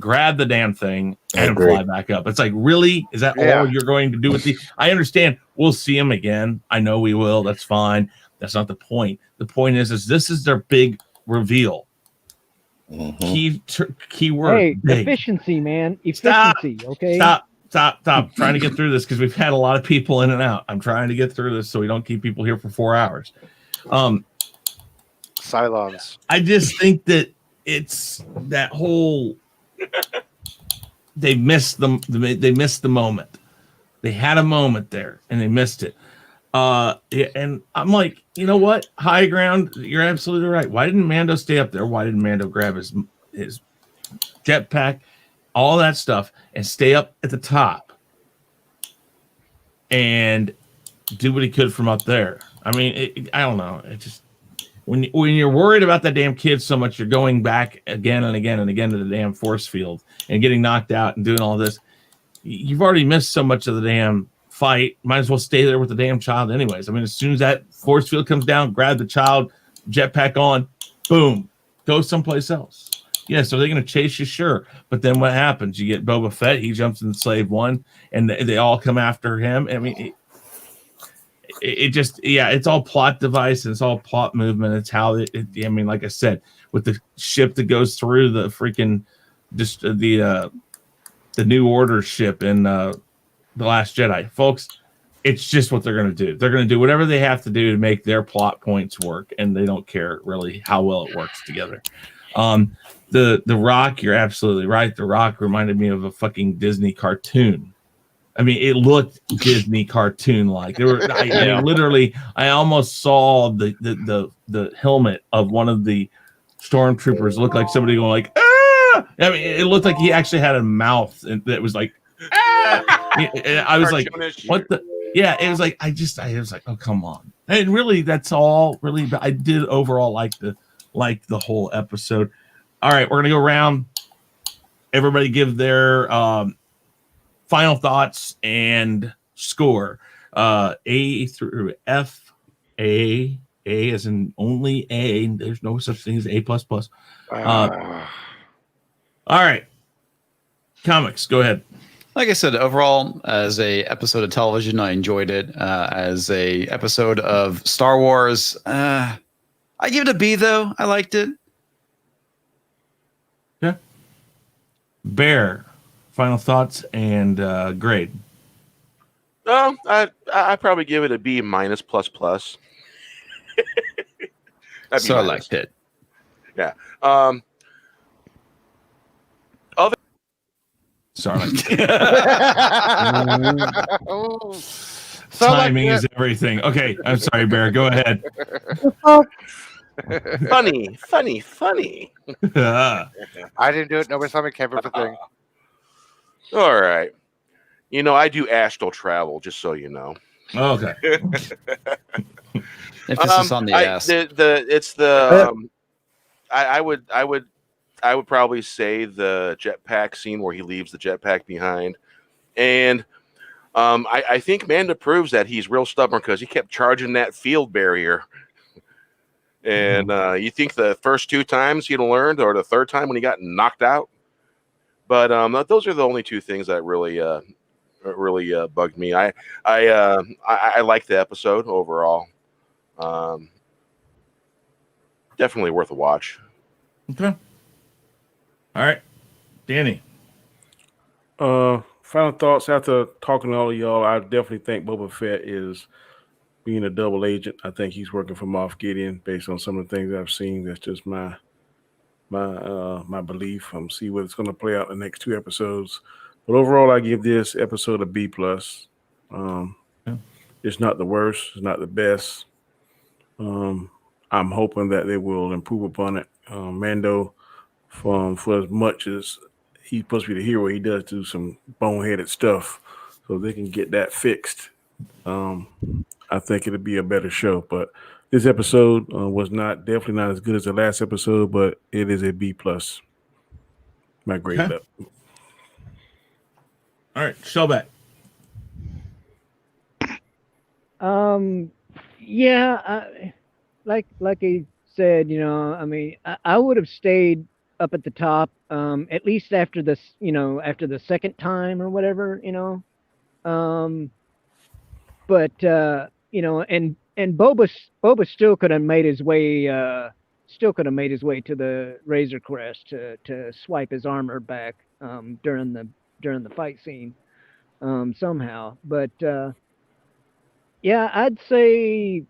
grab the damn thing, and fly back up. It's like, really? Is that all you're going to do with the? I understand. We'll see him again. I know we will. That's fine. That's not the point. The point is this is their big reveal. Keyword. Hey, big. efficiency, man. Efficiency. Okay. Stop. Trying to get through this because we've had a lot of people in and out. I'm trying to get through this so we don't keep people here for 4 hours. Cylons. I just think that it's that whole. They missed the moment. They had a moment there and they missed it. And I'm like, you know what? High ground. You're absolutely right. Why didn't Mando stay up there? Why didn't Mando grab his jetpack, all that stuff, and stay up at the top and do what he could from up there? I mean, I don't know. It just when you're worried about that damn kid so much, you're going back again and again and again to the damn force field and getting knocked out and doing all this. You've already missed so much of the damn fight. Might as well stay there with the damn child anyways. I mean, as soon as that force field comes down, grab the child, jetpack on, boom, go someplace else. Yes, are they going to chase you? Sure. But then what happens? You get Boba Fett, he jumps in Slave One, and they all come after him. I mean, it just, it's all plot device and it's all plot movement. It's how I mean, like I said, with the ship that goes through the freaking, just the New Order ship in The Last Jedi, folks, it's just what they're going to do. They're going to do whatever they have to do to make their plot points work, and they don't care really how well it works together. The Rock, you're absolutely right. The Rock reminded me of a fucking Disney cartoon. I mean, it looked Disney cartoon like. There were, I mean, literally, I almost saw the helmet of one of the stormtroopers look like somebody going like, ah! I mean, it looked like he actually had a mouth that was like. I was like, what the? Yeah, it was like, I was like, oh, come on. And really, that's all really. I did overall like the whole episode. All right, we're going to go around. Everybody give their final thoughts and score. A through F. A as in only A. There's no such thing as A++. All right. Comics, go ahead. Like I said, overall, as a episode of television, I enjoyed it. As a episode of Star Wars, I give it a B, though. I liked it. Yeah. Bear, final thoughts and grade. Oh, I probably give it a B-. So I liked it. Yeah. Sorry. Timing is everything. Okay, I'm sorry, Bear. Go ahead. Funny. I didn't do it. Nobody saw me camper for thing. All right. You know, I do astral travel, just so you know. Okay. If this is on the ass. It's the I would probably say the jetpack scene where he leaves the jetpack behind, and I think Manda proves that he's real stubborn because he kept charging that field barrier. And you think the first 2 times he'd learned, or the third time when he got knocked out. But those are the only 2 things that really bugged me. I like the episode overall. Definitely worth a watch. Okay. All right, Danny. Final thoughts after talking to all of y'all. I definitely think Boba Fett is being a double agent. I think he's working for Moff Gideon based on some of the things I've seen. That's just my belief. See what it's going to play out in the next 2 episodes. But overall, I give this episode a B+. It's not the worst. It's not the best. I'm hoping that they will improve upon it. Mando, for as much as he's supposed to be the hero, he does do some boneheaded stuff. So they can get that fixed. I think it'll be a better show. But this episode was definitely not as good as the last episode, but it is a B+. My grade level. All right, Shellback. Yeah, like he said, I mean, I would have stayed up at the top, at least after this, after the second time or whatever, but and Boba still could have made his way, to the Razor Crest to swipe his armor back, during the fight scene, somehow. But yeah, I'd say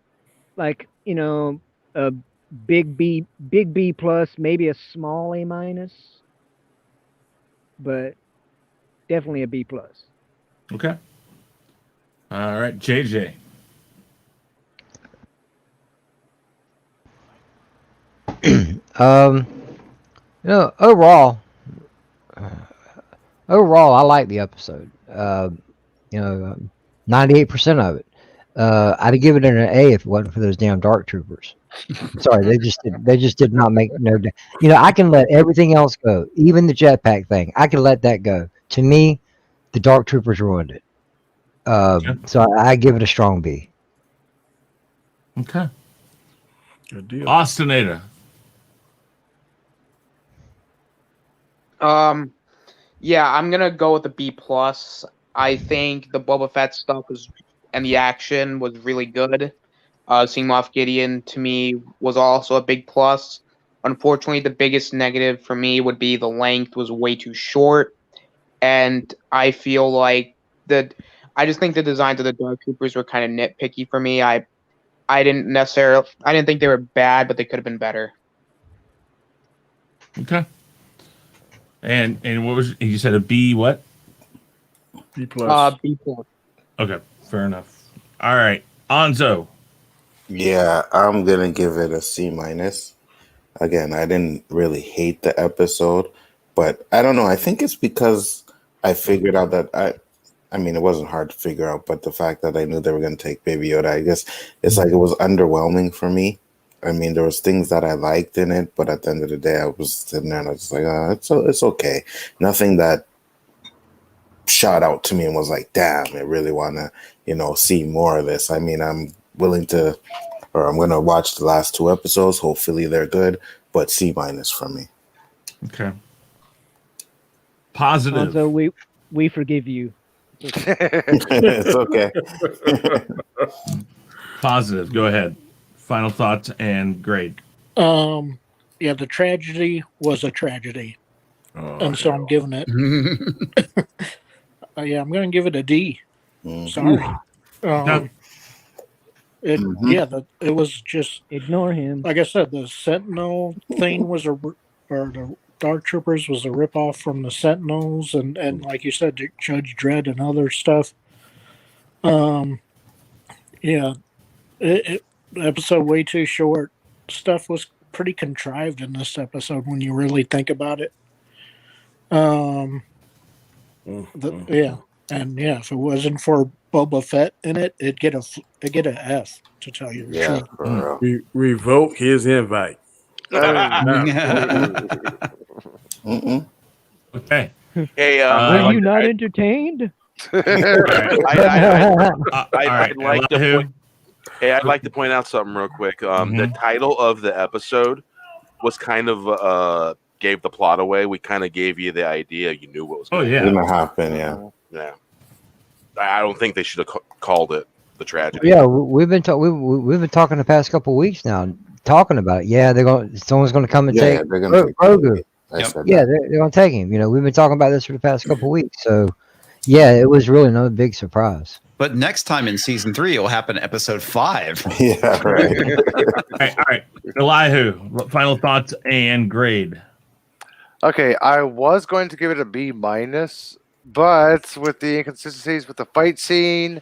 like, a big B+, maybe a small A-, but definitely a B+. Okay. All right, JJ. Overall, I like the episode. 98% of it. I'd give it an A if it wasn't for those damn Dark Troopers. Sorry, they just did not make no. I can let everything else go, even the jetpack thing. I can let that go. To me, the Dark Troopers ruined it. So I give it a strong B. Okay. Good deal. Austinator. Yeah, I'm gonna go with a B+. I think the Boba Fett stuff and the action was really good. Seeing Moff Gideon to me was also a big plus. Unfortunately, the biggest negative for me would be the length was way too short, and I feel like I just think the designs of the Dark Troopers were kind of nitpicky for me. I didn't think they were bad, but they could have been better. Okay. And what was you said a B? What? B+. B+. Okay, fair enough. All right, Nzo. Yeah, I'm gonna give it a C-. Again, I didn't really hate the episode, but I don't know. I think it's because I figured out that I mean, it wasn't hard to figure out, but the fact that I knew they were gonna take Baby Yoda, I guess it's like it was underwhelming for me. I mean, there was things that I liked in it, but at the end of the day, I was sitting there and I was like, it's okay. Nothing that shot out to me and was like, damn, I really want to, see more of this. I mean, I'm willing to, or I'm going to watch the last 2 episodes. Hopefully they're good, but C- for me. Okay. Positive. So we forgive you. It's okay. Positive. Go ahead. Final thoughts and grade. Yeah, the tragedy was a tragedy. And so I'm giving it. Yeah, I'm going to give it a D. Sorry. It was just ignore him. Like I said, the Sentinel thing was or the Dark Troopers was a ripoff from the Sentinels, and like you said, Judge Dredd and other stuff. Yeah, the episode way too short. Stuff was pretty contrived in this episode when you really think about it. Yeah, and yeah, if it wasn't for Boba Fett in it, it'd get an F, to tell you the truth. Revoke his invite. Okay. Hey, Were you not entertained? I'd like to point. Hey, I'd like to point out something real quick. The title of the episode was kind of gave the plot away. We kind of gave you the idea. You knew what was gonna happen. Yeah. Yeah. I don't think they should have called it the tragedy. Yeah, we've been talking the past couple of weeks now, talking about it. Yeah, someone's gonna come and take they're gonna take Grogu. Yep. Yeah, they're gonna take him. You know, we've been talking about this for the past couple of weeks. So, yeah, it was really no big surprise. But next time in season 3, it will happen in episode 5. Yeah, right. All right. Elihu, final thoughts and grade. Okay, I was going to give it a B minus, but with the inconsistencies with the fight scene,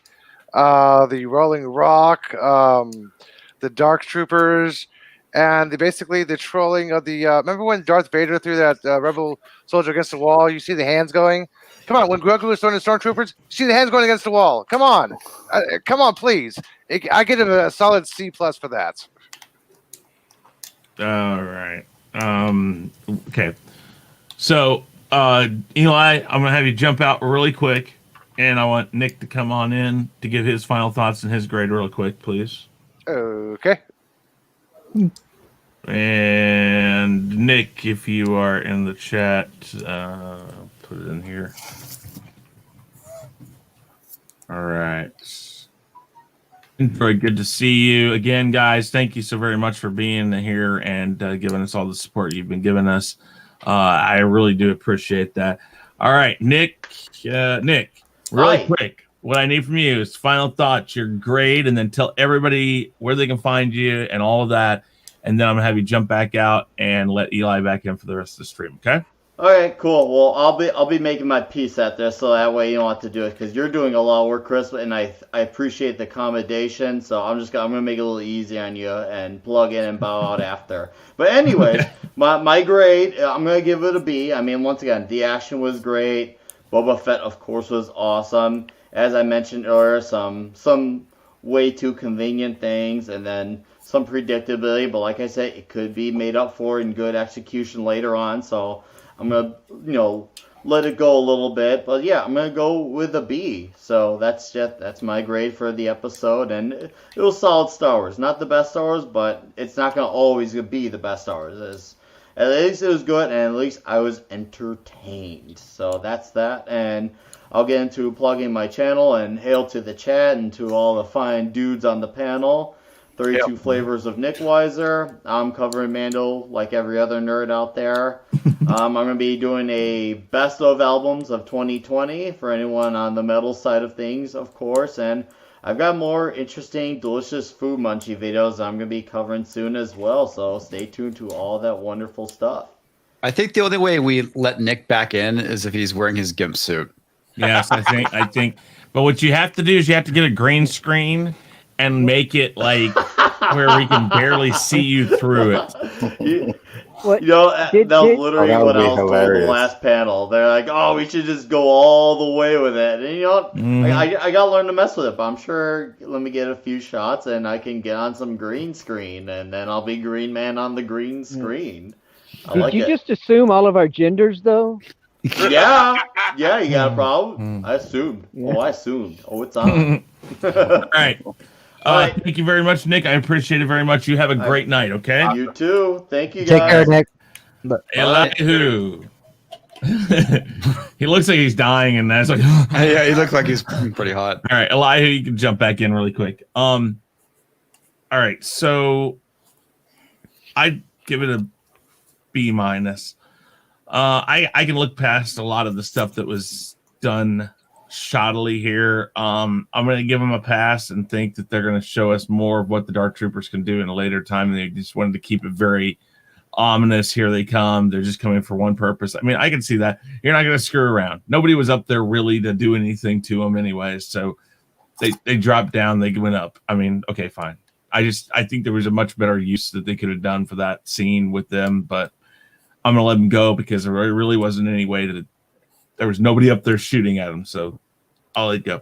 the rolling rock, the dark troopers, and basically the trolling of the. Remember when Darth Vader threw that rebel soldier against the wall? You see the hands going. Come on, when Grogu was throwing the stormtroopers, you see the hands going against the wall. Come on, come on, please. I give it a solid C+ for that. All right. Okay. So, Eli, I'm gonna have you jump out really quick, and I want Nick to come on in to give his final thoughts and his grade real quick, please. Okay. And Nick, if you are in the chat, put it in here. All right. Very good to see you again, guys. Thank you so very much for being here and giving us all the support you've been giving us. I really do appreciate that. All right, Nick, really quick. What I need from you is final thoughts, your grade, and then tell everybody where they can find you and all of that. And then I'm gonna have you jump back out and let Eli back in for the rest of the stream. Okay? Okay, cool. Well, I'll be making my piece out there, so that way you don't have to do it because you're doing a lot of work, Chris, and I appreciate the accommodation. So I'm gonna make it a little easy on you and plug in and bow out after. But anyways, my grade, I'm gonna give it a B. I mean, once again, the action was great. Boba Fett, of course, was awesome. As I mentioned earlier, some way too convenient things, and then some predictability. But like I said, it could be made up for in good execution later on. So I'm gonna, let it go a little bit. But yeah, I'm gonna go with a B. So that's my grade for the episode, and it was solid Star Wars. Not the best Star Wars, but it's not gonna always be the best Star Wars. At least it was good, and at least I was entertained. So that's that, and I'll get into plugging my channel, and hail to the chat and to all the fine dudes on the panel. 32 flavors of NickWeiser. I'm covering Mando like every other nerd out there. I'm going to be doing a best of albums of 2020 for anyone on the metal side of things, of course. And I've got more interesting, delicious food munchie videos I'm going to be covering soon as well. So stay tuned to all that wonderful stuff. I think the only way we let Nick back in is if he's wearing his GIMP suit. Yes, I think. But what you have to do is you have to get a green screen and make it like where we can barely see you through it. That was literally what I was told in the last panel. They're like, "Oh, we should just go all the way with it." And you know what? I gotta learn to mess with it. But I'm sure let me get a few shots and I can get on some green screen, and then I'll be Green Man on the green screen. Did you just assume all of our genders though? Yeah, you got a problem? I assumed. Yeah. I assumed. It's on. All right. Thank you very much, Nick. I appreciate it very much. You have a great night, okay? You too. Thank you, guys. Take care, Nick. Elihu. He looks like he's dying, and that's like... Yeah, he looks like he's pretty hot. All right, Elihu, you can jump back in really quick. All right, so I'd give it a B minus. I can look past a lot of the stuff that was done shoddily here. I'm going to give them a pass and think that they're going to show us more of what the Dark Troopers can do in a later time. And they just wanted to keep it very ominous. Here they come. They're just coming for one purpose. I mean, I can see that. You're not going to screw around. Nobody was up there really to do anything to them anyways. So they dropped down. They went up. I mean, okay, fine. I think there was a much better use that they could have done for that scene with them, but I'm going to let them go because there really wasn't any way that there was nobody up there shooting at them. So I'll let it go.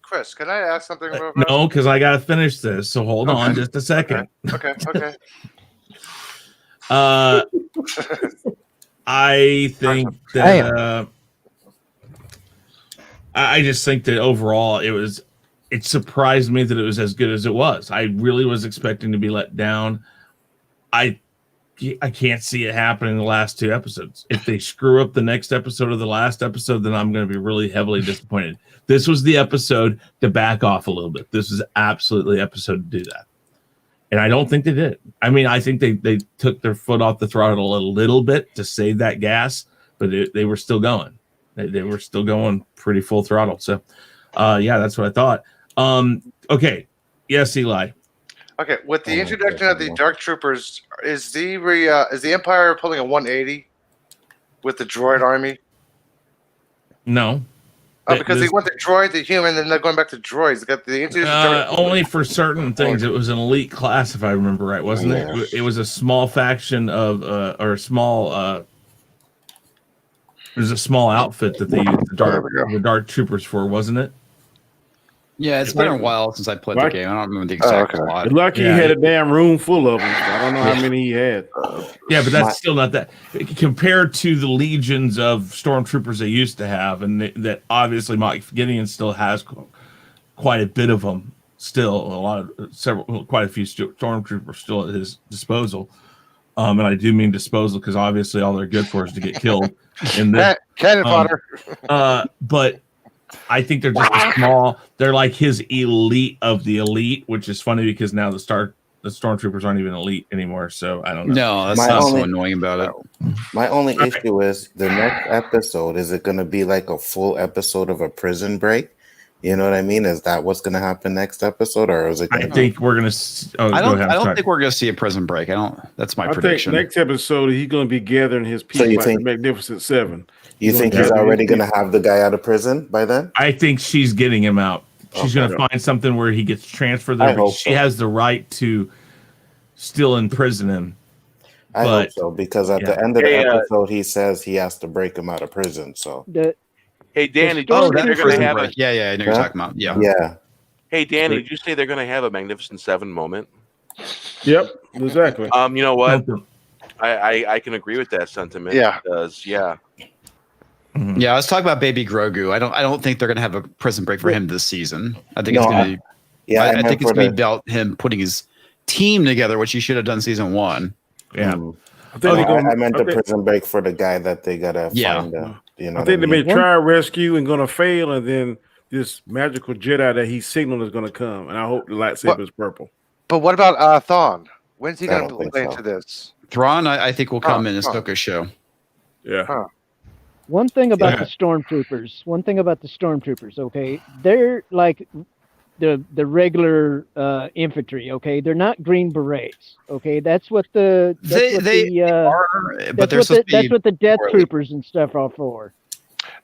Chris, can I ask something real quick? No, because I got to finish this. So hold on just a second. Okay. I think that I just think that overall it surprised me that it was as good as it was. I really was expecting to be let down. I can't see it happening in the last 2 episodes. If they screw up the next episode or the last episode, then I'm going to be really heavily disappointed. This was the episode to back off a little bit. This is absolutely the episode to do that. And I don't think they did. I mean, I think they took their foot off the throttle a little bit to save that gas, but they were still going. They were still going pretty full throttle. So, yeah, that's what I thought. Okay. Yes, Eli. Okay, with the introduction of the Dark Troopers, is the Empire pulling a 180 with the droid army? No. Because they want the droid, the human, then they're going back to droids. They got the only for certain things. It was an elite class, if I remember right, wasn't it? It was a small faction of, or a small. It was a small outfit that they used the Dark Troopers for, wasn't it? Yeah, it's been a while since I played the game. I don't remember the exact plot. You're lucky he had a damn room full of them. I don't know how many he had. Yeah, but that's still not that compared to the legions of stormtroopers they used to have, and that obviously Moff Gideon still has quite a bit of them. Still, quite a few stormtroopers still at his disposal. And I do mean disposal because obviously all they're good for is to get killed. In this, cannon fodder. But I think they're just small. They're like his elite of the elite, which is funny because now the stormtroopers aren't even elite anymore. So I don't know. No, that's not so annoying about it. My only issue is the next episode. Is it going to be like a full episode of a prison break? You know what I mean? Is that what's going to happen next episode, or is it? I think we're going to. I don't think we're going to see a prison break. That's my prediction. Think next episode he's going to be gathering his people. So you like think the Magnificent Seven? You think he's already going to have the guy out of prison by then? I think she's getting him out. She's going to find something where he gets transferred there. But she has the right to still imprison him. I hope so, because at the end of the episode, he says he has to break him out of prison. So, hey, Dan, did you say they're going to have a? Yeah, I know you're talking about. Yeah. Hey, Danny, did you say they're going to have a Magnificent Seven moment? Yep, exactly. You know what? I can agree with that sentiment. Yeah. Because Yeah, let's talk about Baby Grogu. I don't think they're going to have a prison break for him this season. I think it's going to be. Yeah, I think it's going to be about him putting his team together, which he should have done season 1. Yeah, I meant the prison break for the guy that they gotta find. I think they may try a rescue and going to fail, and then this magical Jedi that he signaled is going to come, and I hope the lightsaber is purple. But what about Thrawn? When's he going to play into this? Thrawn, I think will come in Ahsoka's show. Yeah. One thing about the stormtroopers. Okay, they're like the regular infantry. Okay, they're not Green Berets. Okay, that's what the Death Troopers and stuff are for.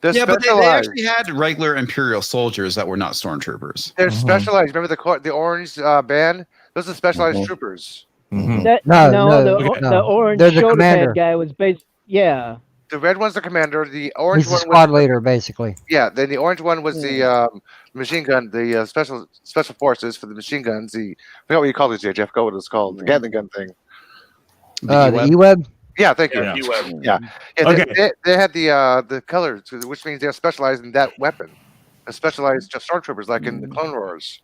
But they actually had regular Imperial soldiers that were not stormtroopers. They're specialized. Remember the orange band? Those are specialized troopers. The orange shoulder pad guy was based. Yeah. The red one's the commander. The orange He's the squad leader, basically. Yeah. Then the orange one was the machine gun, the special forces for the machine guns. I forgot what you call it, JJ. I forgot what it's called. The Gatling gun thing. The E-Web. Yeah, thank you. Yeah. They had the colors, which means they're specialized in that weapon. They're specialized just stormtroopers, like in the Clone Wars.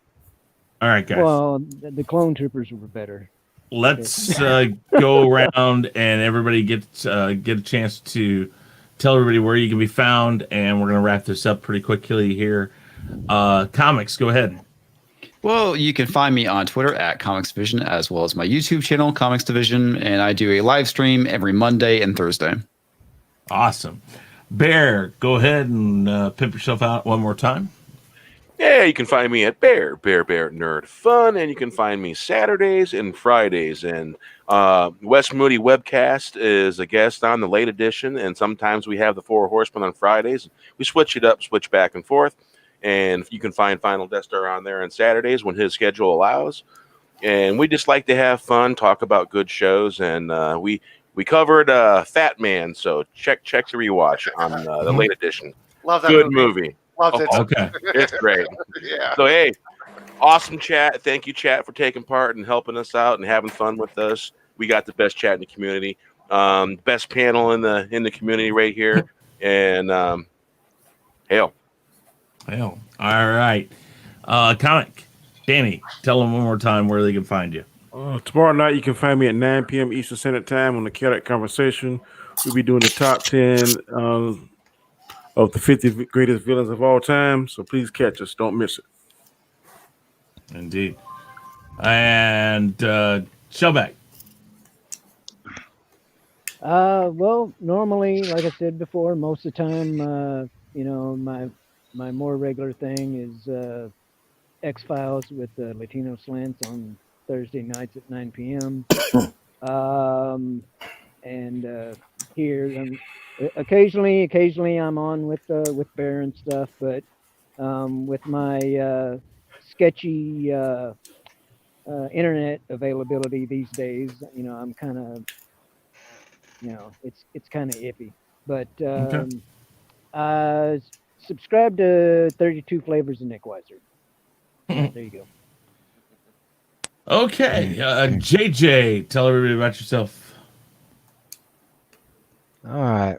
All right, guys. Well, the clone troopers were better. Let's go around and everybody get a chance to tell everybody where you can be found, and we're going to wrap this up pretty quickly here. Comix, go ahead. Well, you can find me on Twitter at Comix Division, as well as my YouTube channel, Comix Division, and I do a live stream every Monday and Thursday. Awesome. Bear, go ahead and pimp yourself out one more time. Yeah, you can find me at Bear Nerd Fun, and you can find me Saturdays and Fridays. And Wes Moody Webcast is a guest on the late edition, and sometimes we have the Four Horsemen on Fridays. We switch it up, switch back and forth, and you can find Final Death Star on there on Saturdays when his schedule allows. And we just like to have fun, talk about good shows, and we covered Fat Man, so check the rewatch on the late edition. Love that good movie. Loves it. Okay. It's great. Yeah. So, hey, awesome chat. Thank you, chat, for taking part and helping us out and having fun with us. we got the best chat in the community, best panel in the community right here, and hail. All right. Comic, Danny, tell them one more time where they can find you. Tomorrow night, you can find me at 9 p.m. Eastern Standard Time on the Canuck Conversation. We'll be doing the top 10 of the 50 greatest villains of all time. So please catch us. Don't miss it. Indeed. And Shellback. Well, normally, like I said before, most of the time, my more regular thing is X-Files with Latino slants on Thursday nights at 9 p.m. And here, occasionally I'm on with Bear and stuff, but with my sketchy internet availability these days, I'm kind of, it's kind of iffy. But subscribe to 32 Flavors of NickWeiser. There you go. Okay, JJ, tell everybody about yourself. All right.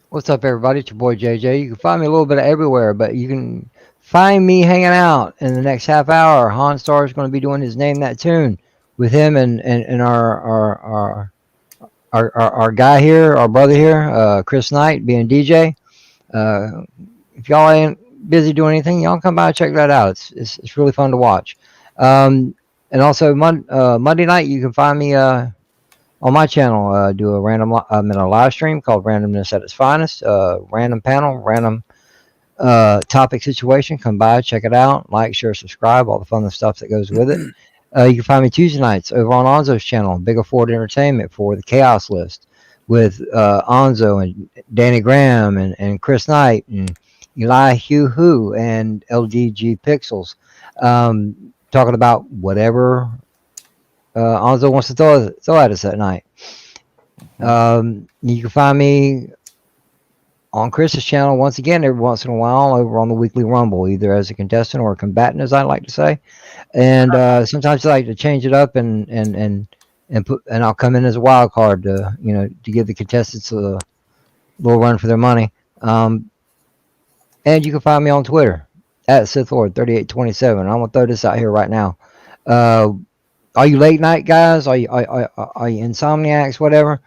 What's up, everybody? It's your boy JJ. You can find me a little bit everywhere, but you can find me hanging out in the next half hour. Han Star is going to be doing his Name That Tune with him and our guy here, our brother here, Chris Knight, being DJ. If y'all ain't busy doing anything, y'all come by and check that out. It's really fun to watch. And also Monday night, you can find me on my channel. Do a random I'm in a live stream called Randomness at its Finest. Random panel, random topic situation. Come by, check it out, like, share, subscribe, all the fun stuff that goes with it. You can find me Tuesday nights over on Onzo's channel, Bigger Ford Entertainment, for the KHAOS list with Onzo and Danny Graham and Chris Knight and Elihu Who and LDG Pixels, talking about whatever Onzo wants to throw at us that night. You can find me on Chris's channel once again every once in a while over on the Weekly Rumble, either as a contestant or a combatant, as I like to say. And sometimes I like to change it up and I'll come in as a wild card to give the contestants a little run for their money. And you can find me on Twitter at SithLord3827. I'm gonna throw this out here right now. Are you late night guys? Are you insomniacs? Whatever.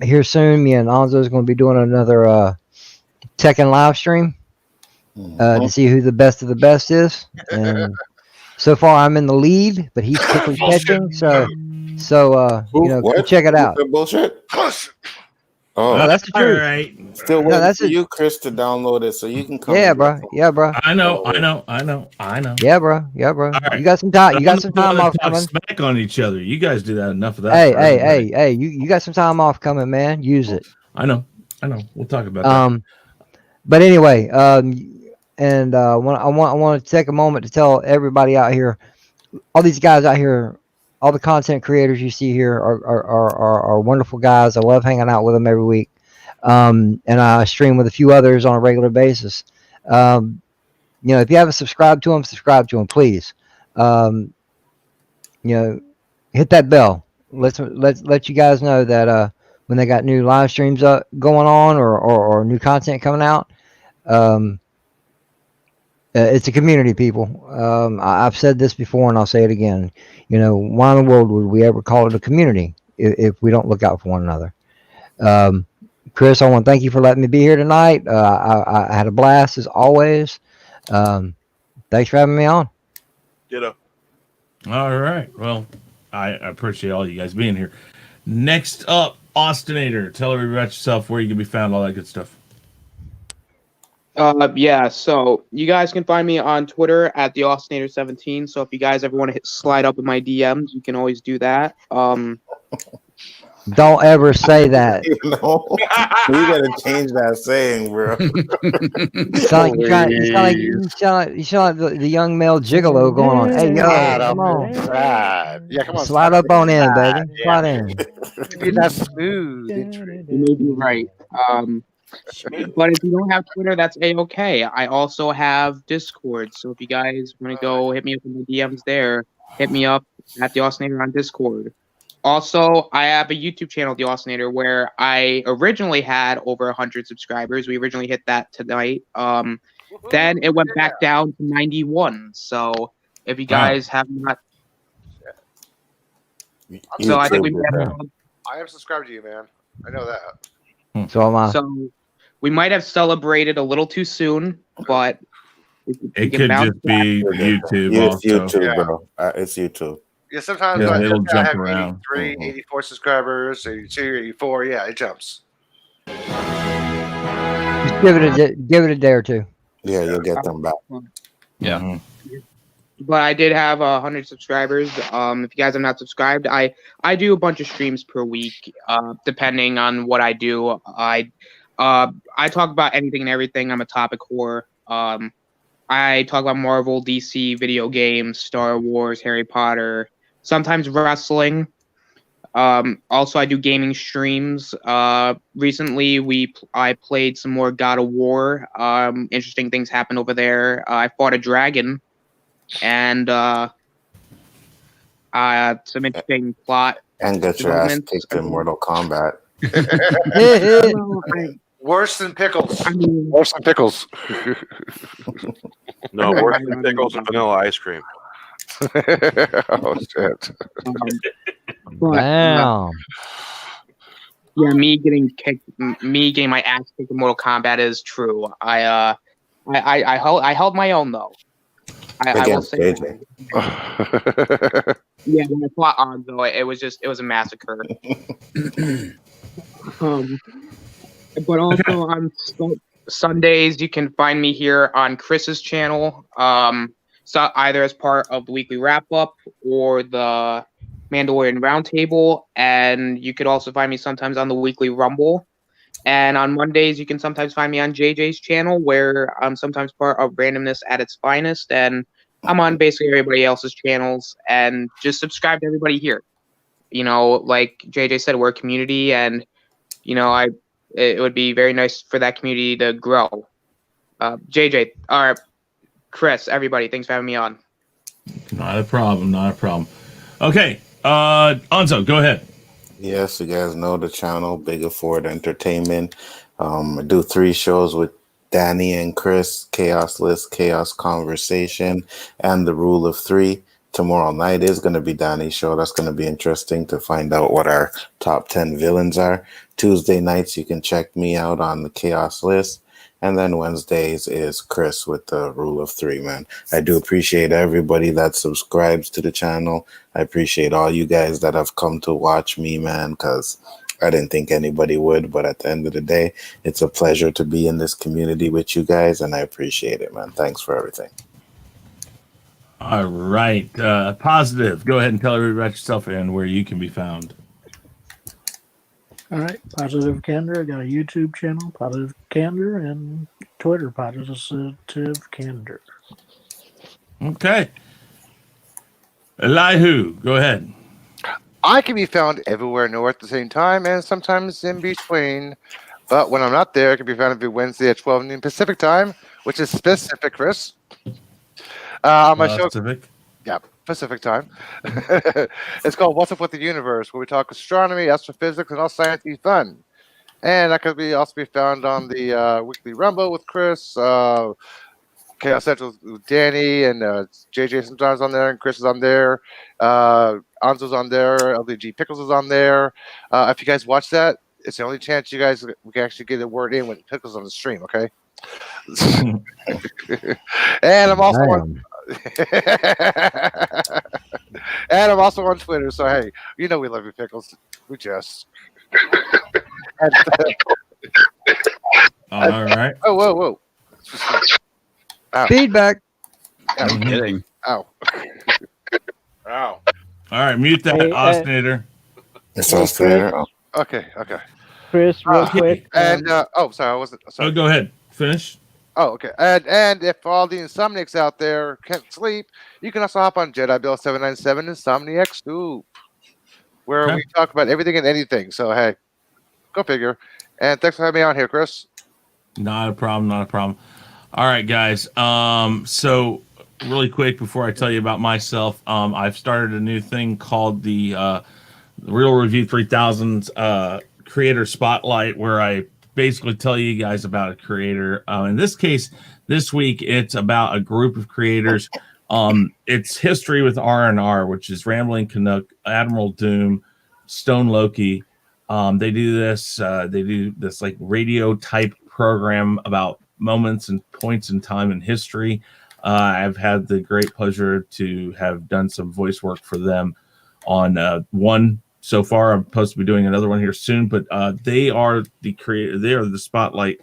Here soon, me and Onzo is going to be doing another Tekken live stream to see who the best of the best is. And so far, I'm in the lead, but he's quickly catching. So check it out. Bullshit. Oh, no, that's the truth. All right. Still waiting for you, Chris, to download it so you can come. Yeah, bro. Yeah, bro. I know. Yeah, bro. Yeah, bro. Right. You got some time. You got some time off coming. Smack on each other. You guys do that enough of that. Hey. You got some time off coming, man. Use it. I know. We'll talk about that. But anyway, and I want to take a moment to tell everybody out here, all these guys out here, all the content creators you see here are wonderful guys. I love hanging out with them every week. And I stream with a few others on a regular basis. If you haven't subscribed to them, please. Hit that bell. Let you guys know that when they got new live streams going on or new content coming out. It's a community, people. I've said this before and I'll say it again. Why in the world would we ever call it a community if we don't look out for one another? Chris, I want to thank you for letting me be here tonight. I had a blast as always. Thanks for having me on. Ditto. All right. Well, I appreciate all you guys being here. Next up, Austinator. Tell everybody about yourself, where you can be found, all that good stuff. So you guys can find me on Twitter at the Austinator17. So if you guys ever want to slide up in my DMs, you can always do that. Don't ever say that. You gotta change that saying, bro. You sound like the young male gigolo going on. Hey, yo, come on. Yeah, come on. Slide up on in, baby. Slide in. Be that smooth. You may be right. But if you don't have Twitter, that's A-okay. I also have Discord. So if you guys want to go hit me up in the DMs there, hit me up at the Austinator on Discord. Also, I have a YouTube channel, The Austinator, where I originally had over 100 subscribers. We originally hit that tonight. Then it went back down to 91. So if you guys have not, so I think we might have, I am subscribed to you, man. I know that. So am I. so we might have celebrated a little too soon, but It could just be YouTube. Yeah, it's Also. YouTube, bro. It's YouTube. Yeah, sometimes Yeah, I it'll I jump have around. 83, 84 subscribers, 82, 84. Yeah, it jumps. Just give it a day or two. Yeah, you'll get them back. Yeah. But I did have 100 subscribers. If you guys have not subscribed, I do a bunch of streams per week, depending on what I do. I talk about anything and everything. I'm a topic whore. I talk about Marvel, DC, video games, Star Wars, Harry Potter, sometimes wrestling. Also, I do gaming streams. Recently, I played some more God of War. Interesting things happened over there. I fought a dragon, and some interesting plot. And got your ass kicked in Mortal Kombat. Worse than pickles. Worse than pickles. No, worse than pickles and vanilla ice cream. Oh shit! Wow. Yeah, me getting my ass kicked in Mortal Kombat is true. I held my own though. I will say that. Yeah, when I fought Onzo, it was a massacre. But also on Sundays, you can find me here on Chris's channel. So either as part of the weekly wrap up or the Mandalorian Roundtable, and you could also find me sometimes on the weekly Rumble. And on Mondays, you can sometimes find me on JJ's channel, where I'm sometimes part of Randomness at its finest, and I'm on basically everybody else's channels. And just subscribe to everybody here. You know, like JJ said, we're a community, and you know, it would be very nice for that community to grow. JJ, or Chris, everybody, thanks for having me on. Not a problem. Not a problem. Okay, Anzo, go ahead. Yes, you guys know the channel, Big Afford Entertainment. I do 3 shows with Danny and Chris, Chaos List, Chaos Conversation, and The Rule of 3. Tomorrow night is going to be Danny's show. That's going to be interesting to find out what our top 10 villains are. Tuesday nights, you can check me out on the Chaos List. And then Wednesdays is Chris with the Rule of 3, man. I do appreciate everybody that subscribes to the channel. I appreciate all you guys that have come to watch me, man, because I didn't think anybody would. But at the end of the day, it's a pleasure to be in this community with you guys, and I appreciate it, man. Thanks for everything. All right. Positive. Go ahead and tell everybody about yourself and where you can be found. All right, Positive Candor. I got a YouTube channel, Positive Candor, and Twitter, Positive Candor. Okay. Elihu, go ahead. I can be found everywhere, nowhere at the same time, and sometimes in between. But when I'm not there, I can be found every Wednesday at 12 noon Pacific time, which is specific, Chris. On my show, Pacific? Yeah, Pacific time. It's called What's Up with the Universe, where we talk astronomy, astrophysics, and all sciencey fun. And that could also be found on the Weekly Rumble with Chris, Chaos Central with Danny, and JJ sometimes on there, and Chris is on there. Anzo's on there, LDG Pickles is on there. If you guys watch that, it's the only chance you guys we can actually get a word in when Pickles on the stream, okay? And I'm also on and I'm also on Twitter, so hey, you know we love you, Pickles. We just All right. Oh, whoa. Ow. Feedback. I'm kidding. Ow. Ow. All right, mute that Austinator. It's Austinator. Okay. Chris, real quick. And sorry, I wasn't. Sorry. Oh, go ahead. Finish. Oh, okay. And if all the insomniacs out there can't sleep, you can also hop on Jedi Bill 797 Insomniac Scoop, where we talk about everything and anything. So hey, go figure. And thanks for having me on here, Chris. Not a problem. All right, guys. So really quick before I tell you about myself, I've started a new thing called the Real Review 3000's creator spotlight, where I basically tell you guys about a creator. In this case, this week, it's about a group of creators. It's history with R&R, which is Rambling Canuck, Admiral Doom, Stone Loki. They do this like radio type program about moments and points in time in history. I've had the great pleasure to have done some voice work for them on one so far. I'm supposed to be doing another one here soon, but they are the creator. They are the spotlight.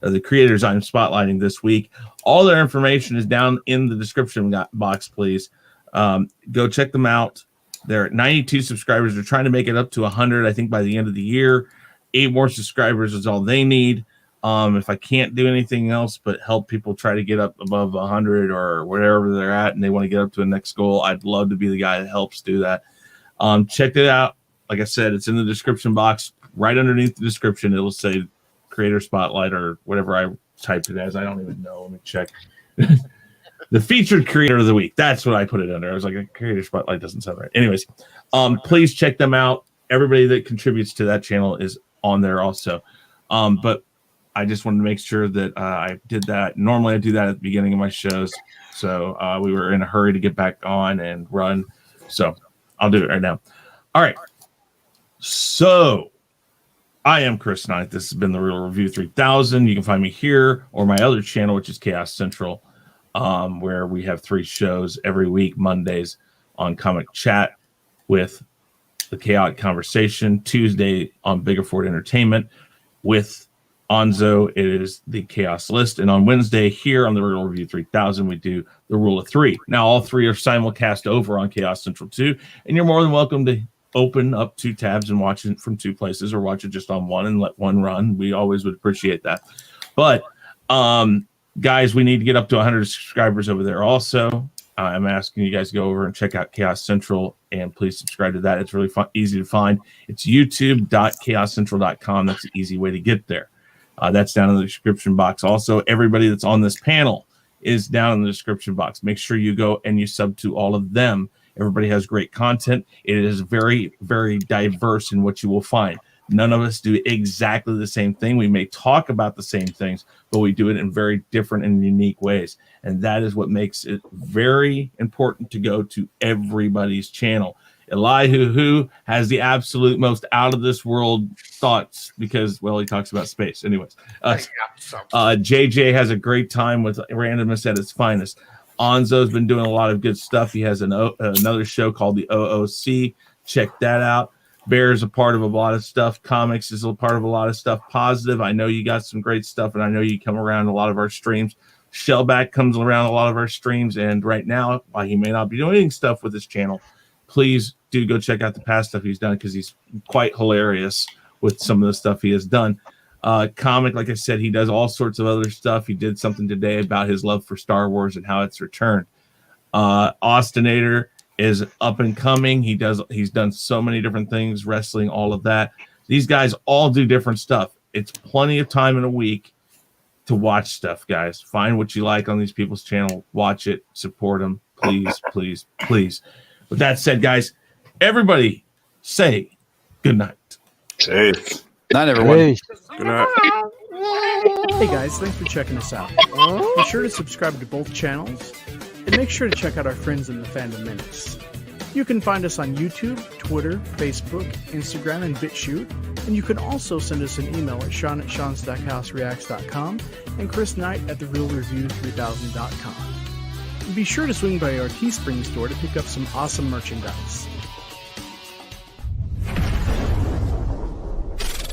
The creators I'm spotlighting this week. All their information is down in the description box, please. Go check them out. They're at 92 subscribers. They're trying to make it up to 100, I think, by the end of the year. 8 more subscribers is all they need. If I can't do anything else but help people try to get up above 100 or wherever they're at and they want to get up to the next goal, I'd love to be the guy that helps do that. Check it out. Like I said, it's in the description box. Right underneath the description, it'll say Creator Spotlight or whatever I typed it as. I don't even know. Let me check. The featured creator of the week. That's what I put it under. I was like, a Creator Spotlight doesn't sound right. Anyways, please check them out. Everybody that contributes to that channel is on there also. But I just wanted to make sure that I did that. Normally I do that at the beginning of my shows. So we were in a hurry to get back on and run. So I'll do it right now. All right. So I am Chris Knight. This has been the Real Review 3000. You can find me here or my other channel, which is Chaos Central, where we have 3 shows every week, Mondays on Comic Chat with the Chaotic Conversation, Tuesday on Bigger Ford Entertainment with Nzo. It is the Chaos List. And on Wednesday here on the Real Review 3000, we do the Rule of 3. Now, all 3 are simulcast over on Chaos Central 2, and you're more than welcome to open up 2 tabs and watch it from 2 places or watch it just on one and let one run. We always would appreciate that. But guys, we need to get up to 100 subscribers over there also. I'm asking you guys to go over and check out Chaos Central and please subscribe to that. It's really easy to find. It's youtube.chaoscentral.com. That's the easy way to get there. That's down in the description box. Also, everybody that's on this panel is down in the description box. Make sure you go and you sub to all of them. Everybody has great content. It is very, very diverse in what you will find. None of us do exactly the same thing. We may talk about the same things, but we do it in very different and unique ways. And that is what makes it very important to go to everybody's channel. Elihu Who has the absolute most out of this world thoughts because, well, he talks about space. Anyways, JJ has a great time with randomness at its finest. Onzo's been doing a lot of good stuff. He has another show called the OOC. Check that out. Bear's a part of a lot of stuff. Comix is a part of a lot of stuff. Positive. I know you got some great stuff, and I know you come around a lot of our streams. Shellback comes around a lot of our streams, and right now, while he may not be doing stuff with his channel, please do go check out the past stuff he's done because he's quite hilarious with some of the stuff he has done. Comic, like I said, he does all sorts of other stuff. He did something today about his love for Star Wars and how it's returned. Austinator is up and coming. He's done so many different things, wrestling, all of that. These guys all do different stuff. It's plenty of time in a week to watch stuff, guys. Find what you like on these people's channel. Watch it. Support them. Please, please, please. With that said, guys, everybody say good night. Safe. Night, everyone. Good night. Hey guys, thanks for checking us out. Be sure to subscribe to both channels and make sure to check out our friends in the Fandom Minutes. You can find us on YouTube, Twitter, Facebook, Instagram, and BitChute, and you can also send us an email at Shaun@ShaunStackhouseReacts.com and Chris Knight at TheRealReview3000.com. Be sure to swing by our Teespring store to pick up some awesome merchandise.